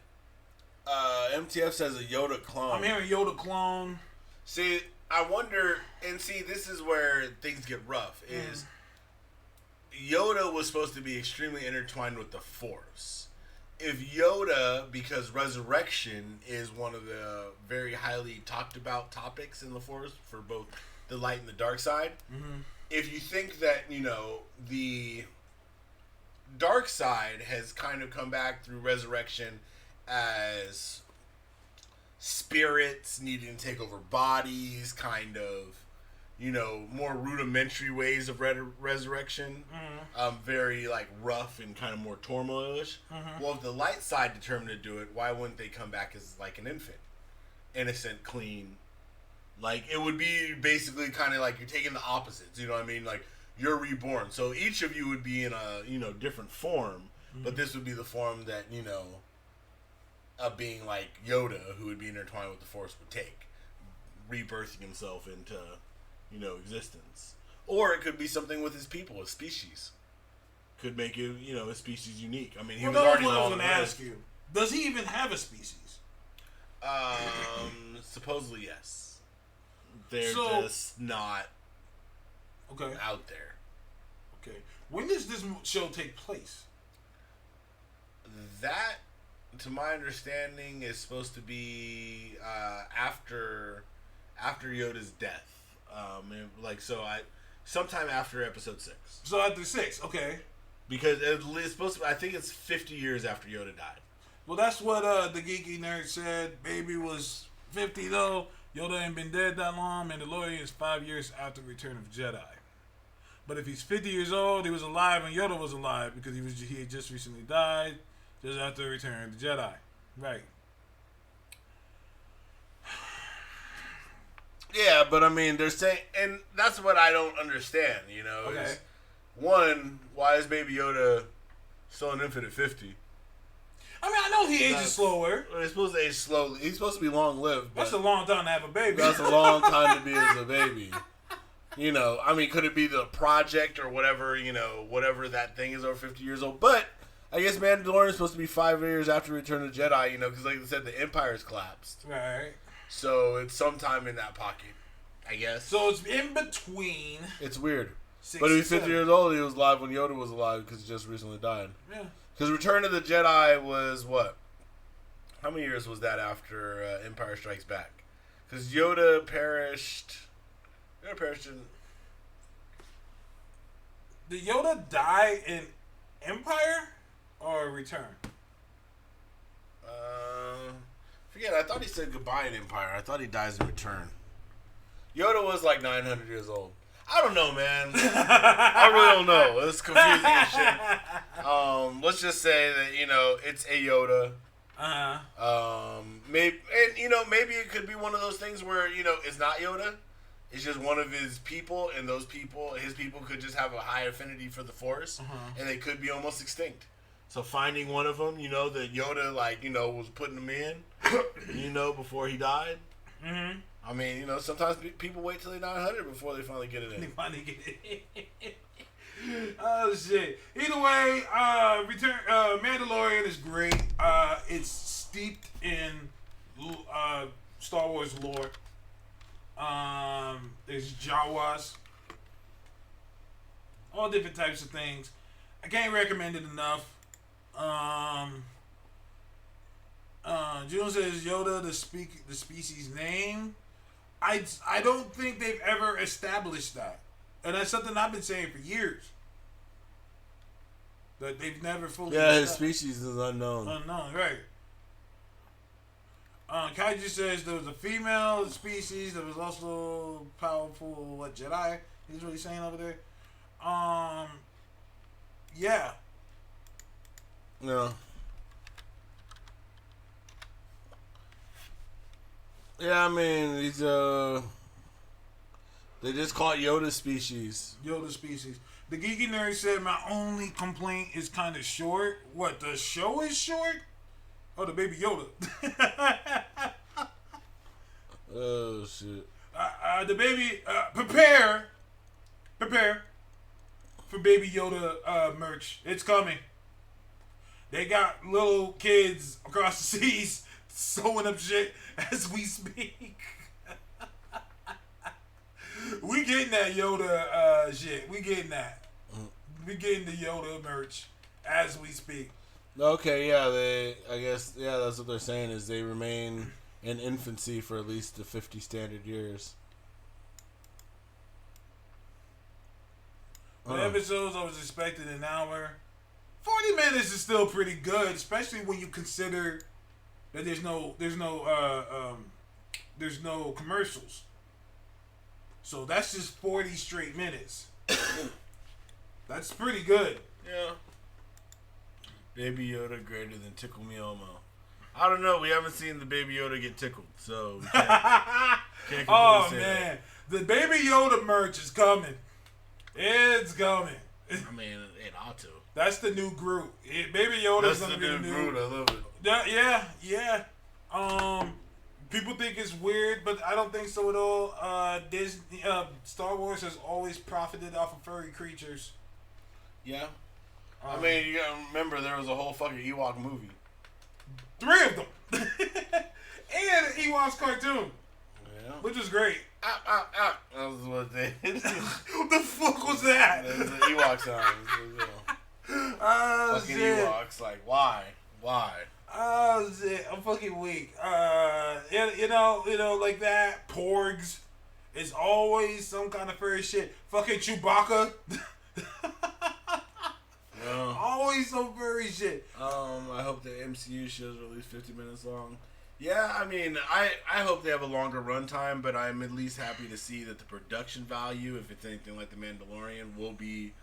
MTF says a Yoda clone. I'm hearing Yoda clone. See, I wonder, and see, this is where things get rough, is Yoda was supposed to be extremely intertwined with the Force. If Yoda, because resurrection is one of the very highly talked about topics in the Force for both the light and the dark side, if you think that, you know, the dark side has kind of come back through resurrection as spirits needing to take over bodies, kind of, you know, more rudimentary ways of resurrection, very like rough and kind of more turmoilish. Well, if the light side determined to do it, why wouldn't they come back as like an infant, innocent, clean? Like, it would be basically kind of like you're taking the opposites, you know what I mean? Like, you're reborn. So each of you would be in a, you know, different form, but this would be the form that, you know, a being like Yoda, who would be intertwined with the Force, would take, rebirthing himself into, you know, existence. Or it could be something with his people, his species. Could make it, you know, his species unique. I mean, he was already what I was long going to ask you. Does he even have a species? Supposedly, yes. They're just not out there. Okay. When does this show take place? That, to my understanding, is supposed to be after Yoda's death. Sometime after episode 6. So after 6, okay. Because it's supposed to. I think it's 50 years after Yoda died. Well, that's what the geeky nerd said. Baby was 50 though. Yoda ain't been dead that long. Mandalorian is 5 years after Return of Jedi. But if he's 50 years old, he was alive when Yoda was alive because he had just recently died, just after Return of the Jedi. Right. Yeah, but I mean, they're saying, and that's what I don't understand. You know, okay. Is, one, why is Baby Yoda still an infant at 50? I mean, I know he ages slower. He's supposed to age slowly. He's supposed to be long-lived. That's a long time to have a baby. That's a long time to be as a baby. You know, I mean, could it be the project or whatever, you know, whatever that thing is over 50 years old? But I guess Mandalorian is supposed to be 5 years after Return of the Jedi, you know, because like I said, the Empire's collapsed. Right. So it's sometime in that pocket, I guess. So it's in between. It's weird. But if he's 50 years old, he was alive when Yoda was alive because he just recently died. Yeah. Because Return of the Jedi was what? How many years was that after Empire Strikes Back? Because Yoda perished. Yoda perished in. Did Yoda die in Empire or Return? Forget. I thought he said goodbye in Empire. I thought he dies in Return. Yoda was like 900 years old. I don't know, man. I really don't know. It's confusing as shit. Let's just say that, you know, it's a Yoda. Maybe, and you know, maybe it could be one of those things where, you know, it's not Yoda. It's just one of his people, and those people, his people, could just have a high affinity for the Force, and they could be almost extinct. So finding one of them, you know, that Yoda, like, you know, was putting them in, you know, before he died. Mm-hmm. I mean, you know, sometimes people wait till they're 900 before they finally get it in. Oh, shit. Either way, Mandalorian is great. It's steeped in Star Wars lore. There's Jawas. All different types of things. I can't recommend it enough. June says Yoda the species name. I don't think they've ever established that, and that's something I've been saying for years. That they've never fully. Yeah, his species is unknown. Unknown, right? Kaiju says there was a female species that was also powerful. What Jedi? He's what he's saying over there. Yeah. Yeah. Yeah, I mean, he's they just call it Yoda species. Yoda species. The Geeky Nerd said my only complaint is kind of short. What, the show is short? Oh, the Baby Yoda. Oh shit. The baby, prepare for Baby Yoda merch. It's coming. They got little kids across the seas sewing up shit as we speak. We getting that Yoda shit. We getting that. We getting the Yoda merch as we speak. Okay, yeah, I guess that's what they're saying is they remain in infancy for at least the 50 standard years. The episodes I was expecting an hour. 40 minutes is still pretty good, especially when you consider that there's no commercials. So that's just 40 straight minutes. That's pretty good. Yeah. Baby Yoda greater than Tickle Me Elmo. I don't know. We haven't seen the Baby Yoda get tickled, so we can't Oh say man, the Baby Yoda merch is coming. It's coming. I mean, it ought to. That's the new Groot. Baby Yoda's That's gonna the be the new new Groot. I love it. Yeah. People think it's weird, but I don't think so at all. Disney, Star Wars has always profited off of furry creatures. Yeah. I mean, you gotta remember there was a whole fucking Ewok movie. 3 of them. And an Ewoks cartoon. Yeah. Which was great. That was what they did. What the fuck was that? That was the Ewok sounds. Oh, Fucking shit. Ewoks. Like, why? Oh, shit. I'm fucking weak. You know, like that. Porgs. It's always some kind of furry shit. Fucking Chewbacca. Yeah. Always some furry shit. I hope the MCU shows are at least 50 minutes long. Yeah, I mean, I hope they have a longer runtime, but I'm at least happy to see that the production value, if it's anything like The Mandalorian, will be,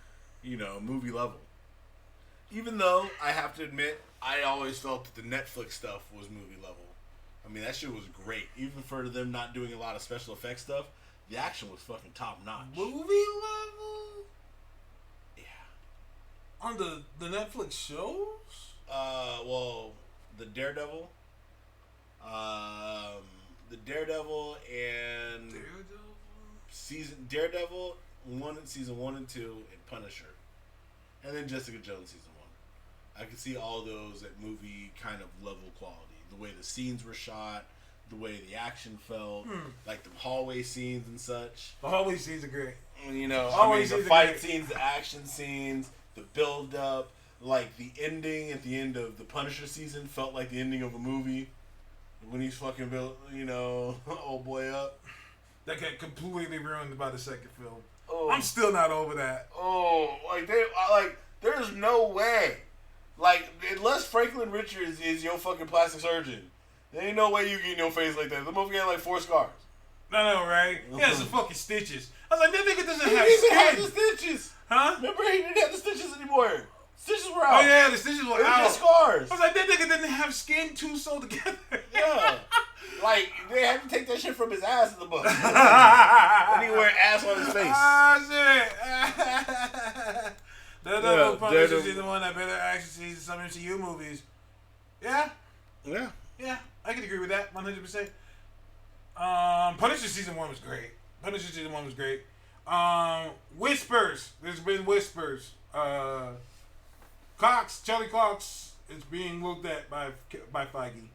movie level. Even though, I have to admit, I always felt that the Netflix stuff was movie level. I mean, that shit was great. Even for them not doing a lot of special effects stuff, the action was fucking top notch. Movie level? Yeah. On the Netflix shows? Well, the Daredevil. The Daredevil and Daredevil season 1 and 2 and Punisher, and then Jessica Jones season 1. I could see all those at movie kind of level quality. The way the scenes were shot, the way the action felt, like the hallway scenes and such. The hallway scenes are great. The fight scenes, the action scenes, the build up, like the ending at the end of the Punisher season felt like the ending of a movie. When he's fucking built, old boy up. That got completely ruined by the second film. Oh. I'm still not over that. Oh, there's no way. Like, unless Franklin Richards is your fucking plastic surgeon, there ain't no way you get in your face like that. The movie had like 4 scars. No, right? He has some fucking stitches. I was like, that nigga doesn't have He didn't skin. have the stitches. Huh? Remember, he didn't have the stitches anymore. Stitches were out. Oh, yeah, the stitches were They were out. just scars. I was like, that nigga didn't have skin two sewed together. Yeah. Like, they had to take that shit from his ass in the book. And he wear ass on his face. Oh, shit. The Punisher season 1 that better action season some MCU movies. Yeah, Yeah. I can agree with that 100%. Punisher season 1 was great. Whispers. There's been whispers. Charlie Cox is being looked at by Feige.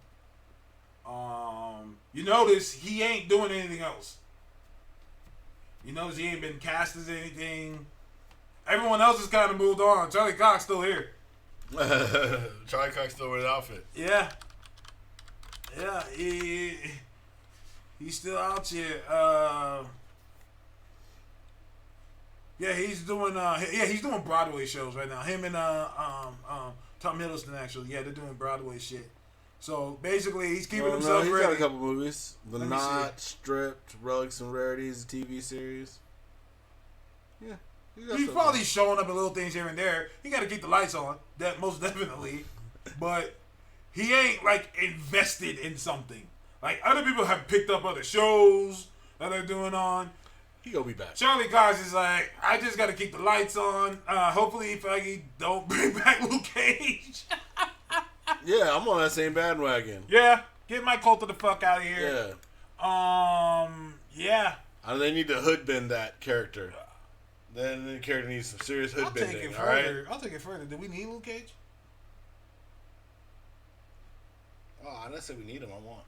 You notice he ain't doing anything else. You notice he ain't been cast as anything. Everyone else has kind of moved on. Charlie Cox still here. Charlie Cox still wears the outfit. Yeah. Yeah, he's still out here. Yeah, he's doing he's doing Broadway shows right now. Him and Tom Hiddleston actually. Yeah, they're doing Broadway shit. So basically, he's keeping himself he's ready. got a couple movies. The Let me Knot, Stripped, Relics and Rarities, the TV series. Yeah. He's probably showing up in little things here and there. He got to keep the lights on. That most definitely. But he ain't like invested in something. Like other people have picked up other shows that they're doing on. He gonna be back. Charlie Cox is like, I just got to keep the lights on. Hopefully, Feige don't bring back Luke Cage. Yeah, I'm on that same bandwagon. Yeah, get my Coulter the fuck out of here. Yeah. Yeah. They need to hoodbend that character. Then the character needs some serious hood I'll take bending. it All right. further. I'll take it further. Do we need Luke Cage? Oh, I didn't say we need him. I want.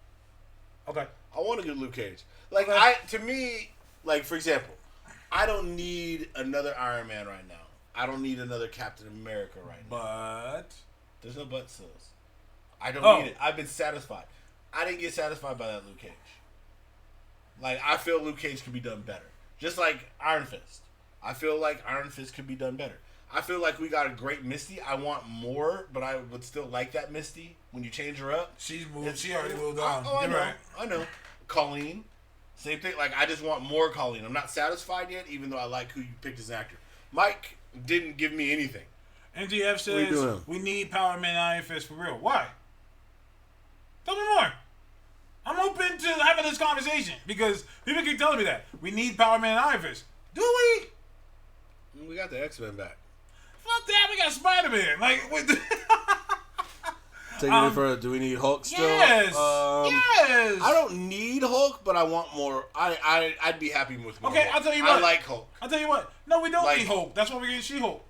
Okay. I want a good Luke Cage. Like to me, like for example, I don't need another Iron Man right now. I don't need another Captain America right now. But There's no but Sills. I don't Oh. need it. I've been satisfied. I didn't get satisfied by that Luke Cage. Like, I feel Luke Cage could be done better. Just like Iron Fist. I feel like Iron Fist could be done better. I feel like we got a great Misty. I want more, but I would still like that Misty when you change her up. she's moved. She already moved on. I You're know. right. I know. Colleen. Same thing. Like, I just want more Colleen. I'm not satisfied yet, even though I like who you picked as an actor. Mike didn't give me anything. MGF What are you says doing? we need Power Man Iron Fist for real. Why? Tell me more. I'm open to having this conversation because people keep telling me that we need Power Man Iron Fist. Do we? We got the X-Men back. Fuck that. We got Spider Man. Like, what the Taking it further, do we need Hulk still? yes. Yes. I don't need Hulk, but I want more. I'd be happy with more. Okay, Hulk. I'll tell you what. I like Hulk. I'll tell you what. No, we don't Like- need Hulk. That's why we're getting She-Hulk.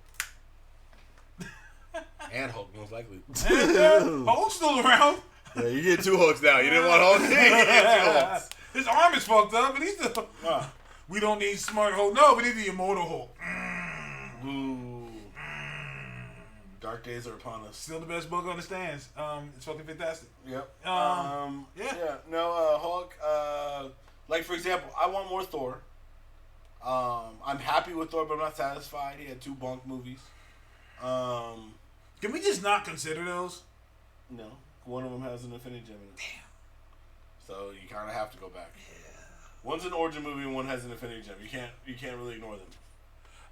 And Hulk, most likely. And, Hulk's still around. Yeah, you get two Hulks now. You didn't want Hulk. You get two Hulks. His arm is fucked up, but he's still. We don't need smart Hulk. No, we need the immortal Hulk. Ooh. Dark days are upon us. Still the best book on the stands. It's fucking fantastic. Yep. Yeah. Yeah. No, Hulk. Like for example, I want more Thor. I'm happy with Thor, but I'm not satisfied. He had 2 bunk movies. Can we just not consider those? No, one of them has an Infinity Gem in it. Damn. So you kind of have to go back. Yeah. One's an origin movie, and one has an Infinity Gem. You can't really ignore them.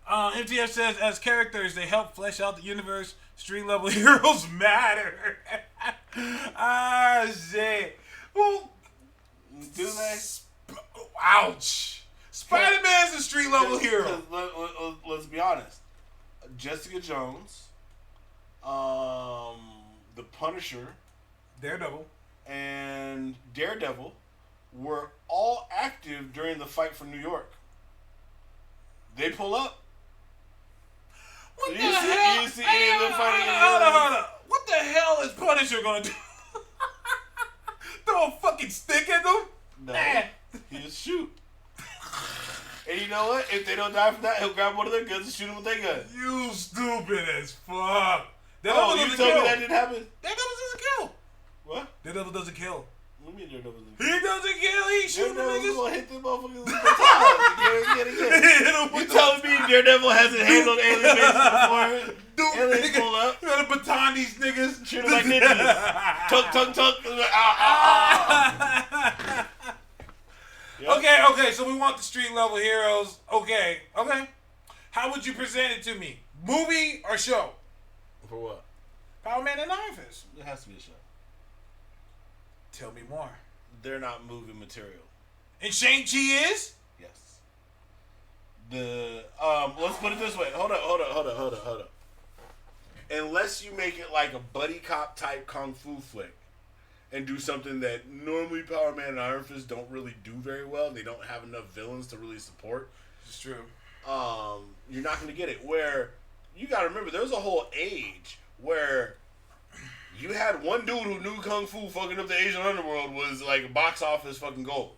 MTF says, as characters, they help flesh out the universe. Street level heroes matter. Shit. Well, Do they? Ouch. Spider-Man's a street level hero. Let's be honest. Jessica Jones, the Punisher, Daredevil. and Daredevil were all active during the fight for New York. They pull up. What You the see- hell? you see any of them fighting in Hold real on. What the hell is Punisher gonna do? Throw a fucking stick at them? No, Man. he just shoot. And you know what? If they don't die from that, he'll grab one of their guns and shoot them with their gun. You stupid as fuck. Oh, you told me that didn't happen? Daredevil doesn't kill. What? Daredevil doesn't kill. What do you mean Daredevil didn't He doesn't kill. He shooting Daredevil's niggas. gonna hit them motherfuckers with the time. Again. You telling me Daredevil hasn't handled alien bases before? Aliens pull up. You gotta baton these niggas. Shoot them like ninjas. Tuck. Ow. Yep. Okay, so we want the street level heroes. Okay. How would you present it to me? Movie or show? For what? Power Man and Iron Fist. It has to be a show. Tell me more. They're not movie material. And Shang-Chi is? Yes. Let's put it this way. Hold up. Unless you make it like a buddy cop type kung fu flick and do something that normally Power Man and Iron Fist don't really do very well, they don't have enough villains to really support. It's true. You're not going to get it. Where you got to remember, there's a whole age where You had one dude who knew kung fu fucking up the Asian underworld was like box office fucking gold.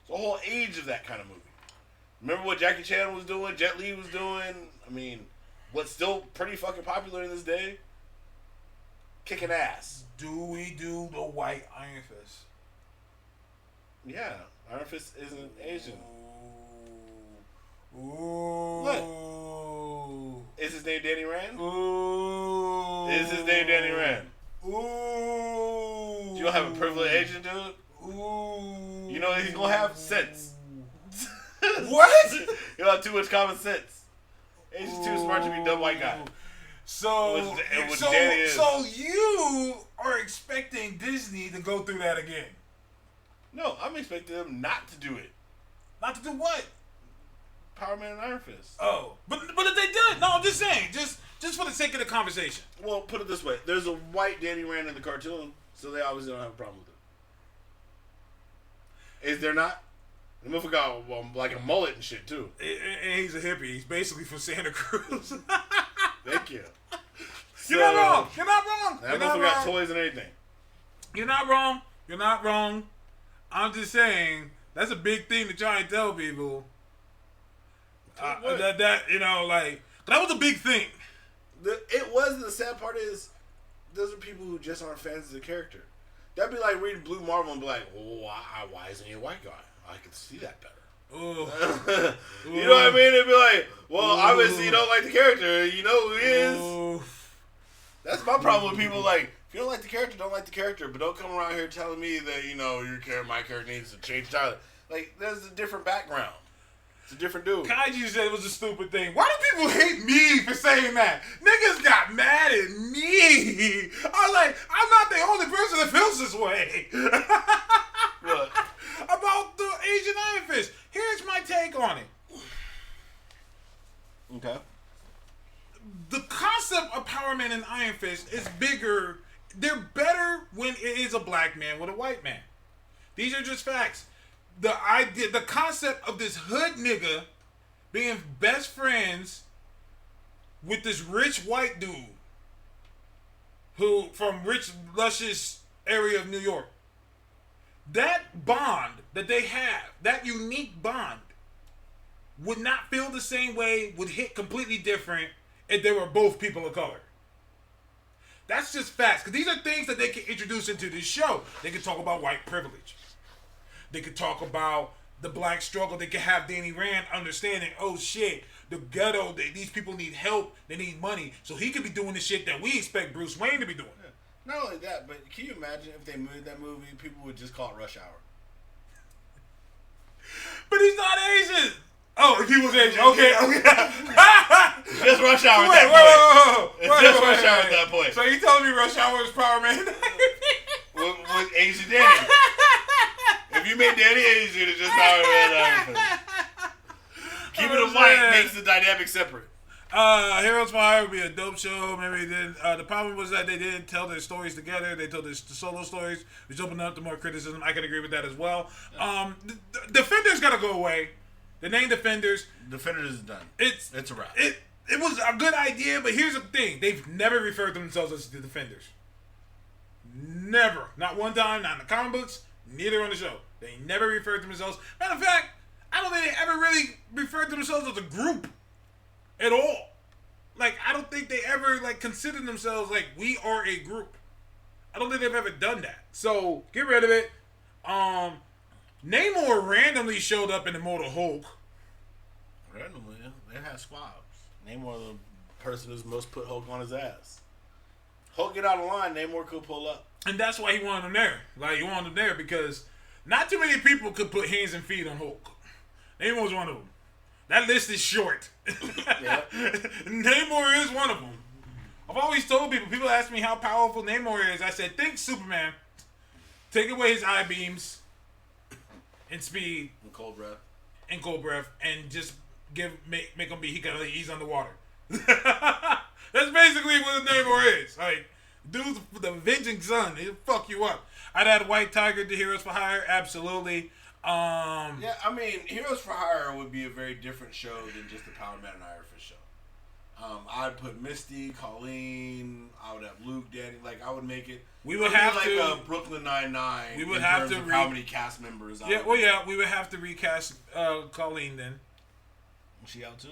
It's the whole age of that kind of movie. Remember what Jackie Chan was doing, Jet Li was doing? I mean, what's still pretty fucking popular in this day? Kicking ass. Do we do the white Iron Fist? Yeah, Iron Fist isn't Asian. Ooh. What? Is his name Danny Rand? Ooh. Is his name Danny Rand? Ooh. You don't have a privileged Asian dude? Ooh. You know what he's gonna have? Sense. What? He'll have too much common sense. Asian's too smart to be a dumb white guy. So, Danny is. so you are expecting Disney to go through that again? No, I'm expecting them not to do it. Not to do what? Power Man and Iron Fist. Oh, but if they did, no, I'm just saying, just for the sake of the conversation. Well, put it this way: there's a white Danny Rand in the cartoon, so they obviously don't have a problem with it. Is there not? The motherfucker got like a mullet and shit too. And he's a hippie. He's basically from Santa Cruz. Thank you. You're not wrong. You're not wrong. That You're not motherfucker got wrong. toys and everything. You're not wrong. You're not wrong. I'm just saying that's a big thing to try and tell people. That you know, like that was a big thing. It was. The sad part is, those are people who just aren't fans of the character. That'd be like reading Blue Marvel and be like, well, why isn't he a white guy? I can see that better. Ooh. You know what I mean? It'd be like, well, obviously you don't like the character. You know who he is. Ooh. That's my problem with people. Like, if you don't like the character, don't like the character. But don't come around here telling me that, you know, my character needs to change entirely. Like, there's a different background. It's a different dude. Kaiju said it was a stupid thing. Why do people hate me for saying that? Niggas got mad at me. I was like, I'm not the only person that feels this way. What? About the Asian Iron Fist. Here's my take on it. Okay. The concept of Power Man and Iron Fist is bigger. They're better when it is a black man with a white man. These are just facts. The idea, the concept of this hood nigga being best friends with this rich white dude who from rich, luscious area of New York. That bond that they have, that unique bond, would not feel the same way, would hit completely different if they were both people of color. That's just facts. Because these are things that they can introduce into this show. They can talk about white privilege. They could talk about the black struggle. They could have Danny Rand understanding, oh shit, the ghetto, these people need help, they need money. So he could be doing the shit that we expect Bruce Wayne to be doing. Yeah. Not only that, but can you imagine if they made that movie, people would just call it Rush Hour. But he's not Asian. Oh, if he was Asian. Okay. Just Rush Hour at that point. It's just Rush Hour at that point. So you telling me Rush Hour is Power Man? with Asian Danny. If you made Danny Asian, it's just Power Man. Keeping it white makes the dynamic separate. Heroes for Hire would be a dope show. Maybe they didn't. The problem was that they didn't tell their stories together. They told their solo stories, which opened up to more criticism. I can agree with that as well. Defenders gotta go away. The name Defenders. Defenders is done. It's a wrap. It was a good idea, but here's the thing: they've never referred to themselves as the Defenders. Never. Not one time. Not in the comic books. Neither on the show. They never referred to themselves. Matter of fact, I don't think they ever really referred to themselves as a group at all. Like, I don't think they ever considered themselves like we are a group. I don't think they've ever done that. So get rid of it. Namor randomly showed up in Immortal Hulk. Randomly, they had squads. Namor, the person who's most put Hulk on his ass. Hulk get out of line, Namor could pull up. And that's why he wanted him there. Like, he wanted him there because not too many people could put hands and feet on Hulk. Namor was one of them. That list is short. Yeah. Namor is one of them. I've always told people ask me how powerful Namor is. I said, think Superman. Take away his eye beams and speed. And cold breath. And just make him be, he's underwater. That's basically what Namor is. Like, dude's the avenging sun. He'll fuck you up. I'd add White Tiger to Heroes for Hire. Absolutely. Yeah, I mean, Heroes for Hire would be a very different show than just the Power Man and Iron Fist show. I'd put Misty, Colleen, I would have Luke, Danny. Like I would make it. We would it have like to. a Brooklyn Nine-Nine. We would in have terms to of how many cast members. Yeah, well, yeah, we would have to recast Colleen then. Was she out too?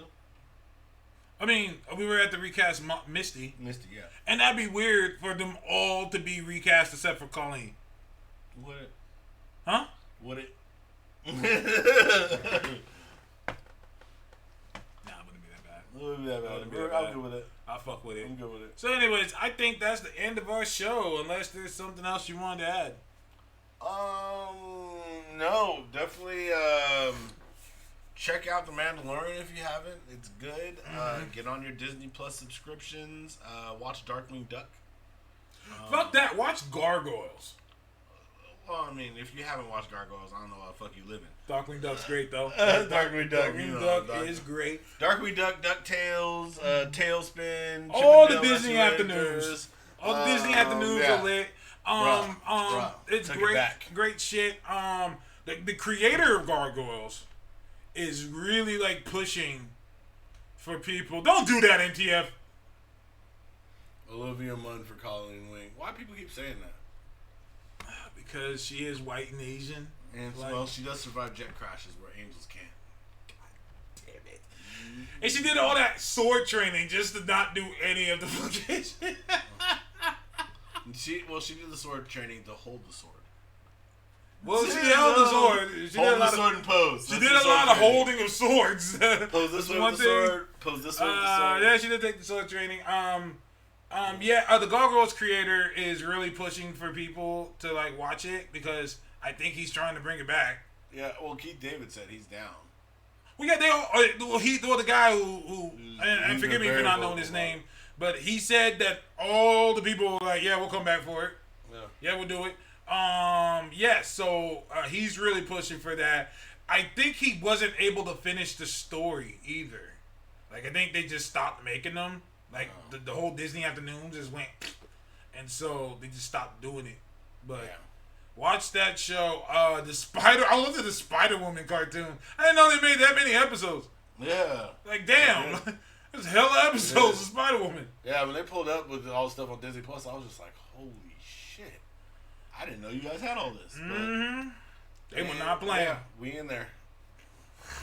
I mean, we would have to recast Misty. Misty, yeah. And that'd be weird for them all to be recast except for Colleen. Would it? Huh? Would it? Nah, it wouldn't be that bad. It wouldn't be that bad. Wouldn't be that I'm bad. good with it. I'll fuck with it. I'm good with it. So, anyways, I think that's the end of our show, unless there's something else you wanted to add. No, definitely. Check out The Mandalorian if you haven't. It's good. Get on your Disney Plus subscriptions. Watch Darkwing Duck. Fuck that. Watch Gargoyles. Well, I mean, if you haven't watched Gargoyles, I don't know how the fuck you living. Darkwing Duck's great, though. Darkwing Duck. Darkwing Duck is great. Darkwing Duck, DuckTales, Tailspin. All Chip the and Dale Disney Rescue afternoons. Rangers. All the Disney afternoons yeah. are lit. Bruh, It's took it great, back. great shit. The creator of Gargoyles is really like pushing for people. Don't do that, MTF. Olivia Munn for Colleen Wing. Why people keep saying that? Because she is white and Asian. And Like- well, she does survive jet crashes where angels can't. Damn it. And she did all that sword training just to not do any of the fucking shit. And she did the sword training to hold the sword. Well, she held the sword. She did a Hold the lot sword of, and pose. she That's did the a sword lot of training. holding of swords. Pose this way with the sword. Pose this way with the sword. Yeah, she did take the sword training. The Gargoyles creator is really pushing for people to like watch it because I think he's trying to bring it back. Yeah, well, Keith David said he's down. Well, yeah, the guy who and he's forgive been me for very not knowing vocal his about name, but he said that all the people were like, yeah, we'll come back for it. Yeah, we'll do it. So he's really pushing for that. I think he wasn't able to finish the story either. Like, I think they just stopped making them. Like, the whole Disney afternoon just went, and so they just stopped doing it. But watch that show. I looked at the Spider-Woman cartoon. I didn't know they made that many episodes. Yeah. Like, damn. There's hella episodes of Spider-Woman. Yeah, when they pulled up with all the stuff on Disney Plus, I was just like, holy shit. I didn't know you guys had all this. Mm-hmm. They were not playing. Yeah, we in there.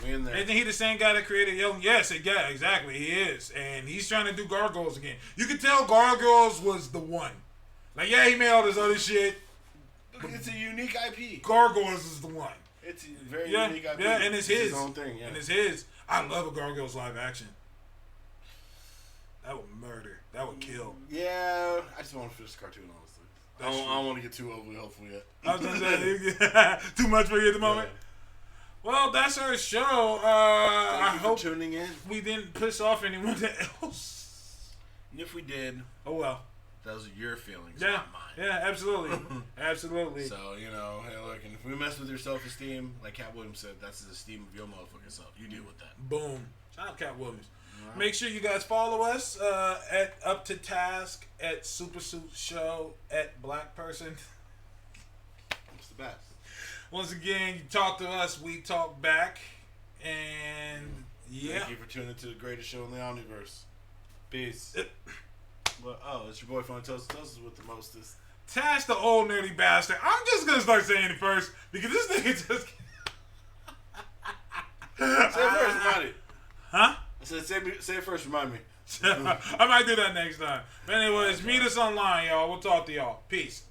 Isn't he the same guy that created Young? Yes, yeah, exactly. He is. And he's trying to do Gargoyles again. You can tell Gargoyles was the one. Like, yeah, he made all this other shit. It's a unique IP. Gargoyles is the one. It's a very Yeah, unique IP. yeah, and it's his. own thing, yeah. And it's his. I love a Gargoyles live action. That would murder. That would kill. Yeah, I just want to finish the cartoon, honestly. I don't want to get too overly hopeful yet. I was gonna say, too much for you at the moment. Well, that's our show. I Thank you hope for tuning in. we didn't piss off anyone else. And if we did, Oh well. those are your feelings, Yeah. not mine. Yeah, absolutely. Absolutely. So, hey, look, and if we mess with your self-esteem, like Cat Williams said, that's the esteem of your motherfucking self. You deal with that. Boom. Shout out Cat Williams. Make sure you guys follow us at Up to Task, at Super Suit Show, at Black Person. It's the best. Once again, you talk to us, we talk back. And yeah. Thank you for tuning into the greatest show in the Omniverse. Peace. It's your boy Fun Toast with the mostest. Task the old nerdy bastard. I'm just going to start saying it first because this nigga just. Say it first, remind me. Huh? I said, say it first, remind me. I might do that next time. But anyways, meet us online, y'all. We'll talk to y'all. Peace.